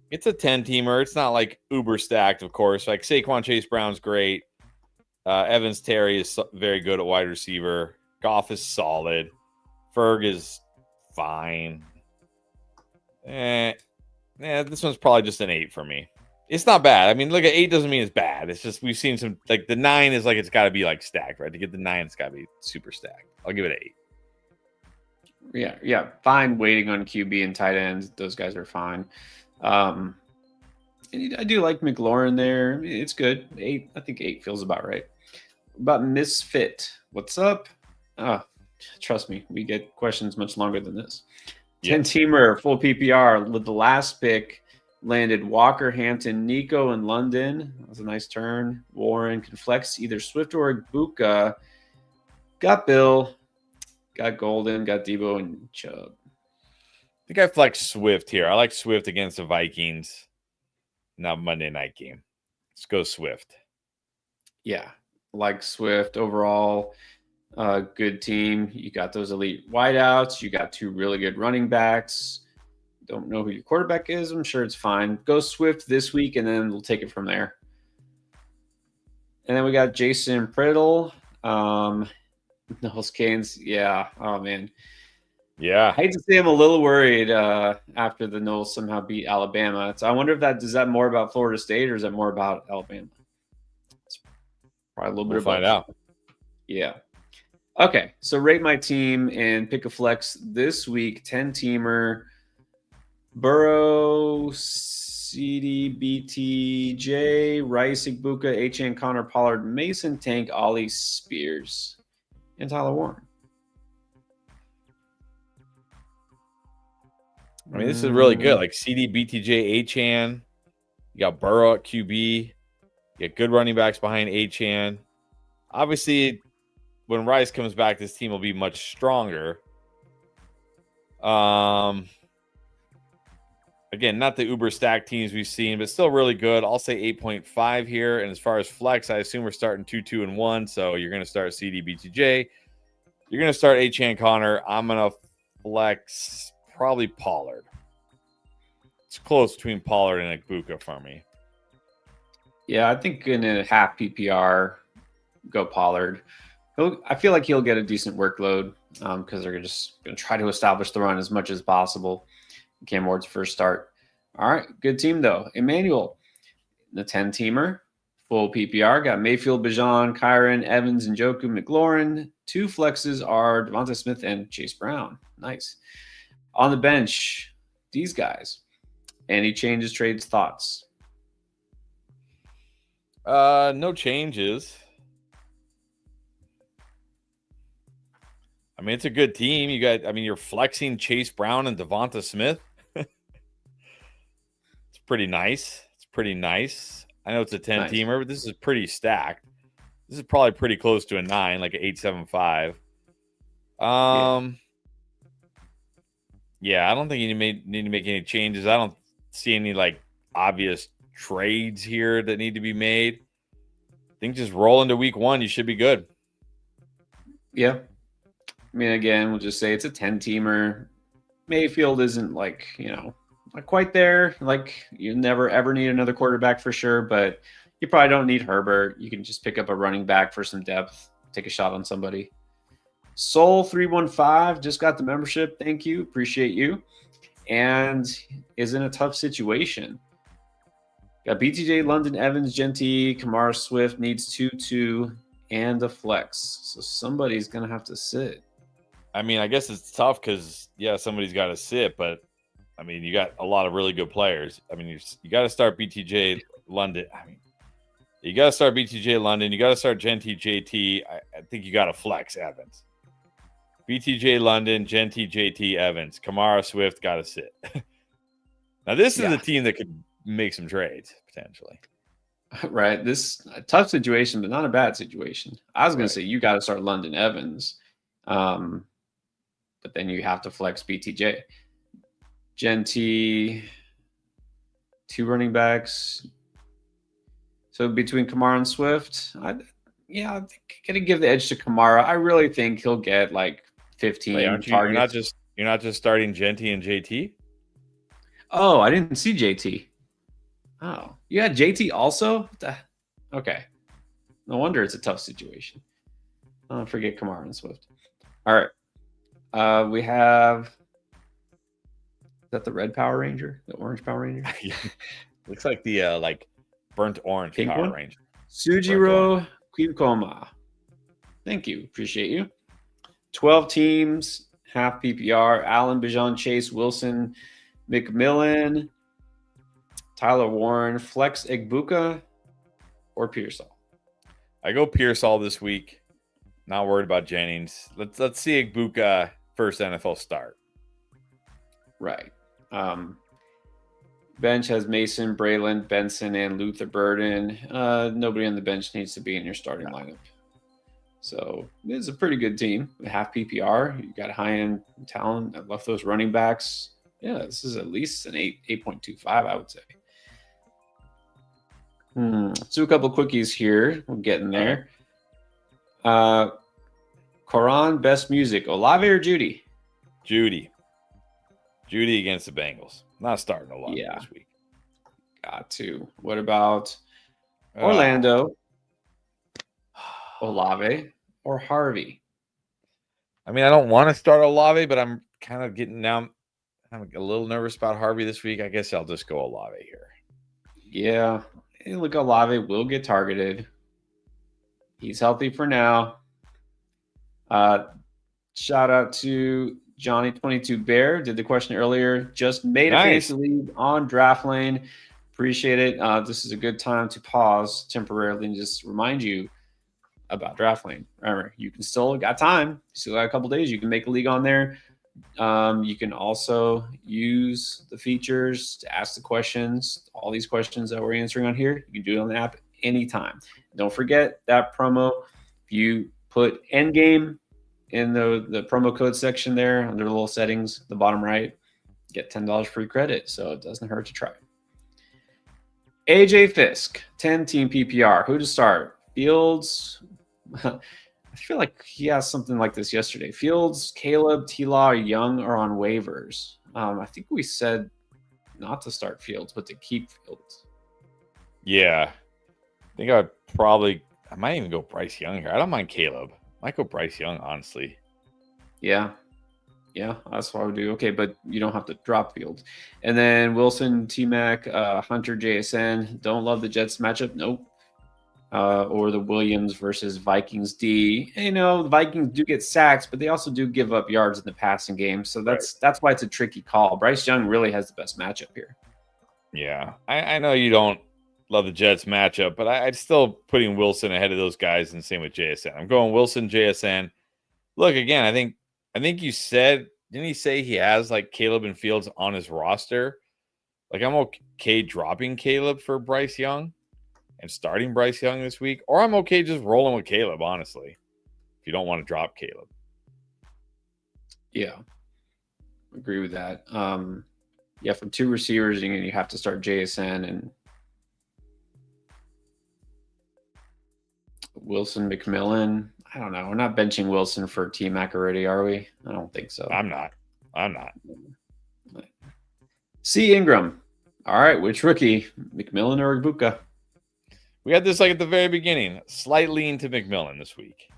It's a 10-teamer. It's not like uber stacked, of course. Like Saquon Chase Brown's great. Evans Terry is very good at wide receiver. Goff is solid. Ferg is fine. This one's probably just an 8 for me. It's not bad. I mean, look, at 8 doesn't mean it's bad. It's just we've seen some, like the 9 is like it's got to be like stacked, right? To get the 9, it's got to be super stacked. I'll give it an 8. Yeah, fine. Waiting on QB and tight ends, those guys are fine. And I do like McLaurin there. It's good. 8, I think 8 feels about right. About Misfit, what's up? Trust me, we get questions much longer than this. 10-teamer, full PPR. With the last pick, landed Walker, Hampton, Nico, and London. That was a nice turn. Warren can flex either Swift or Buka. Got Bill, got Golden, got Debo, and Chubb. I think I flex Swift here. I like Swift against the Vikings. Now Monday night game. Let's go Swift. Yeah, like Swift overall. Good team. You got those elite wideouts. You got 2 really good running backs. Don't know who your quarterback is. I'm sure it's fine. Go Swift this week, and then we'll take it from there. And then we got Jason Priddle. Knowles Canes. Yeah. Oh, man. Yeah. I hate to say I'm a little worried after the Knowles somehow beat Alabama. So I wonder if is that more about Florida State or is that more about Alabama? It's probably a little bit of both. Find out. Yeah. Okay. So rate my team and pick a flex this week. 10-teamer. Burrow, CD, BTJ, Rice, Igbuka, HN, Connor, Pollard, Mason, Tank, Ollie, Spears, and Tyler Warren. I mean, this is really good. Like CD, BTJ, Achan. You got Burrow at QB. You got good running backs behind Achan. Obviously, when Rice comes back, this team will be much stronger. Again, not the uber stacked teams we've seen, but still really good. I'll say 8.5 here. And as far as flex, I assume we're starting 2-2-1. So you're going to start CD, BTJ. You're going to start Achan, Connor. I'm going to flex probably Pollard. It's close between Pollard and Igbuka for me. Yeah, I think in a half PPR, go Pollard. I feel like he'll get a decent workload because they're just going to try to establish the run as much as possible. Cam Ward's first start. All right, good team though. Emmanuel, the 10-teamer, full PPR. Got Mayfield, Bijan, Kyron, Evans, and Njoku, McLaurin. 2 flexes are Devonta Smith and Chase Brown. Nice. On the bench, these guys. Any changes, trades, thoughts? No changes. I mean, it's a good team. You're flexing Chase Brown and Devonta Smith. It's pretty nice. I know it's a 10-teamer, but this is pretty stacked. This is probably pretty close to a 9, like an 8.75. Yeah, I don't think you need to make any changes. I don't see any like obvious trades here that need to be made. I think just roll into week 1. You should be good. Yeah. I mean, again, we'll just say it's a 10-teamer. Mayfield isn't like, not quite there. Like, you never, ever need another quarterback for sure, but you probably don't need Herbert. You can just pick up a running back for some depth, take a shot on somebody. Soul315 just got the membership. Thank you. Appreciate you. And is in a tough situation. Got BTJ, London, Evans, Genty, Kamara, Swift, needs 2-2, and a flex. So somebody's going to have to sit. I mean, I guess it's tough because, yeah, somebody's got to sit, but I mean, you got a lot of really good players. I mean, you got to start BTJ London. I mean, you got to start BTJ London. You got to start Genty JT. I think you got to flex Evans. BTJ London, Genty JT Evans. Kamara Swift got to sit. Now, this is a team that could make some trades potentially. Right. This a tough situation, but not a bad situation. I was going to say you got to start London Evans. But then you have to flex BTJ. Genty, 2 running backs. So between Kamara and Swift, I think gonna give the edge to Kamara. I really think he'll get like 15 targets. You're not just starting Genty and JT? Oh, I didn't see JT. Oh, you had JT also? Okay. No wonder it's a tough situation. Don't forget Kamara and Swift. All right. We have, is that the red Power Ranger? The orange Power Ranger? Looks like the burnt orange Pink Power one? Ranger. Sujiro Kikoma. Thank you. Appreciate you. 12 teams, half PPR. Allen, Bijan, Chase, Wilson, McMillan, Tyler Warren, Flex Egbuka, or Pearsall. I go Pearsall this week. Not worried about Jennings. Let's see Egbuka first NFL start. Right. Bench has Mason, Braylon, Benson, and Luther Burden. Nobody on the bench needs to be in your starting lineup. So it's a pretty good team. Half PPR. You got high-end talent. I love those running backs. Yeah, this is at least an 8.25, I would say. Let's do a couple of quickies here. We're getting there. Koran, best music, Olave or Judy? Judy against the Bengals. Not starting Olave this week. Got to. What about Orlando, Olave, or Harvey? I mean, I don't want to start Olave, but I'm kind of getting now. I'm a little nervous about Harvey this week. I guess I'll just go Olave here. Yeah. Hey, look, Olave will get targeted. He's healthy for now. Shout out to Johnny22 Bear. Did the question earlier. Just made a fantasy league on Draft Lane. Appreciate it. This is a good time to pause temporarily and just remind you about Draft Lane. Remember, you can still got time. You still got a couple days. You can make a league on there. You can also use the features to ask the questions. All these questions that we're answering on here, you can do it on the app anytime. Don't forget that promo. If you put Endgame in the promo code section there under the little settings, the bottom right, get $10 free credit. So it doesn't hurt to try. AJ Fisk, 10-team PPR. Who to start? Fields. I feel like he asked something like this yesterday. Fields, Caleb, T-Law, Young are on waivers. I think we said not to start Fields, but to keep Fields. Yeah. I think I might even go Bryce Young here. I don't mind Caleb. I might go Bryce Young, honestly. Yeah, that's what I would do. Okay, but you don't have to drop Fields. And then Wilson, T-Mac, Hunter, JSN. Don't love the Jets matchup. Nope. Or the Williams versus Vikings D. You know, the Vikings do get sacks, but they also do give up yards in the passing game. So that's why it's a tricky call. Bryce Young really has the best matchup here. Yeah, I know you don't love the Jets matchup, but I'd still putting Wilson ahead of those guys, and same with JSN. I'm going Wilson, JSN. Look, again, I think you said, didn't he say he has like Caleb and Fields on his roster? Like, I'm okay dropping Caleb for Bryce Young and starting Bryce Young this week, or I'm okay just rolling with Caleb, honestly, if you don't want to drop Caleb. Yeah, agree with that. From 2 receivers, you have to start JSN and Wilson, McMillan. I don't know. We're not benching Wilson for T-Mac already, are we? I don't think so. I'm not. C. Ingram. All right, which rookie? McMillan or Egbuka? We had this like at the very beginning. Slight lean to McMillan this week.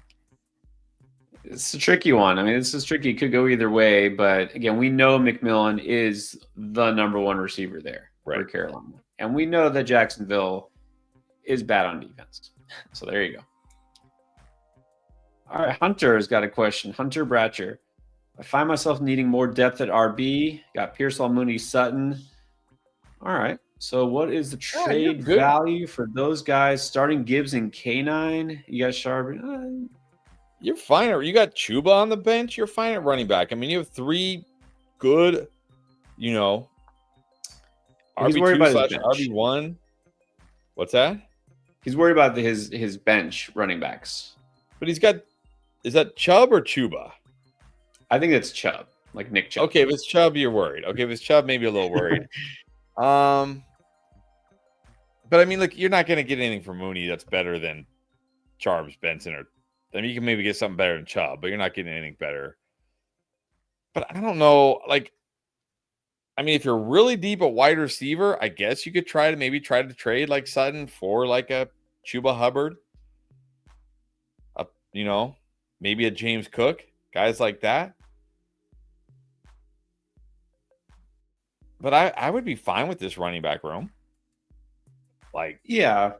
It's a tricky one. I mean, this is tricky. It could go either way. But, again, we know McMillan is the number 1 receiver there for Carolina. And we know that Jacksonville is bad on defense. So there you go. All right, Hunter's got a question. Hunter Bratcher. I find myself needing more depth at RB. Got Pearsall, Mooney, Sutton. All right. So what is the You're trade good. value for those guys? Starting Gibbs and K9. You got Charbonnet. You're fine. You got Chuba on the bench. You're fine at running back. I mean, you have 3 good, He's worried RB2 about his slash bench. RB1. What's that? He's worried about his bench running backs. But he's got, is that Chubb or Chuba? I think that's Chubb, like Nick Chubb. Okay, if it's Chubb, you're worried. Okay, if it's Chubb, maybe a little worried. But I mean, look, you're not going to get anything from Mooney that's better than Charles Benson, or I mean, you can maybe get something better than Chubb, but you're not getting anything better. But I don't know. Like, I mean, if you're really deep at wide receiver, I guess you could try to trade like Sutton for like a Chuba Hubbard, maybe a James Cook, guys like that. But I would be fine with this running back room. Like, yeah,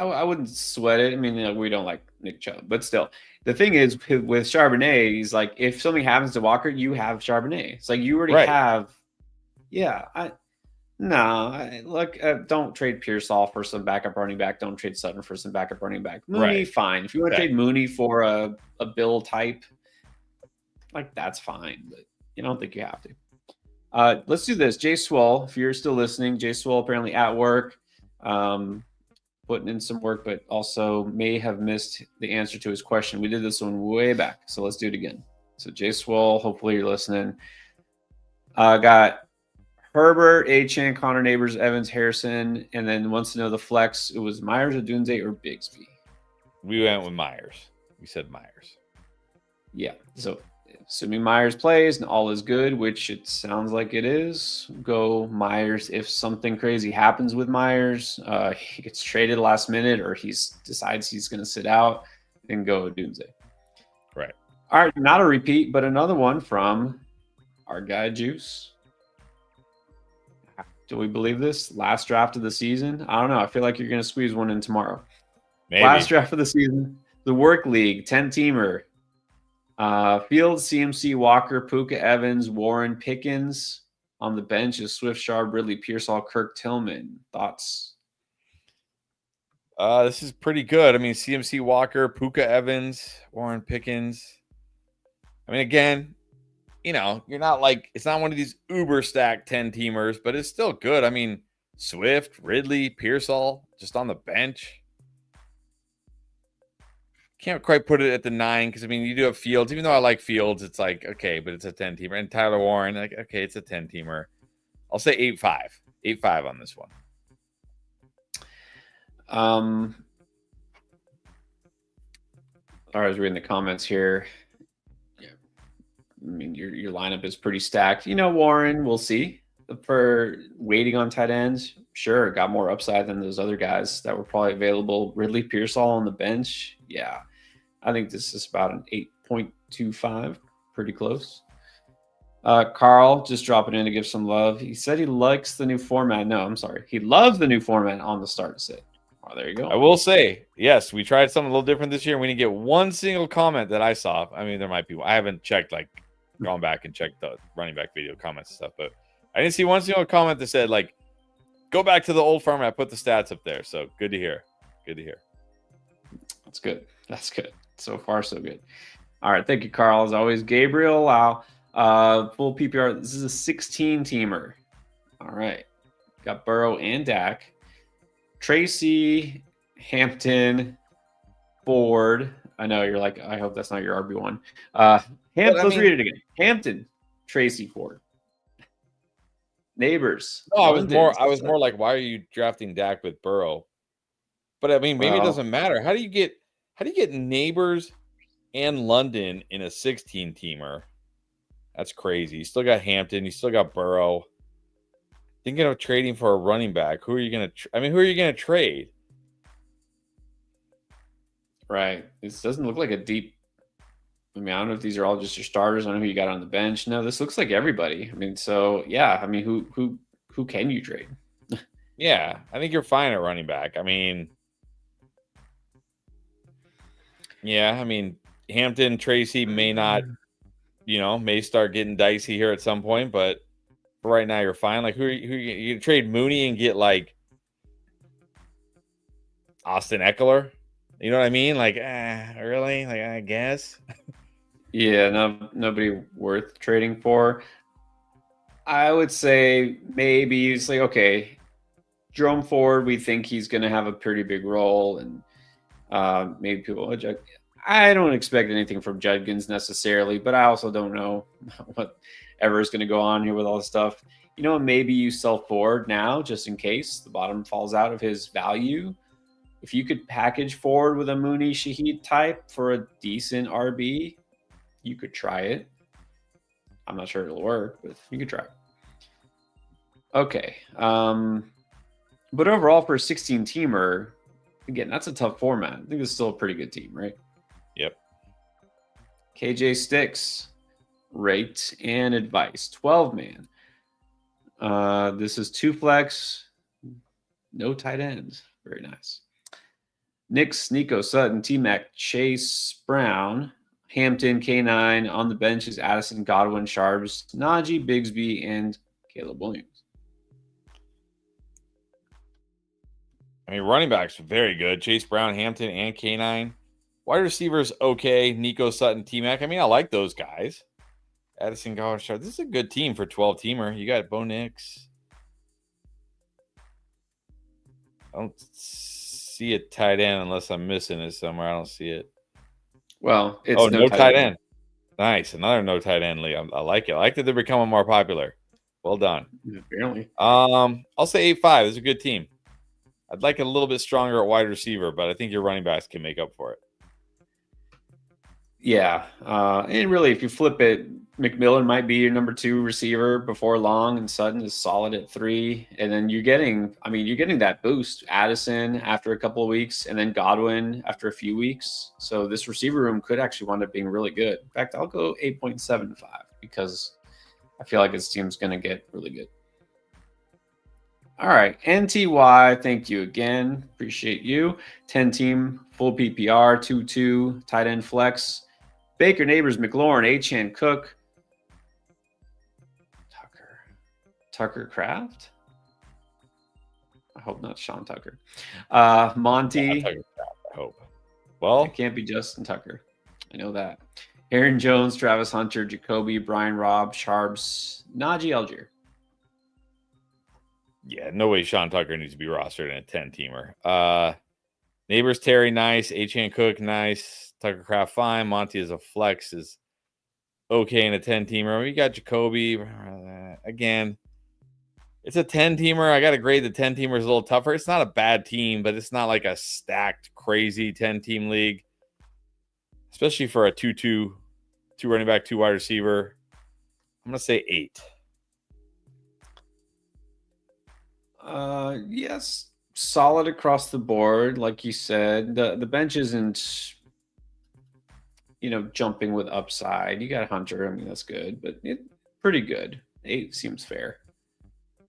I wouldn't sweat it. I mean, we don't like Nick Chubb, but still, the thing is with Charbonnet, he's like, if something happens to Walker, you have Charbonnet. It's like you already have. Yeah, don't trade Pearsall for some backup running back. Don't trade Sutton for some backup running back. Mooney, fine. If you want to trade Mooney for a Bill type, like that's fine, but you don't think you have to. Let's do this. Jay Swell, if you're still listening, Jay Swell apparently at work, putting in some work, but also may have missed the answer to his question. We did this one way back, so let's do it again. So Jay Swell, hopefully you're listening. Got Herbert, Achane, Connor Neighbors, Evans, Harrison, and then wants to know the flex. It was Myers, Odunze, or Bigsby? We went with Myers. We said Myers. Yeah, so assuming Myers plays and all is good, which it sounds like it is, go Myers. If something crazy happens with Myers, he gets traded last minute or he decides he's going to sit out, then go Odunze. Right. All right, not a repeat, but another one from our guy Juice. Do we believe this? Last draft of the season? I don't know. I feel like you're going to squeeze one in tomorrow. Maybe. Last draft of the season. The Work League, 10-teamer. Fields, CMC, Walker, Puka, Evans, Warren, Pickens. On the bench is Swift, Sharp, Ridley, Pearsall, Kirk, Tillman. Thoughts? This is pretty good. I mean, CMC, Walker, Puka, Evans, Warren, Pickens. I mean, again, you're not like, it's not one of these uber stacked 10-teamers, but it's still good. I mean, Swift, Ridley, Pearsall, just on the bench. Can't quite put it at the 9 because, I mean, you do have Fields. Even though I like Fields, it's like, okay, but it's a 10-teamer. And Tyler Warren, like, okay, it's a 10-teamer. I'll say 8-5. 8-5 on this one. I was reading the comments here. Yeah. I mean, your lineup is pretty stacked. Warren, we'll see. For waiting on tight ends, sure, got more upside than those other guys that were probably available. Ridley, Pearsall on the bench, yeah. I think this is about an 8.25, pretty close. Carl, just dropping in to give some love. He said he likes the new format. No, I'm sorry. He loves the new format on the start sit. Oh, there you go. I will say, yes, we tried something a little different this year. We didn't get one single comment that I saw. I mean, there might be. I haven't checked, like, gone back and checked the running back video comments and stuff, but I didn't see one single comment that said, like, go back to the old format, put the stats up there. So good to hear. Good to hear. That's good. That's good. So far, so good. All right. Thank you, Carl. As always, Gabriel, wow. Full PPR. This is a 16-teamer. All right. Got Burrow and Dak. Tracy, Hampton, Ford. I know you're like, I hope that's not your RB1. Let's read it again. Hampton, Tracy, Ford. Neighbors. No, I was more like, why are you drafting Dak with Burrow? But I mean, maybe it doesn't matter. How do you get Neighbors and London in a 16-teamer? That's crazy. You still got Hampton. You still got Burrow. Thinking of trading for a running back. Who are you going to? Who are you going to trade? Right. This doesn't look like a deep. I mean, I don't know if these are all just your starters. I don't know who you got on the bench. No, this looks like everybody. I mean, so yeah. I mean, who can you trade? Yeah, I think you're fine at running back. I mean, yeah, I mean, Hampton, Tracy may not may start getting dicey here at some point, but for right now, you're fine. Like, who you trade Mooney and get like Austin Eckler? You know what I mean? Like, really? Like, I guess. Yeah, nobody worth trading for. I would say maybe it's like, okay, Jerome Ford, we think he's going to have a pretty big role, and maybe people. I don't expect anything from Judkins necessarily, but I also don't know whatever is going to go on here with all this stuff. Maybe you sell Ford now just in case the bottom falls out of his value. If you could package Ford with a Mooney Shaheed type for a decent RB, you could try it. I'm not sure it'll work, but you could try it. Okay. But overall, for a 16-teamer, again, that's a tough format. I think it's still a pretty good team, right? Yep. KJ Sticks, rate and advice. 12-man. This is 2 flex, no tight ends. Very nice. Nix, Nico Sutton, T-Mac, Chase Brown, Hampton, K9. On the bench is Addison, Godwin, Sharps, Najee, Bigsby, and Caleb Williams. I mean, running backs very good. Chase Brown, Hampton, and K9. Wide receivers, okay. Nico Sutton, T-Mac. I mean, I like those guys. Addison, Godwin, Sharps. This is a good team for 12-teamer. You got Bo Nix. I don't see a tight end unless I'm missing it somewhere. I don't see it. Well, it's no tight end. Nice. Another no tight end league. I like it. I like that they're becoming more popular. Well done. Apparently. I'll say 8-5. This is a good team. I'd like it a little bit stronger at wide receiver, but I think your running backs can make up for it. Yeah. And really, if you flip it, McMillan might be your number 2 receiver before long, and Sutton is solid at 3. And then you're getting that boost. Addison after a couple of weeks, and then Godwin after a few weeks. So this receiver room could actually wind up being really good. In fact, I'll go 8.75 because I feel like this team's going to get really good. All right, NTY, thank you again. Appreciate you. 10-team, full PPR, 2-2, tight end flex. Baker, Neighbors, McLaurin, Achane, Cook, Tucker Kraft? I hope not Sean Tucker. Monty. Tucker Kraft, I hope. Well, it can't be Justin Tucker. I know that. Aaron Jones, Travis Hunter, Jacoby, Brian Robb, Sharps, Najee Algier. Yeah, no way Sean Tucker needs to be rostered in a 10-teamer. Neighbors, Terry, nice. Achane Cook, nice. Tucker Kraft, fine. Monty as a flex is okay in a 10-teamer. We got Jacoby. Again, it's a 10-teamer. I got to grade the 10-teamer is a little tougher. It's not a bad team, but it's not like a stacked, crazy 10-team league, especially for a 2-2, 2 running back, 2 wide receiver. I'm going to say 8. Yes, solid across the board, like you said. The bench isn't, jumping with upside. You got Hunter. I mean, that's good, but pretty good. 8 seems fair.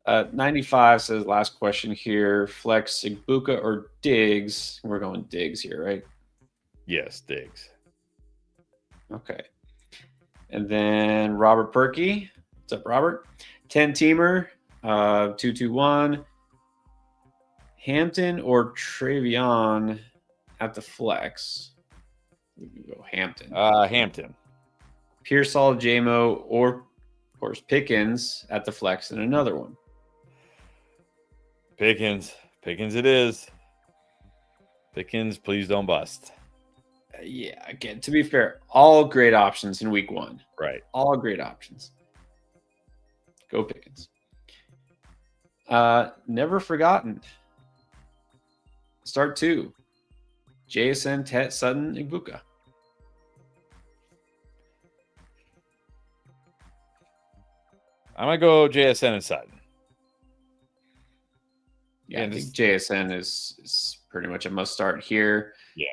95 says last question here: flex Igbuka or Diggs? We're going Diggs here, right? Yes, Diggs. Okay. And then Robert Perky. What's up, Robert? 10-teamer, 221. Hampton or Travion at the flex? We can go Hampton. Hampton. Pearsall, JMO, or of course Pickens at the flex, and another one. Pickens it is. Pickens, please don't bust. Yeah, again, to be fair, all great options in week 1. Right. All great options. Go Pickens. Never forgotten. Start 2. JSN, Sutton, Igbuka. I'm going to go JSN and Sutton. Yeah, I think JSN is pretty much a must start here. Yeah.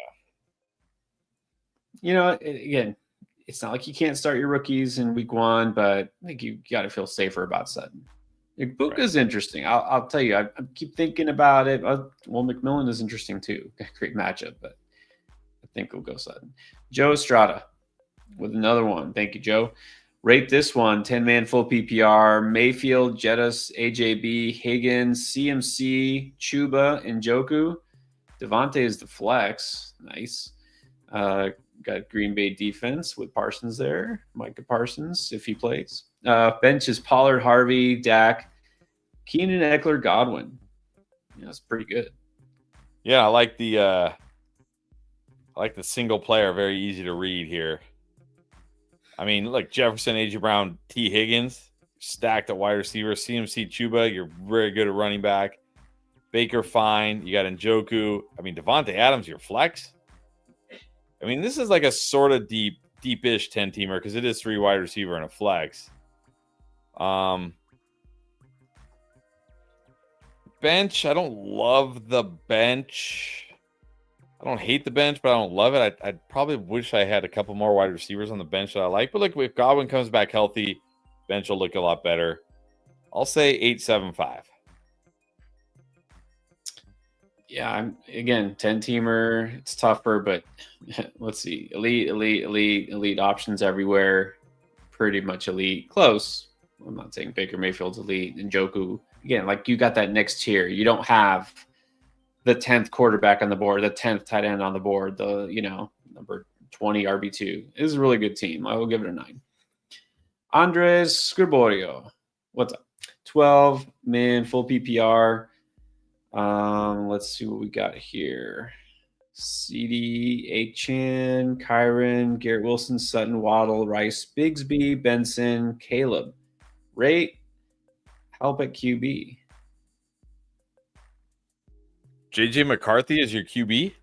Again, it's not like you can't start your rookies in week 1, but I think you got to feel safer about Sutton. Igbuka's interesting. I'll tell you, I keep thinking about it. Well, McMillan is interesting too. Great matchup, but I think we'll go Sutton. Joe Estrada. with another one. Thank you, Joe. Rate this one 10-man full PPR. Mayfield, Jettis, AJB, Higgins, CMC, Chuba, and Joku. Devontae is the flex. Nice. Got Green Bay defense with Parsons there. Micah Parsons, if he plays. Bench is Pollard, Harvey, Dak, Keenan, Eckler, Godwin. Yeah, that's pretty good. Yeah, I like the single player. Very easy to read here. I mean, look, Jefferson, A.J. Brown, T. Higgins, stacked at wide receiver. CMC, Chuba, you're very good at running back. Baker, fine. You got Njoku. I mean, Devontae Adams, your flex. I mean, this is like a sort of deep-ish 10-teamer because it is 3 wide receiver and a flex. Bench, I don't love the bench. I don't hate the bench, but I don't love it. I probably wish I had a couple more wide receivers on the bench that I like. But look, if Godwin comes back healthy, bench will look a lot better. I'll say 8.75. Yeah, again, 10-teamer. It's tougher, but let's see. Elite options everywhere. Pretty much elite. Close. I'm not saying Baker Mayfield's elite. And Njoku, again, like you got that next tier. You don't have the 10th quarterback on the board, the 10th tight end on the board, the, number 20 RB2. It is a really good team. I will give it a 9. Andres Scriborio. What's up? 12-man full PPR. Let's see what we got here. CD, Achan, Kyron, Garrett Wilson, Sutton, Waddle, Rice, Bigsby, Benson, Caleb. Rate, help at QB. JJ McCarthy is your QB?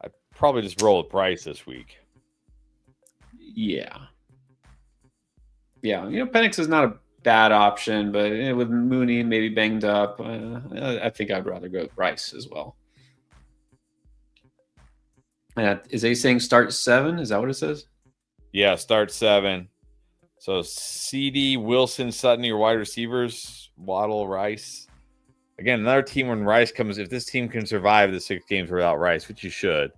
I'd probably just roll with Bryce this week. Yeah. Penix is not a bad option, but with Mooney maybe banged up, I think I'd rather go with Bryce as well. Is he saying start 7? Is that what it says? Yeah, start 7. So CD, Wilson, Sutton, your wide receivers, Waddle, Rice. Again, another team when Rice comes, if this team can survive the 6 games without Rice, which you should,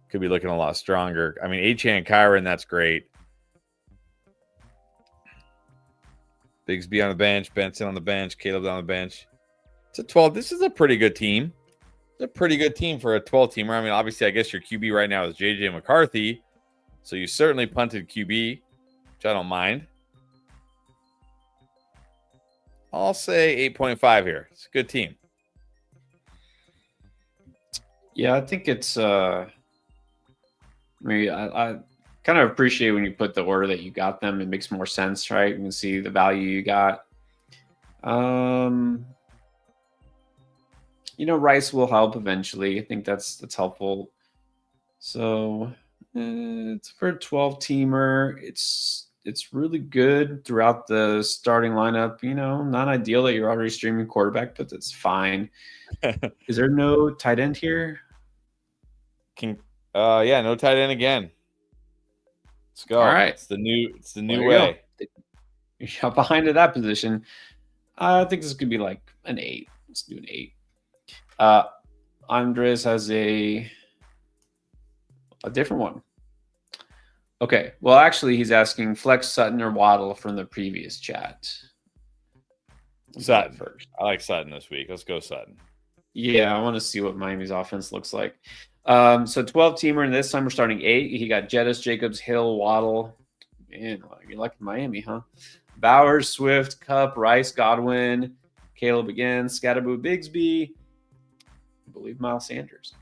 could be looking a lot stronger. I mean, Achan and Kyron, that's great. Bigsby on the bench, Benson on the bench, Caleb on the bench. It's a 12. This is a pretty good team. It's a pretty good team for a 12-teamer. I mean, obviously, I guess your QB right now is JJ McCarthy. So you certainly punted QB, which I don't mind. I'll say 8.5 here. It's a good team. Yeah, I think it's I kind of appreciate when you put the order that you got them. It makes more sense, right? You can see the value you got. Rice will help eventually. I think that's helpful. So it's for a 12-teamer. It's really good throughout the starting lineup. Not ideal that you're already streaming quarterback, but that's fine. Is there no tight end here? No tight end again. Let's go. All right. It's the new way. You're behind at that position. I think this could be like an 8. Let's do an 8. Andres has a different one. Okay. Well, actually, he's asking flex Sutton or Waddle from the previous chat. Sutton first. I like Sutton this week. Let's go Sutton. Yeah, I want to see what Miami's offense looks like. So 12-teamer, and this time we're starting 8. He got Jettis, Jacobs, Hill, Waddle. Man, you're like Miami, huh? Bowers, Swift, Cup, Rice, Godwin, Caleb again, Scatterboo, Bigsby. I believe Miles Sanders.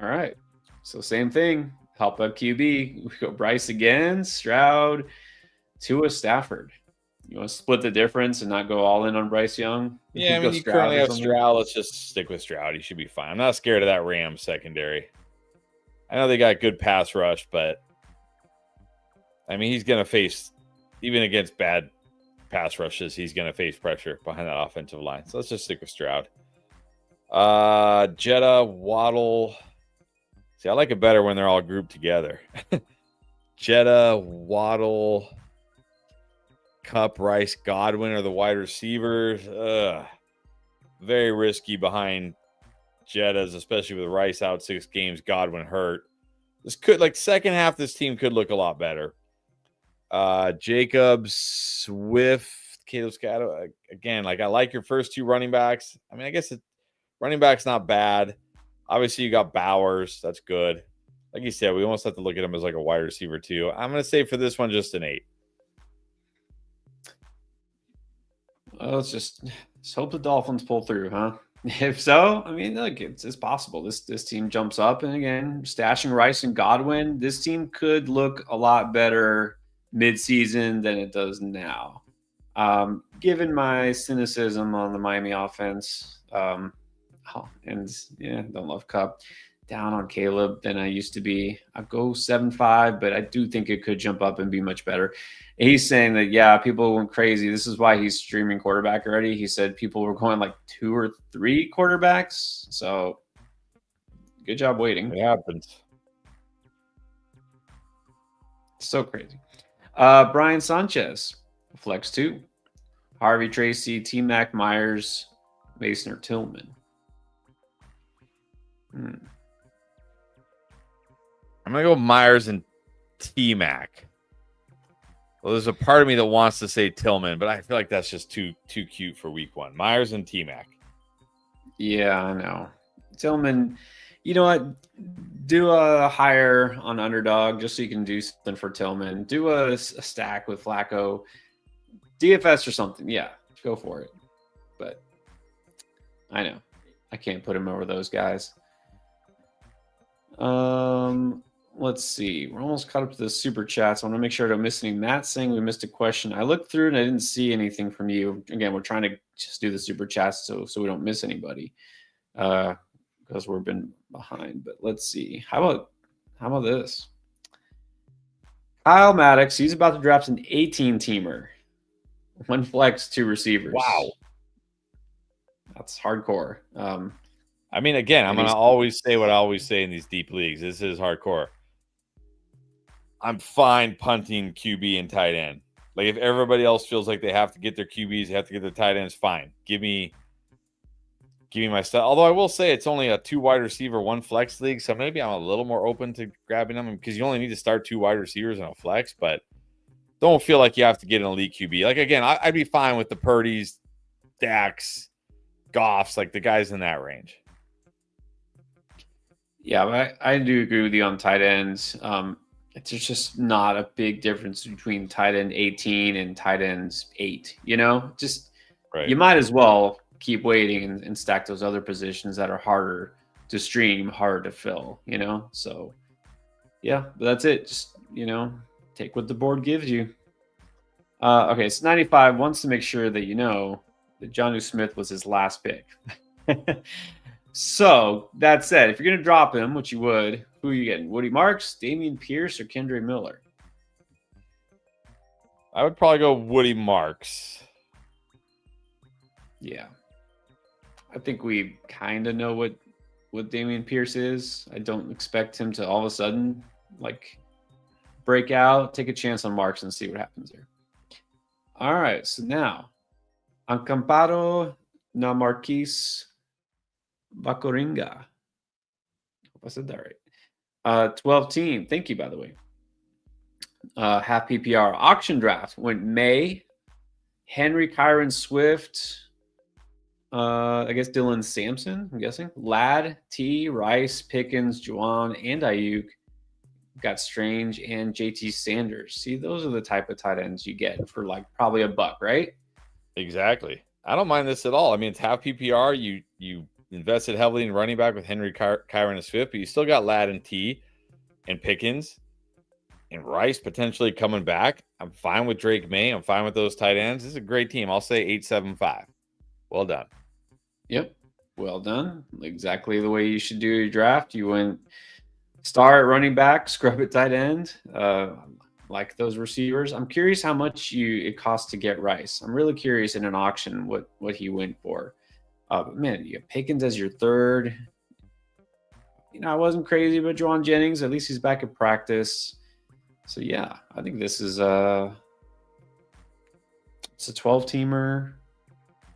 All right. So same thing. Help up QB. We go Bryce again, Stroud, Tua, Stafford. You want to split the difference and not go all in on Bryce Young? Yeah, I mean, you currently have Stroud. Let's just stick with Stroud. He should be fine. I'm not scared of that Rams secondary. I know they got good pass rush, but I mean, he's going to face, even against bad pass rushes, he's going to face pressure behind that offensive line. So let's just stick with Stroud. Jetta, Waddle. See, I like it better when they're all grouped together. Jetta, Waddle, Cup, Rice, Godwin are the wide receivers. Very risky behind Jettas, especially with Rice out 6 games, Godwin hurt. This could, like, second half, this team could look a lot better. Jacobs, Swift, Caleb Scott. Again, like, I like your first two running backs. I mean, I guess running back's not bad. Obviously, you got Bowers. That's good. Like you said, we almost have to look at him as like a wide receiver too. I'm going to say for this one, just an 8. Well, let's hope the Dolphins pull through, huh? If so, I mean, look, it's possible. This team jumps up, and again, stashing Rice and Godwin, this team could look a lot better midseason than it does now. Given my cynicism on the Miami offense, and yeah, don't love Cup, down on Caleb than I used to be. I go 7-5, but I do think it could jump up and be much better. And he's saying that, yeah, people went crazy. This is why he's streaming quarterback already. He said people were going like 2 or 3 quarterbacks. So good job waiting. It happens. So crazy. Brian Sanchez, flex 2. Harvey Tracy, T-Mac, Myers, Mason, or Tillman. I'm going to go Myers and T-Mac. Well, there's a part of me that wants to say Tillman, but I feel like that's just too cute for week 1. Myers and T-Mac. Yeah, I know. Tillman, you know what? Do a hire on Underdog just so you can do something for Tillman. Do a stack with Flacco. DFS or something. Yeah, go for it. But I know. I can't put him over those guys. Let's see. We're almost caught up to the super chats. I want to make sure I don't miss any. Matt saying we missed a question. I looked through and I didn't see anything from you. Again, we're trying to just do the super chats so we don't miss anybody. Because we've been behind. But let's see. How about this? Kyle Maddox, he's about to draft an 18-teamer. 1 flex, 2 receivers. Wow. That's hardcore. I mean, again, I'm going to always say what I always say in these deep leagues. This is hardcore. I'm fine punting QB and tight end. Like, if everybody else feels like they have to get their QBs, they have to get their tight ends, fine. Give me my stuff. Although I will say it's only a 2 wide receiver, 1 flex league, so maybe I'm a little more open to grabbing them because you only need to start 2 wide receivers in a flex, but don't feel like you have to get an elite QB. Like, again, I'd be fine with the Purdy's, Dax, Goffs, like the guys in that range. Yeah, I do agree with you on tight ends. There's just not a big difference between tight end 18 and tight ends 8. You know, just right. You might as well keep waiting and stack those other positions that are harder to stream, harder to fill. You know, so yeah, but that's it. Just, you know, take what the board gives you. Okay, so 95 wants to make sure that you know that Jonnu Smith was his last pick. So that said, if you're going to drop him, which you would, who are you getting? Woody Marks, Damian Pierce, or Kendre Miller? I would probably go Woody Marks. Yeah. I think we kind of know what Damian Pierce is. I don't expect him to all of a sudden, like, break out. Take a chance on Marks and see what happens there. All right, so now, Acamparo na Marquise Bacoringa. Hope I said that right. 12 team. Thank you, by the way. Half PPR auction draft went May, Henry, Kyron Swift. I guess Dylan Sampson. I'm guessing Ladd, T, Rice, Pickens, Juwan, and Ayuk. Got Strange and JT Sanders. See, those are the type of tight ends you get for like probably $1, right? Exactly. I don't mind this at all. I mean, it's half PPR. You invested heavily in running back with Henry, Kyron, and Swift, but you still got Ladd and T and Pickens and Rice potentially coming back. I'm fine with Drake May. I'm fine with those tight ends. This is a great team. I'll say 8-7-5. Well done. Yep. Well done. Exactly the way you should do your draft. You went star at running back, scrub at tight end, like those receivers. I'm curious how much it costs to get Rice. I'm really curious in an auction what he went for. Man, you have Pickens as your 3rd. You know, I wasn't crazy about Juwan Jennings. At least he's back at practice. So yeah, I think this is it's a 12-teamer.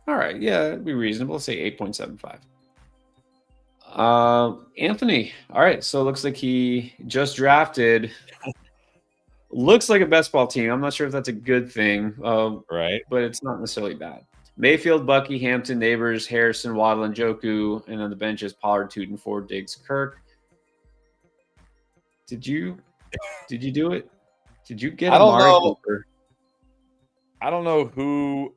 All right, yeah, it'd be reasonable. Let's say 8.75. Anthony. All right. So it looks like he just drafted. Looks like a best ball team. I'm not sure if that's a good thing, Right. but it's not necessarily bad. Mayfield, Bucky, Hampton, Neighbors, Harrison, Waddle, and Joku. And on the bench is Pollard, Tootin, Ford, Diggs, Kirk. Did you do it? Did you get I don't Amari know. Cooper? I don't know who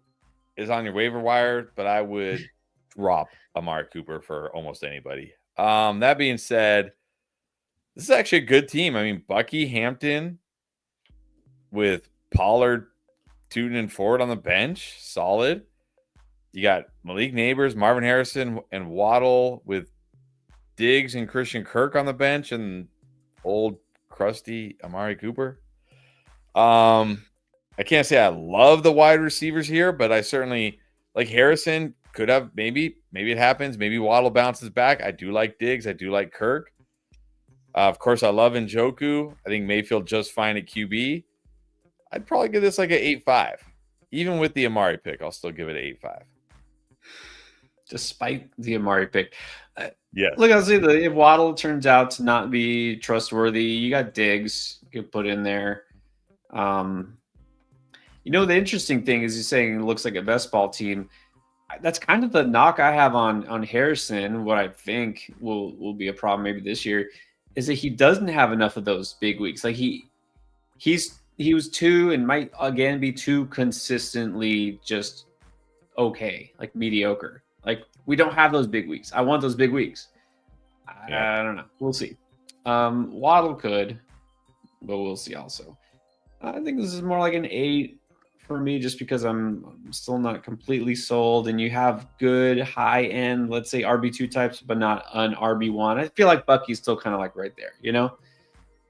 is on your waiver wire, but I would drop Amari Cooper for almost anybody. That being said, this is actually a good team. I mean, Bucky, Hampton with Pollard, Tootin, and Ford on the bench, solid. You got Malik Neighbors, Marvin Harrison, and Waddle with Diggs and Christian Kirk on the bench, and old crusty Amari Cooper. I can't say I love the wide receivers here, but I certainly like Harrison. Could have maybe it happens. Maybe Waddle bounces back. I do like Diggs. I do like Kirk. Of course, I love Njoku. I think Mayfield just fine at QB. I'd probably give this like an 8-5. Even with the Amari pick, I'll still give it an 8-5. Despite the Amari pick. Yes. Look, I'll say that if Waddle turns out to not be trustworthy, you got Diggs you could put in there. The interesting thing is he's saying it looks like a best ball team. That's kind of the knock I have on Harrison. What I think will be a problem maybe this year is that he doesn't have enough of those big weeks. Like he was too and might again be too consistently just okay, like mediocre. Like we don't have those big weeks. I want those big weeks. I don't know. We'll see. Waddle could, but we'll see also. I think this is more like an 8 for me just because I'm still not completely sold. And you have good high end, let's say RB2 types, but not an RB1. I feel like Bucky's still kind of like right there, Yep.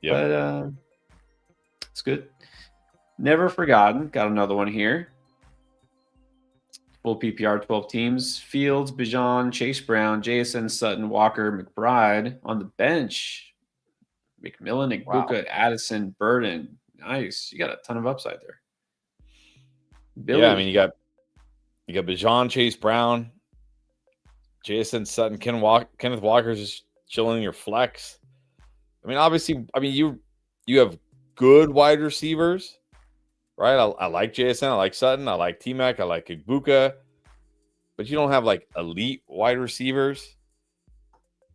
But it's good. Never forgotten. Got another one here. Full PPR, 12 teams. Fields, Bijan, Chase Brown, JSN, Sutton, Walker, McBride on the bench. McMillan, Igbuka, Addison, Burden. Nice. You got a ton of upside there. Billy. Yeah, I mean you got Bijan, Chase Brown, JSN, Sutton, Kenneth Walker's just chilling in your flex. I mean, obviously, you have good wide receivers, right? I like JSN, I like Sutton, I like T-Mac, I like Igbuka, but you don't have like elite wide receivers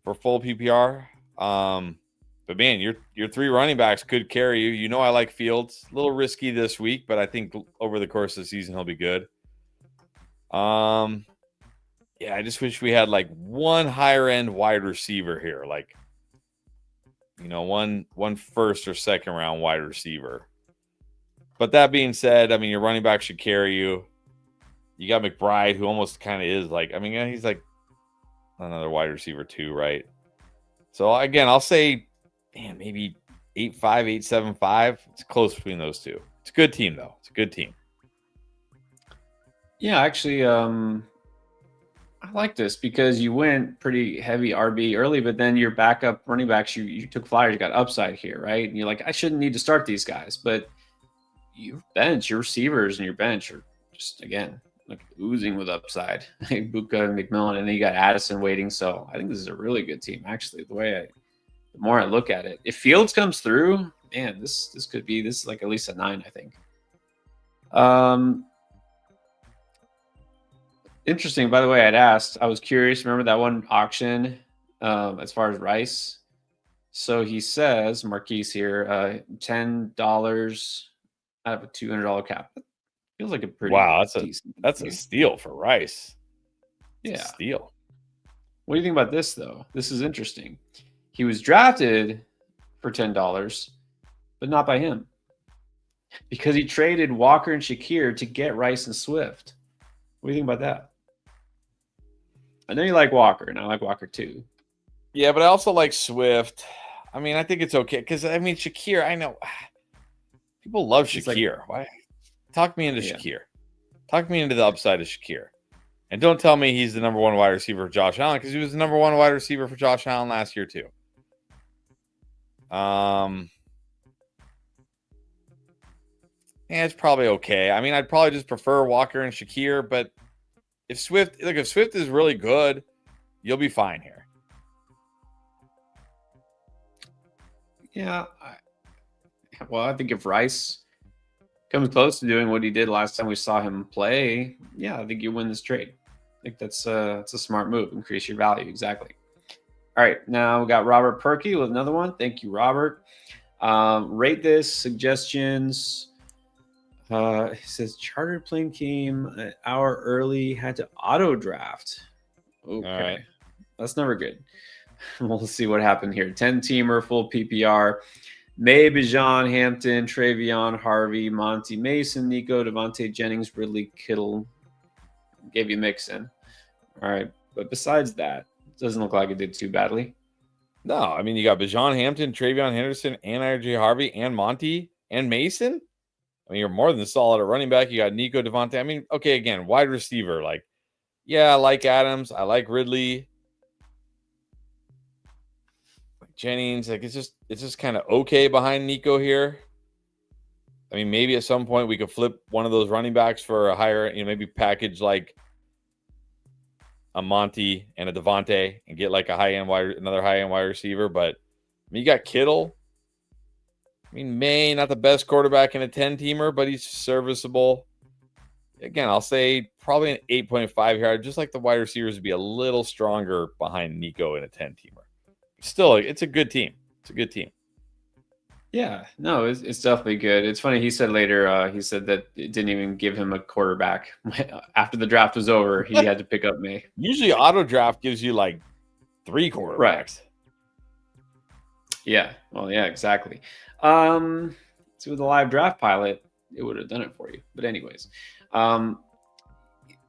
for full PPR. But man, your 3 running backs could carry you. You know I like Fields. A little risky this week, but I think over the course of the season he'll be good. Yeah, I just wish we had like one higher end wide receiver here, like one first or second round wide receiver. But that being said, I mean your running back should carry you. You got McBride, who almost kind of is like, I mean, he's like another wide receiver too, right? So again, I'll say, man, maybe 8-5, 8-7-5. It's close between those two. It's a good team though. It's a good team. Yeah, actually, I like this because you went pretty heavy RB early, but then your backup running backs, you took flyers, you got upside here, right? And you're like, I shouldn't need to start these guys, but your receivers and your bench are just again like oozing with upside. Buka and McMillan, and then you got Addison waiting. So I think this is a really good team. Actually, the more I look at it, if Fields comes through, man, this is like at least a 9, I think. Interesting. By the way, I was curious. Remember that one auction as far as Rice? So he says, Marquise here, $10 out of a $200 cap. Feels like a pretty That's a steal for Rice. It's a steal. What do you think about this though? This is interesting. He was drafted for $10, but not by him because he traded Walker and Shakir to get Rice and Swift. What do you think about that? I know you like Walker, and I like Walker too. Yeah, but I also like Swift. I mean, I think it's okay because I mean Shakir. I know people love Shakir. Why? Talk me into Shakir. Talk me into the upside of Shakir, and don't tell me he's the number 1 wide receiver for Josh Allen because he was the number 1 wide receiver for Josh Allen last year too. Yeah, it's probably okay. I mean, I'd probably just prefer Walker and Shakir, but if Swift is really good, you'll be fine here. Yeah. I think if Rice comes close to doing what he did last time we saw him play, yeah, I think you win this trade. I think that's a smart move. Increase your value. Exactly. All right. Now we got Robert Perky with another one. Thank you, Robert. Rate this suggestions. He says chartered plane came an hour early, had to auto draft. All Okay, right. that's never good. We'll see what happened here. 10 teamer, full PPR. May, Bijan, Hampton, Travion, Harvey, Monty, Mason, Nico, Devontae Jennings, Ridley, Kittle. Gave you Mixon. All right, but besides that, it doesn't look like it did too badly. No, I mean, you got Bijan Hampton, Travion Henderson, and RJ Harvey, and Monty, and Mason. I mean, you're more than solid at running back. You got Nico, Devontae. I mean, okay, again, wide receiver. Like, yeah, I like Adams. I like Ridley. Jennings, like it's just kind of okay behind Nico here. I mean, maybe at some point we could flip one of those running backs for a higher, maybe package like a Monty and a Devontae and get like another high end wide receiver. But I mean, you got Kittle. I mean, May, not the best quarterback in a 10 teamer, but he's serviceable. Again, I'll say probably an 8.5 here. I'd just like the wide receivers to be a little stronger behind Nico in a 10 teamer. Still, it's a good team. It's a good team. Yeah, no, it's definitely good. It's funny. He said later, he said that it didn't even give him a quarterback after the draft was over. He had to pick up May. Usually, auto draft gives you like 3 quarterbacks. Right. Yeah. Well, yeah, exactly. So with the live draft pilot, it would have done it for you. But anyways,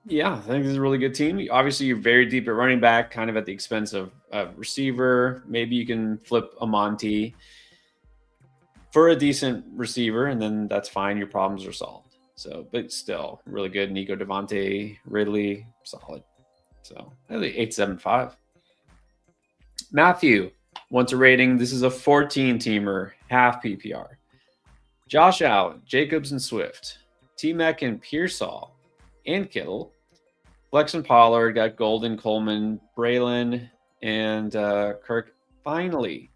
yeah, I think this is a really good team. Obviously, you're very deep at running back, kind of at the expense of receiver. Maybe you can flip a Monty for a decent receiver, and then that's fine. Your problems are solved. So, but still, really good. Nico, Devontae, Ridley, solid. So, 8.75. Matthew wants a rating. This is a 14 teamer, half PPR. Josh Allen, Jacobs and Swift, T Mac and Pearsall, and Kittle. Flex and Pollard got Golden, Coleman, Braylon, and Kirk. Finally,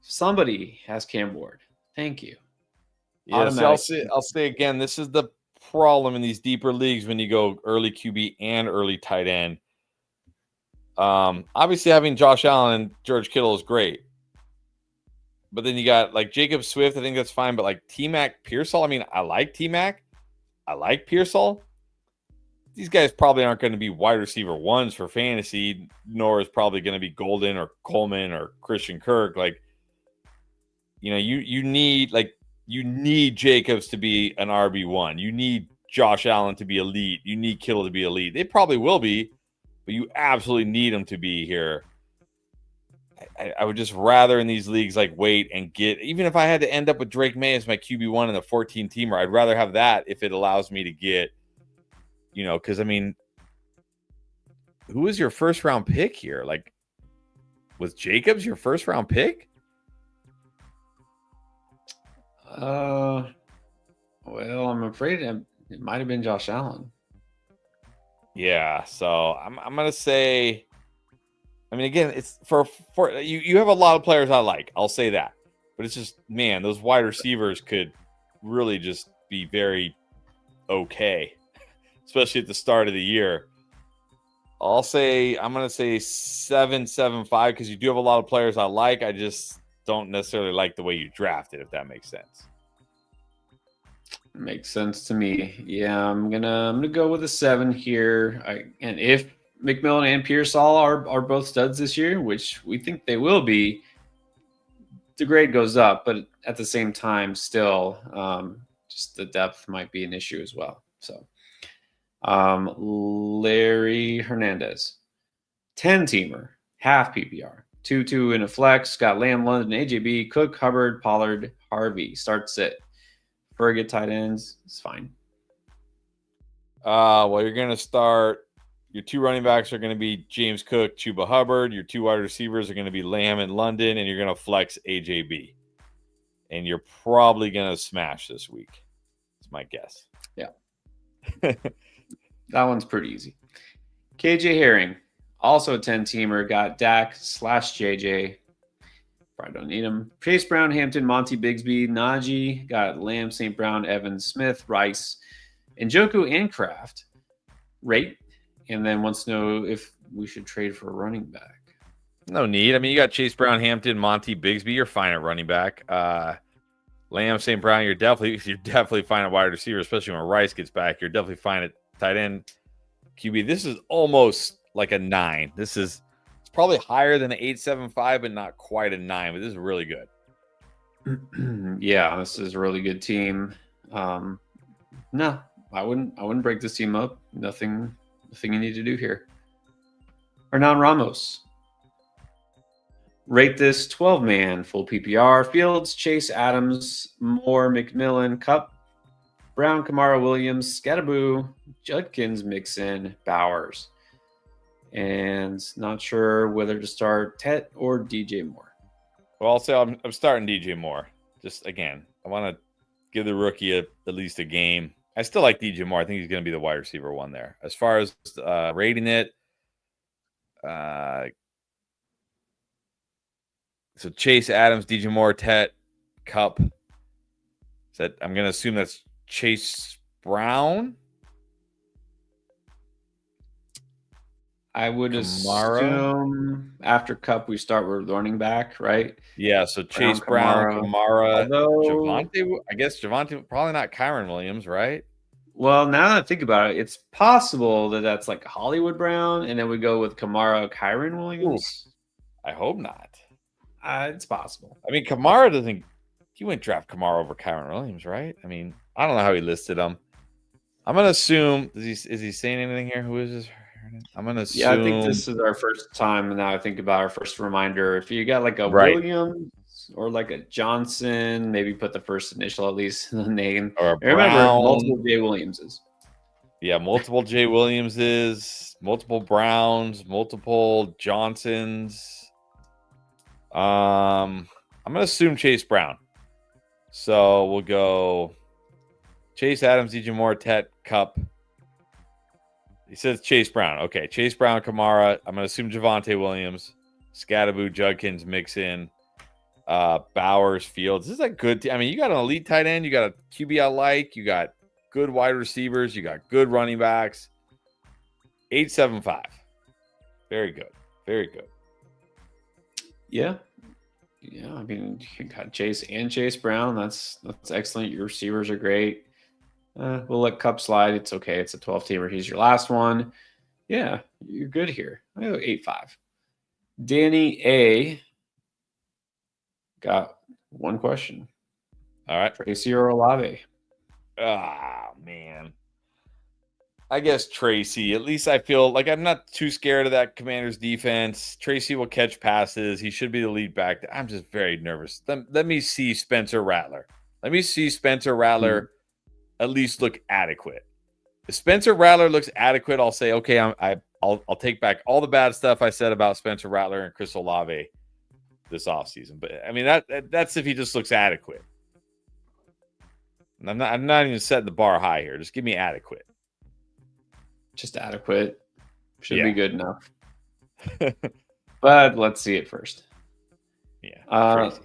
somebody has Cam Ward. Thank you. Yes, I'll say again, this is the problem in these deeper leagues when you go early QB and early tight end. Obviously, having Josh Allen and George Kittle is great. But then you got like Jacob Swift. I think that's fine. But like T-Mac, Pearsall. I mean, I like T-Mac. I like Pearsall. These guys probably aren't going to be wide receiver ones for fantasy, nor is probably going to be Golden or Coleman or Christian Kirk. Like, you need Jacobs to be an RB1. You need Josh Allen to be elite. You need Kittle to be elite. They probably will be, but you absolutely need them to be here. I would just rather in these leagues like wait and get, even if I had to end up with Drake May as my QB1 in the 14 teamer, I'd rather have that if it allows me to get, because I mean, who is your first round pick here? Like, was Jacobs your first round pick? Well, I'm afraid it might have been Josh Allen. Yeah, so I'm gonna say. I mean, again, it's for you have a lot of players I like. I'll say that, but it's just, man, those wide receivers could really just be very okay, especially at the start of the year. I'm gonna say 7.75 because you do have a lot of players I like. I just don't necessarily like the way you drafted, if that makes sense. Makes sense to me. Yeah, I'm gonna go with a 7 here. And if McMillan and Pearsall are both studs this year, which we think they will be, the grade goes up. But at the same time, still, just the depth might be an issue as well. So, Larry Hernandez, 10 teamer, half PPR, 2-2 in a flex. Got Lamb, London, AJB, Cook, Hubbard, Pollard, Harvey. Start sit. For good tight ends, it's fine. Well, you're going to start. Your 2 running backs are going to be James Cook, Chuba Hubbard. Your 2 wide receivers are going to be Lamb and London, and you're going to flex AJB. And you're probably going to smash this week. That's my guess. Yeah. That one's pretty easy. KJ Herring, also a 10-teamer, got Dak /JJ. Probably don't need him. Chase Brown, Hampton, Monty Bigsby, Najee, got Lamb, St. Brown, Evans, Smith, Rice, Njoku, and Kraft. Rate. And then wants to know if we should trade for a running back. No need. I mean, you got Chase Brown, Hampton, Monty Bigsby. You're fine at running back. Lamb, St. Brown. You're definitely fine at wide receiver, especially when Rice gets back. You're definitely fine at tight end, QB. This is almost like a 9. It's probably higher than an 8.75, but not quite a 9. But this is really good. Yeah, this is a really good team. No, I wouldn't break this team up. Nothing you need to do here. Hernan Ramos. Rate this 12-man full PPR. Fields, Chase, Adams, Moore, McMillan, Cup, Brown, Kamara, Williams, Scatterboo, Judkins, Mixon, Bowers. And not sure whether to start Tet or DJ Moore. Well, I'll say I'm starting DJ Moore. Just, again, I want to give the rookie at least a game. I still like DJ Moore. I think he's going to be the wide receiver one there. As far as rating it, so Chase, Adams, DJ Moore, Tet, Cup. I'm going to assume that's Chase Brown. I would assume after Cup we start with running back, right? Yeah, so Chase Brown, Kamara, Javonte. I guess Javonte, probably not Kyron Williams, right? Well, now that I think about it, it's possible that that's like Hollywood Brown, and then we go with Kamara, Kyron Williams. Ooh, I hope not. It's possible. I mean, Kamara doesn't. He wouldn't draft Kamara over Kyron Williams, right? I mean, I don't know how he listed him. I'm gonna assume. Is he saying anything here? Who is this? I'm gonna assume. Yeah, I think this is our first time. Now I think about our first reminder. If you got like a Williams or like a Johnson, maybe put the first initial at least in the name. Or remember, multiple J Williamses. Yeah, multiple J Williamses, multiple Browns, multiple Johnsons. I'm gonna assume Chase Brown. So we'll go Chase, Adams, DJ Moore, Tet, Cup. He says Chase Brown. Okay, Chase Brown, Kamara. I'm going to assume Javonte Williams, Scatterboo, Judkins, Mixon, Bowers, Fields. This is a good team. I mean, you got an elite tight end. You got a QB I like. You got good wide receivers. You got good running backs. 8.75. Very good. Very good. Yeah. Yeah, I mean, you got Chase and Chase Brown. That's excellent. Your receivers are great. We'll let Cup slide. It's okay. It's a 12-teamer. He's your last one. Yeah, you're good here. I go 8.5. Danny A. got one question. All right. Tracy or Olave? Ah, man. I guess Tracy. At least I feel like I'm not too scared of that Commanders defense. Tracy will catch passes. He should be the lead back. I'm just very nervous. Let me see Spencer Rattler. Let me see Spencer Rattler at least look adequate. If Spencer Rattler looks adequate, I'll say, okay, I'll take back all the bad stuff I said about Spencer Rattler and Chris Olave this offseason. But I mean that's if he just looks adequate. And I'm not even setting the bar high here. Just give me adequate. Just adequate. Should be good enough. But let's see it first. Yeah. Crazy.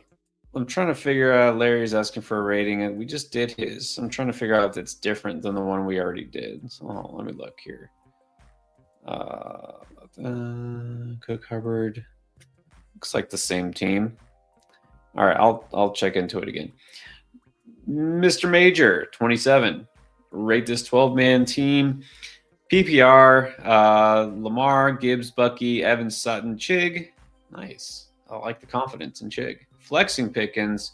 I'm trying to figure out. Larry's asking for a rating, and we just did his. I'm trying to figure out if it's different than the one we already did. So let me look here. Cook, Hubbard. Looks like the same team. All right, I'll check into it again. Mr. Major, 27. Rate this 12-man team. PPR, Lamar, Gibbs, Bucky, Evans, Sutton, Chig. Nice. I like the confidence in Chig. Flexing Pickens,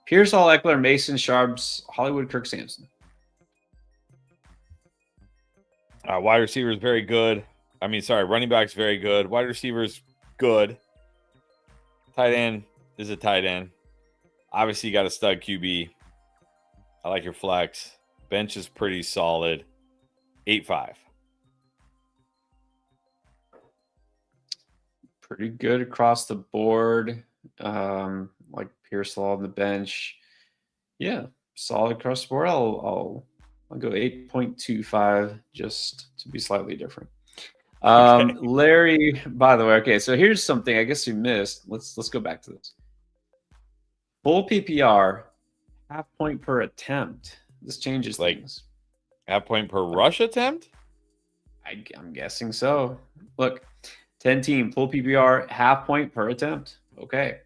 Pierce, Hall, Eckler, Mason, Sharps, Hollywood, Kirk Sampson. Wide receiver is very good. Running back's very good. Wide receiver's good. Tight end is a tight end. Obviously, you got a stud QB. I like your flex. Bench is pretty solid. 8.5. Pretty good across the board. Like Pierce Law on the bench. Yeah, solid across the board. I'll go 8.25 just to be slightly different. Okay. Larry, by the way, okay, so here's something I guess you missed. Let's go back to this. Full PPR, half point per attempt. This changes Like things. half point per rush attempt? I'm guessing so. Look, 10 team, full PPR, half point per attempt. Okay.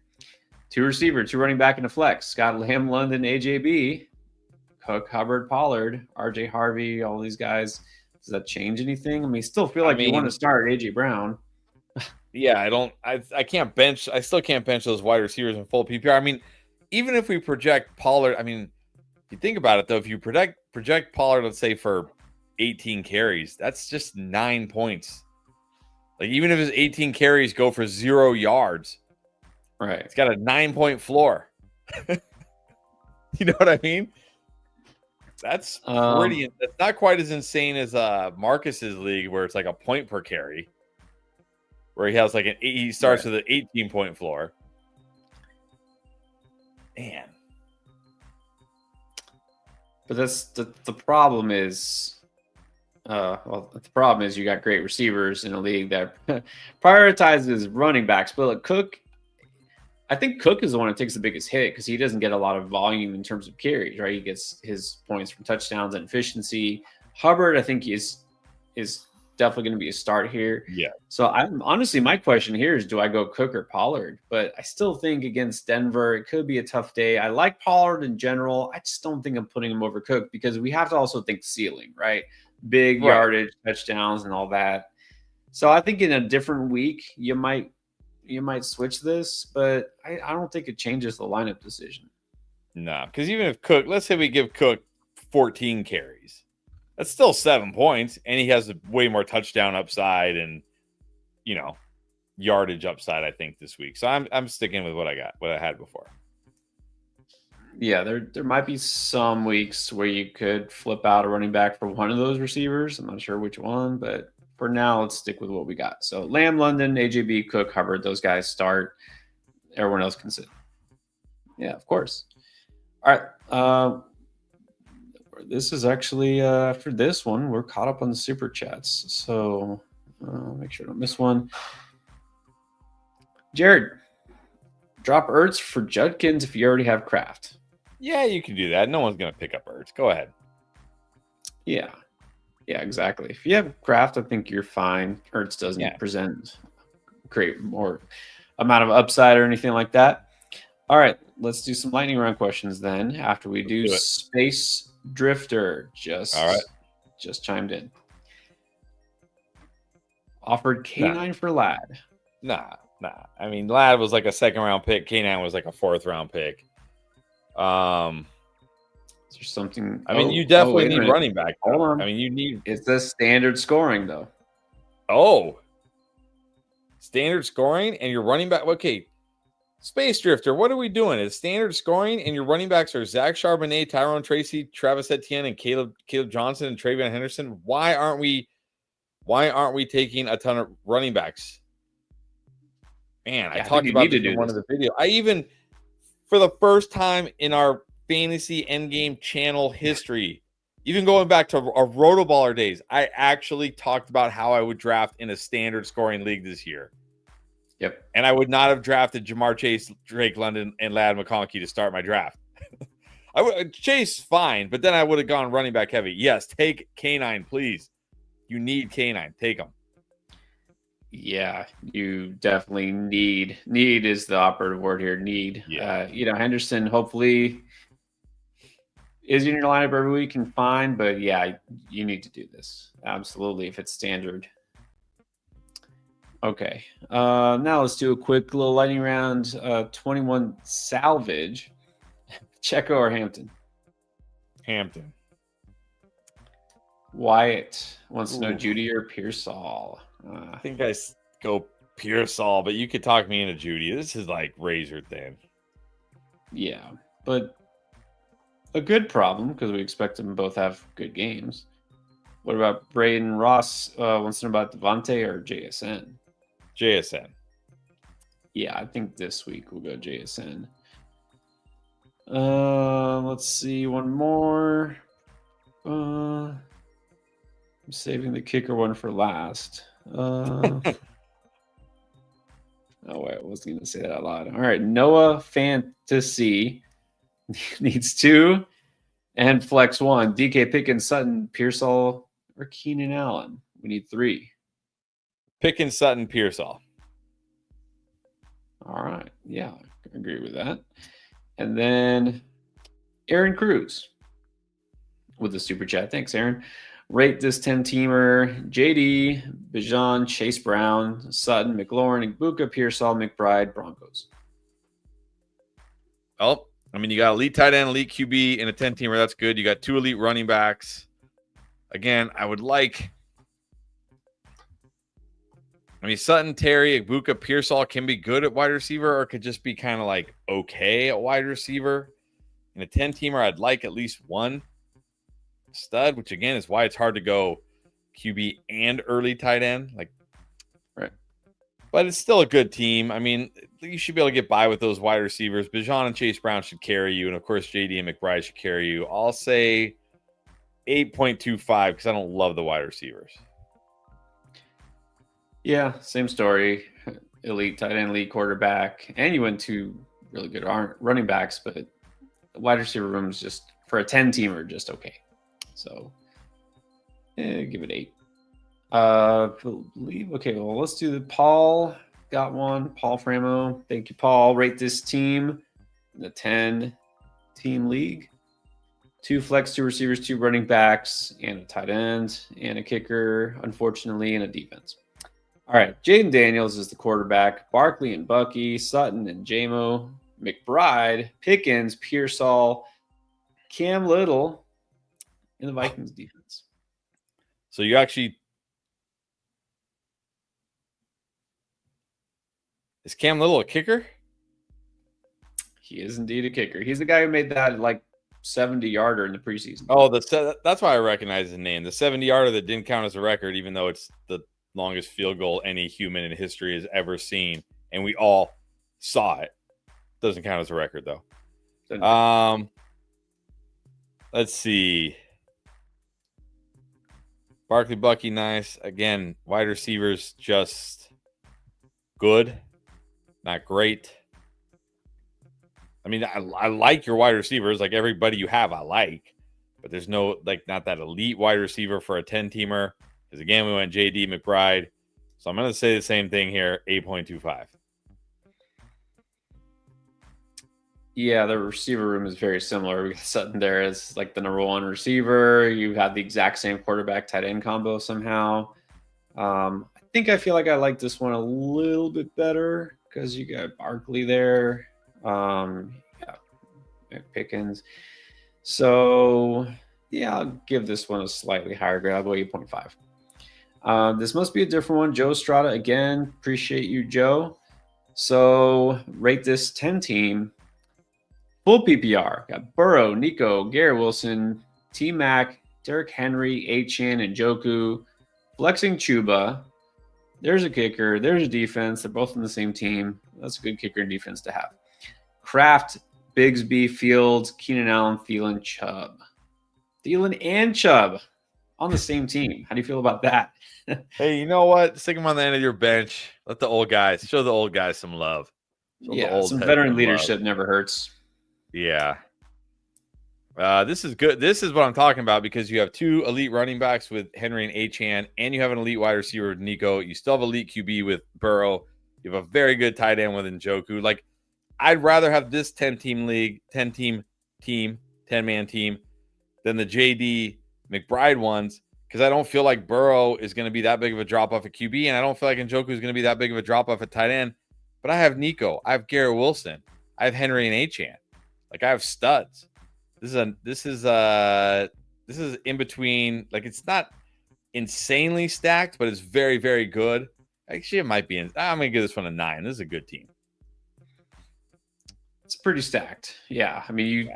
2 receiver, 2 running back in a flex. Scott Lamb, London, AJB, Cook, Hubbard, Pollard, RJ Harvey, all these guys. Does that change anything? I mean, still feel like you want to start AJ Brown. Yeah, I can't bench. I still can't bench those wide receivers in full PPR. I mean, even if we project Pollard, I mean, if you think about it though, if you project Pollard, let's say for 18 carries, that's just 9 points. Like even if his 18 carries go for 0 yards, right? It's got a 9-point floor. You know what I mean? That's pretty. That's not quite as insane as Marcus's league, where it's like a point per carry, where he has like he starts with an 18-point floor. Man, but that's the problem is. Well, the problem is you got great receivers in a league that prioritizes running backs. But like Cook, I think Cook is the one that takes the biggest hit because he doesn't get a lot of volume in terms of carries, right? He gets his points from touchdowns and efficiency. Hubbard, I think, is definitely going to be a start here. Yeah. So I'm honestly, my question here is, do I go Cook or Pollard? But I still think against Denver, it could be a tough day. I like Pollard in general. I just don't think I'm putting him over Cook because we have to also think ceiling, right? Big yardage, touchdowns, and all that. So I think in a different week, you might switch this, but I don't think it changes the lineup decision. No, because even if Cook, let's say we give Cook 14 carries, that's still 7 points, and he has way more touchdown upside and yardage upside, I think, this week. So I'm sticking with what I had before. Yeah, there might be some weeks where you could flip out a running back for one of those receivers. I'm not sure which one, but for now, let's stick with what we got. So Lamb, London, AJB, Cook, Hubbard, those guys start. Everyone else can sit. Yeah, of course. All right. This is actually after this one, we're caught up on the super chats. So make sure I don't miss one. Jared, drop Ertz for Judkins if you already have Kraft. Yeah, you can do that. No one's going to pick up Ertz. Go ahead. Yeah, exactly. If you have Kraft, I think you're fine. Ertz doesn't present great more amount of upside or anything like that. All right, let's do some lightning round questions then. After we do Space Drifter, just chimed in. Offered K9 for Lad. Nah. I mean, Lad was like a 2nd-round pick. K9 was like a 4th-round pick. Is there something? I mean, you definitely need running back. Hold on. I mean, you need. It's the standard scoring though. Oh, standard scoring and your running back. Okay, Space Drifter. What are we doing? It's standard scoring and your running backs are Zach Charbonnet, Tyrone Tracy, Travis Etienne, and Caleb Johnson and Travion Henderson. Why aren't we taking a ton of running backs? Man, I talked about this in one of the videos. I even, for the first time in our fantasy endgame channel history, even going back to our Rotoballer days, I actually talked about how I would draft in a standard scoring league this year. Yep. And I would not have drafted Jamar Chase, Drake London, and Ladd McConkey to start my draft. Chase, fine, but then I would have gone running back heavy. Yes, take K9, please. You need K9. Take him. Yeah, you definitely need is the operative word here. Need. Yeah. Henderson hopefully is in your lineup every week and fine, but yeah, you need to do this. Absolutely, if it's standard. Okay. Now let's do a quick little lightning round. 21 salvage. Checo or Hampton? Hampton. Wyatt wants to know Judy or Pearsall. I think I go Pearsall, but you could talk me into Judy. This is like razor thin. Yeah, but a good problem because we expect them to both have good games. What about Braden Ross? Wants to know about Devontae or JSN? JSN. Yeah, I think this week we'll go JSN. Let's see, one more. I'm saving the kicker one for last. Oh, wait, I wasn't going to say that out loud. All right. Noah Fantasy needs 2 and flex 1. DK Pickens, Sutton, Pearsall, or Keenan Allen. We need 3. Pickens, Sutton, Pearsall. All right. Yeah, I agree with that. And then Aaron Cruz with the super chat. Thanks, Aaron. Rate this 10-teamer. JD, Bijan, Chase Brown, Sutton, McLaurin, Igbuka, Pearsall, McBride, Broncos. Oh, I mean, you got elite tight end, elite QB, and a 10-teamer. That's good. You got 2 elite running backs. Again, I mean, Sutton, Terry, Igbuka, Pearsall can be good at wide receiver or could just be kind of like okay at wide receiver. In a 10-teamer, I'd like at least 1 stud, which again is why it's hard to go QB and early tight end. Right. But it's still a good team. I mean, you should be able to get by with those wide receivers. Bijan and Chase Brown should carry you. And of course, JD and McBride should carry you. I'll say 8.25 because I don't love the wide receivers. Yeah, same story. Elite tight end, elite quarterback. And you went 2 really good running backs, but the wide receiver room is just, for a 10-teamer, just okay. So, give it 8. Okay, well, let's do the Paul. Got one. Paul Framo. Thank you, Paul. Rate this team in the 10-team league. 2 flex, 2 receivers, 2 running backs, and a tight end, and a kicker, unfortunately, and a defense. All right, Jaden Daniels is the quarterback. Barkley and Bucky, Sutton and Jamo, McBride, Pickens, Pearsall, Cam Little, in the Vikings defense. So you actually... Is Cam Little a kicker? He is indeed a kicker. He's the guy who made that 70-yarder in the preseason. Oh, that's why I recognize his name. The 70-yarder that didn't count as a record, even though it's the longest field goal any human in history has ever seen, and we all saw it. Doesn't count as a record, though. Let's see. Barkley, Bucky, nice. Again, wide receivers just good, not great. I mean, I like your wide receivers. Like everybody you have, I like. But there's no, not that elite wide receiver for a 10-teamer. Because, again, we went JD, McBride. So I'm going to say the same thing here, 8.25. Yeah, the receiver room is very similar. We got Sutton there as the number 1 receiver. You have the exact same quarterback tight end combo somehow. I feel like I like this one a little bit better because you got Barkley there. Yeah, Pickens. So, yeah, I'll give this one a slightly higher grade. I'll go 8.5. This must be a different one. Joe Strada, again, appreciate you, Joe. So, rate this 10-team. Full PPR. Got Burrow, Nico, Garrett Wilson, T-Mac, Derrick Henry, Achane, and Njoku. Flexing Chuba. There's a kicker. There's a defense. They're both on the same team. That's a good kicker and defense to have. Kraft, Bigsby, Fields, Keenan Allen, Thielen, Chubb. Thielen and Chubb on the same team. How do you feel about that? Hey, you know what? Stick them on the end of your bench. Let the old guys, show the old guys some love. Some veteran leadership never hurts. Yeah. This is good. This is what I'm talking about because you have 2 elite running backs with Henry and Achane, and you have an elite wide receiver with Nico. You still have elite QB with Burrow. You have a very good tight end with Njoku. I'd rather have this 10-team league, 10-man team than the JD McBride ones because I don't feel like Burrow is going to be that big of a drop-off at QB, and I don't feel like Njoku is going to be that big of a drop-off at tight end. But I have Nico. I have Garrett Wilson. I have Henry and Achane. I have studs. This is in between. It's not insanely stacked, but it's very, very good. Actually, it might be. I'm going to give this one a 9. This is a good team. It's pretty stacked. Yeah. I mean,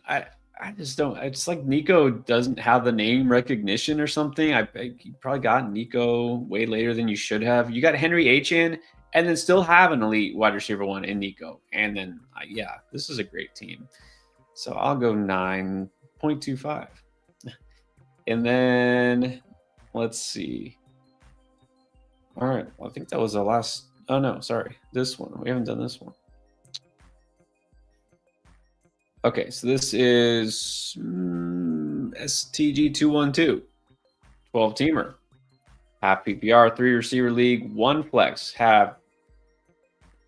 I just don't. It's Nico doesn't have the name recognition or something. You probably got Nico way later than you should have. You got Henry Achane and then still have an elite wide receiver 1 in Nico. And then, this is a great team. So I'll go 9.25. And then let's see. All right. Well, I think that was the last. Oh no, sorry. This one. We haven't done this one. Okay, so this is STG212, 12 teamer, half PPR, 3 receiver league, 1 flex. Have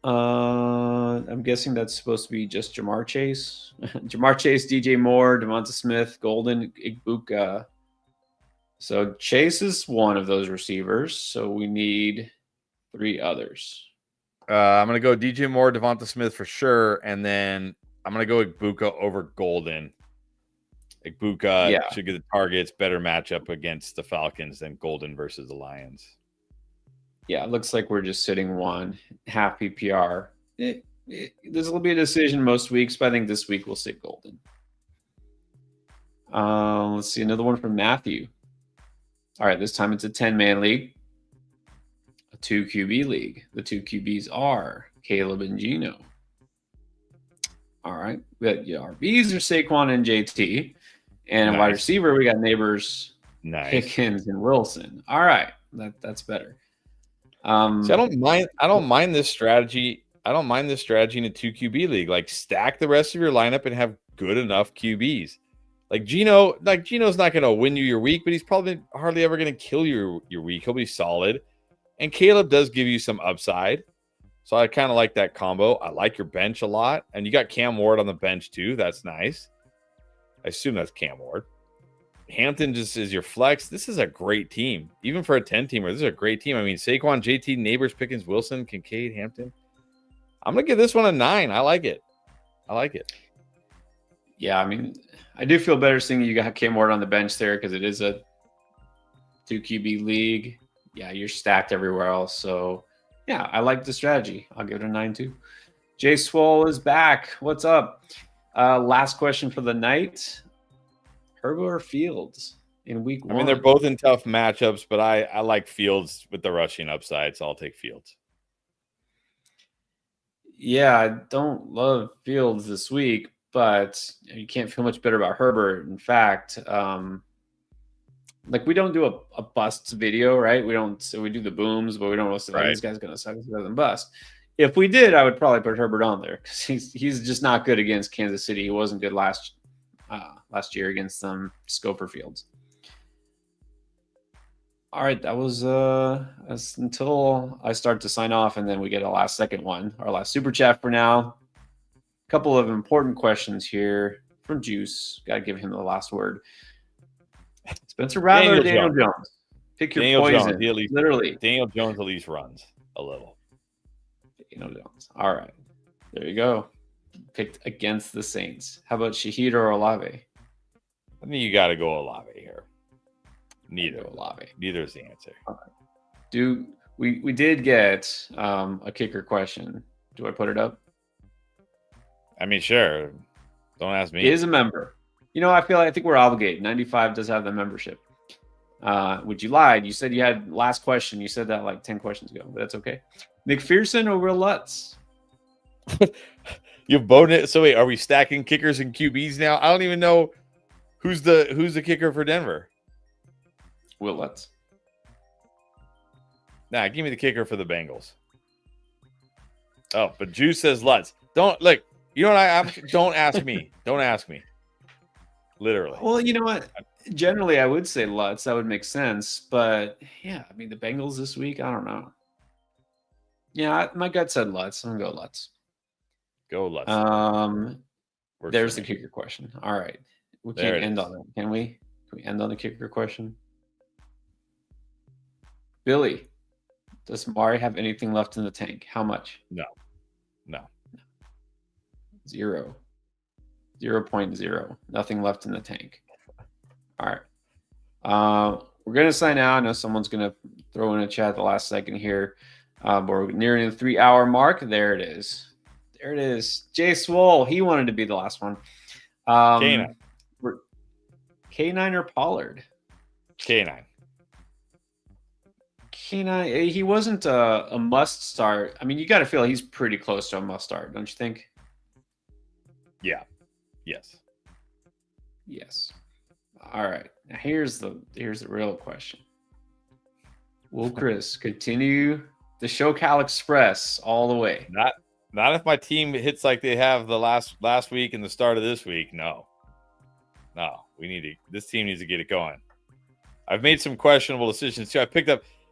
I'm guessing that's supposed to be just Jamar Chase, Jamar Chase, DJ Moore, Devonta Smith, Golden, Igbuka. So Chase is one of those receivers. So we need 3 others. I'm gonna go DJ Moore, Devonta Smith for sure, and then I'm gonna go Igbuka over Golden. Igbuka should get the targets, better matchup against the Falcons than Golden versus the Lions. Yeah, it looks like we're just sitting 1 half PPR. This will be a decision most weeks, but I think this week we'll sit Golden. Let's see another one from Matthew. All right, this time it's a 10-man league, a 2 QB league. The 2 QBs are Caleb and Gino. All right, we got your RBs are Saquon and JT, and a wide receiver we got Neighbors, Pickens, and Wilson. All right, that's better. See, I don't mind this strategy. I don't mind this strategy in a 2 QB league. Like, stack the rest of your lineup and have good enough QBs. Gino's not going to win you your week, but he's probably hardly ever going to kill your week. He'll be solid. And Caleb does give you some upside. So I kind of like that combo. I like your bench a lot. And you got Cam Ward on the bench too. That's nice. I assume that's Cam Ward. Hampton just is your flex. This is a great team. Even for a 10-teamer, this is a great team. I mean, Saquon, JT, Neighbors, Pickens, Wilson, Kincaid, Hampton. I'm going to give this one a 9. I like it. Yeah, I mean, I do feel better seeing you got Cam Ward on the bench there because it is a 2 QB league. Yeah, you're stacked everywhere else. So, yeah, I like the strategy. I'll give it a 9 too. Jay Swole is back. What's up? Last question for the night. Herbo or Fields in week 1? I mean, they're both in tough matchups, but I like Fields with the rushing upside, so I'll take Fields. Yeah, I don't love Fields this week, but you can't feel much better about Herbert. In fact, we don't do a busts video, right? We do the booms, but we don't say this guy's gonna suck. He doesn't bust. If we did, I would probably put Herbert on there because he's just not good against Kansas City. He wasn't good last year against them. Just go for Fields. All right, that was until I start to sign off, and then we get a last second one, our last super chat for now. A couple of important questions here from Juice. Got to give him the last word. Spencer Rattler, Daniel Jones. Pick your poison. Literally, Daniel Jones at least runs a little. Daniel Jones. All right, there you go. Picked against the Saints. How about Shahid or Olave? I think you got to go Olave here. Neither Olave. Neither is the answer. Do we did get a kicker question? Do I put it up? I mean, sure. Don't ask me. He is a member. I think we're obligated. 95 does have the membership. Would you lied? You said you had last question. You said that like 10 questions ago, but that's okay. McPherson or Will Lutz? You've boned it. So wait, are we stacking kickers and QBs now? I don't even know who's the kicker for Denver. Will Lutz. Nah, give me the kicker for the Bengals. Oh, but Juice says Lutz. Don't look. You know what? Don't ask me. Don't ask me. Literally. Well, you know what? Generally, I would say Lutz. That would make sense. But yeah, I mean, the Bengals this week, I don't know. Yeah, my gut said Lutz. I'm gonna go Lutz. Go Lutz. There's the kicker question. All right, we can't end on it, can we? Can we end on the kicker question? Billy, does Mari have anything left in the tank? How much? No. 0. 0.0. Nothing left in the tank. All right. We're going to sign out. I know someone's going to throw in a chat the last second here. But we're nearing the 3-hour mark. There it is. Jay Swole. He wanted to be the last one. K9. K9 or Pollard? K9. K9. He wasn't a must start. I mean, you got to feel he's pretty close to a must start, don't you think? Yeah. Yes. All right. Now here's the real question. Will Chris continue the SoCal Express all the way? Not if my team hits like they have the last week and the start of this week. No, this team needs to get it going. I've made some questionable decisions too.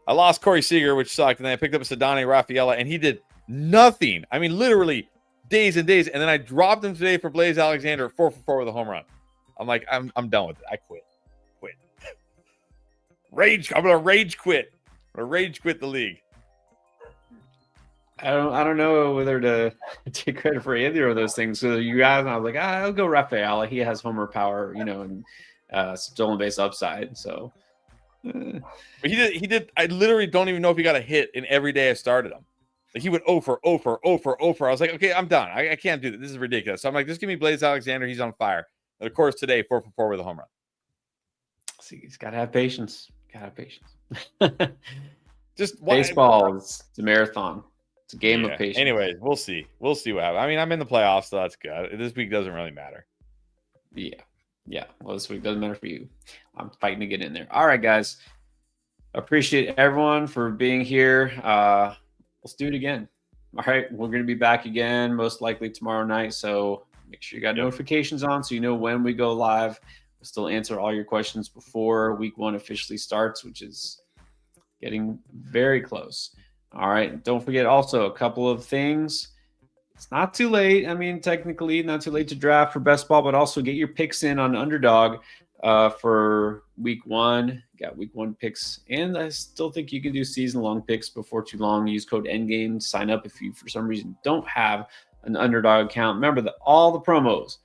I lost Corey Seager, which sucked, and then I picked up Sedani Rafaela, and he did nothing. I mean, literally days and days. And then I dropped him today for Blaze Alexander, 4 for 4 with a home run. I'm like, I'm done with it. I quit. Rage. I'm gonna rage quit. I'm gonna rage quit the league. I don't know whether to take credit for either of those things. So you guys, I was like, I'll go Rafaela. He has homer power, and stolen base upside. So but he did. I literally don't even know if he got a hit in every day I started him. Like he went 0 for 0 for 0 for 0 for. I was like, okay, I'm done. I can't do this. This is ridiculous. So I'm like, just give me Blaze Alexander. He's on fire. And of course, today 4 for 4 with a home run. See, he's got to have patience. Just baseball is a marathon. It's a game of patience. Anyways, we'll see. We'll see what happens. I mean, I'm in the playoffs, so that's good. This week doesn't really matter. Yeah. Well, this week doesn't matter for you. I'm fighting to get in there. All right, guys. Appreciate everyone for being here. Let's do it again. All right. We're going to be back again, most likely tomorrow night. So make sure you got notifications on so you know when we go live. We'll still answer all your questions before week 1 officially starts, which is getting very close. All right. Don't forget also a couple of things. It's not too late. I mean, technically not too late to draft for best ball, but also get your picks in on Underdog for week 1. Got week 1 picks. And I still think you can do season-long picks before too long. Use code ENDGAME. Sign up if you, for some reason, don't have an Underdog account. Remember that all the promos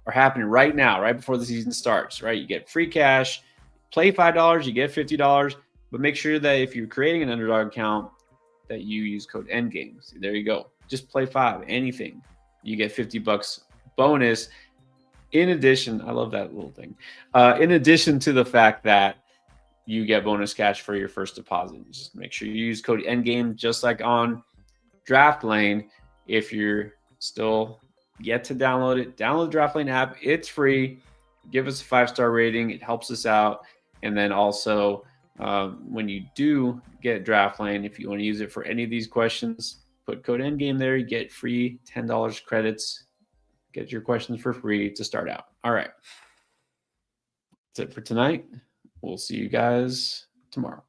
are happening right now, right before the season starts, right? You get free cash. Play $5, you get $50. But make sure that if you're creating an Underdog account, that you use code ENDGAME. See, there you go. Just play 5, anything. You get $50 bonus. In addition, I love that little thing. In addition to the fact that you get bonus cash for your first deposit. Just make sure you use code ENDGAME just like on Draft Lane. If you're still yet to download it, download the Draft Lane app. It's free. Give us a 5-star rating. It helps us out. And then also, when you do get Draft Lane, if you want to use it for any of these questions, put code ENDGAME there. You get free $10 credits. Get your questions for free to start out. All right. That's it for tonight. We'll see you guys tomorrow.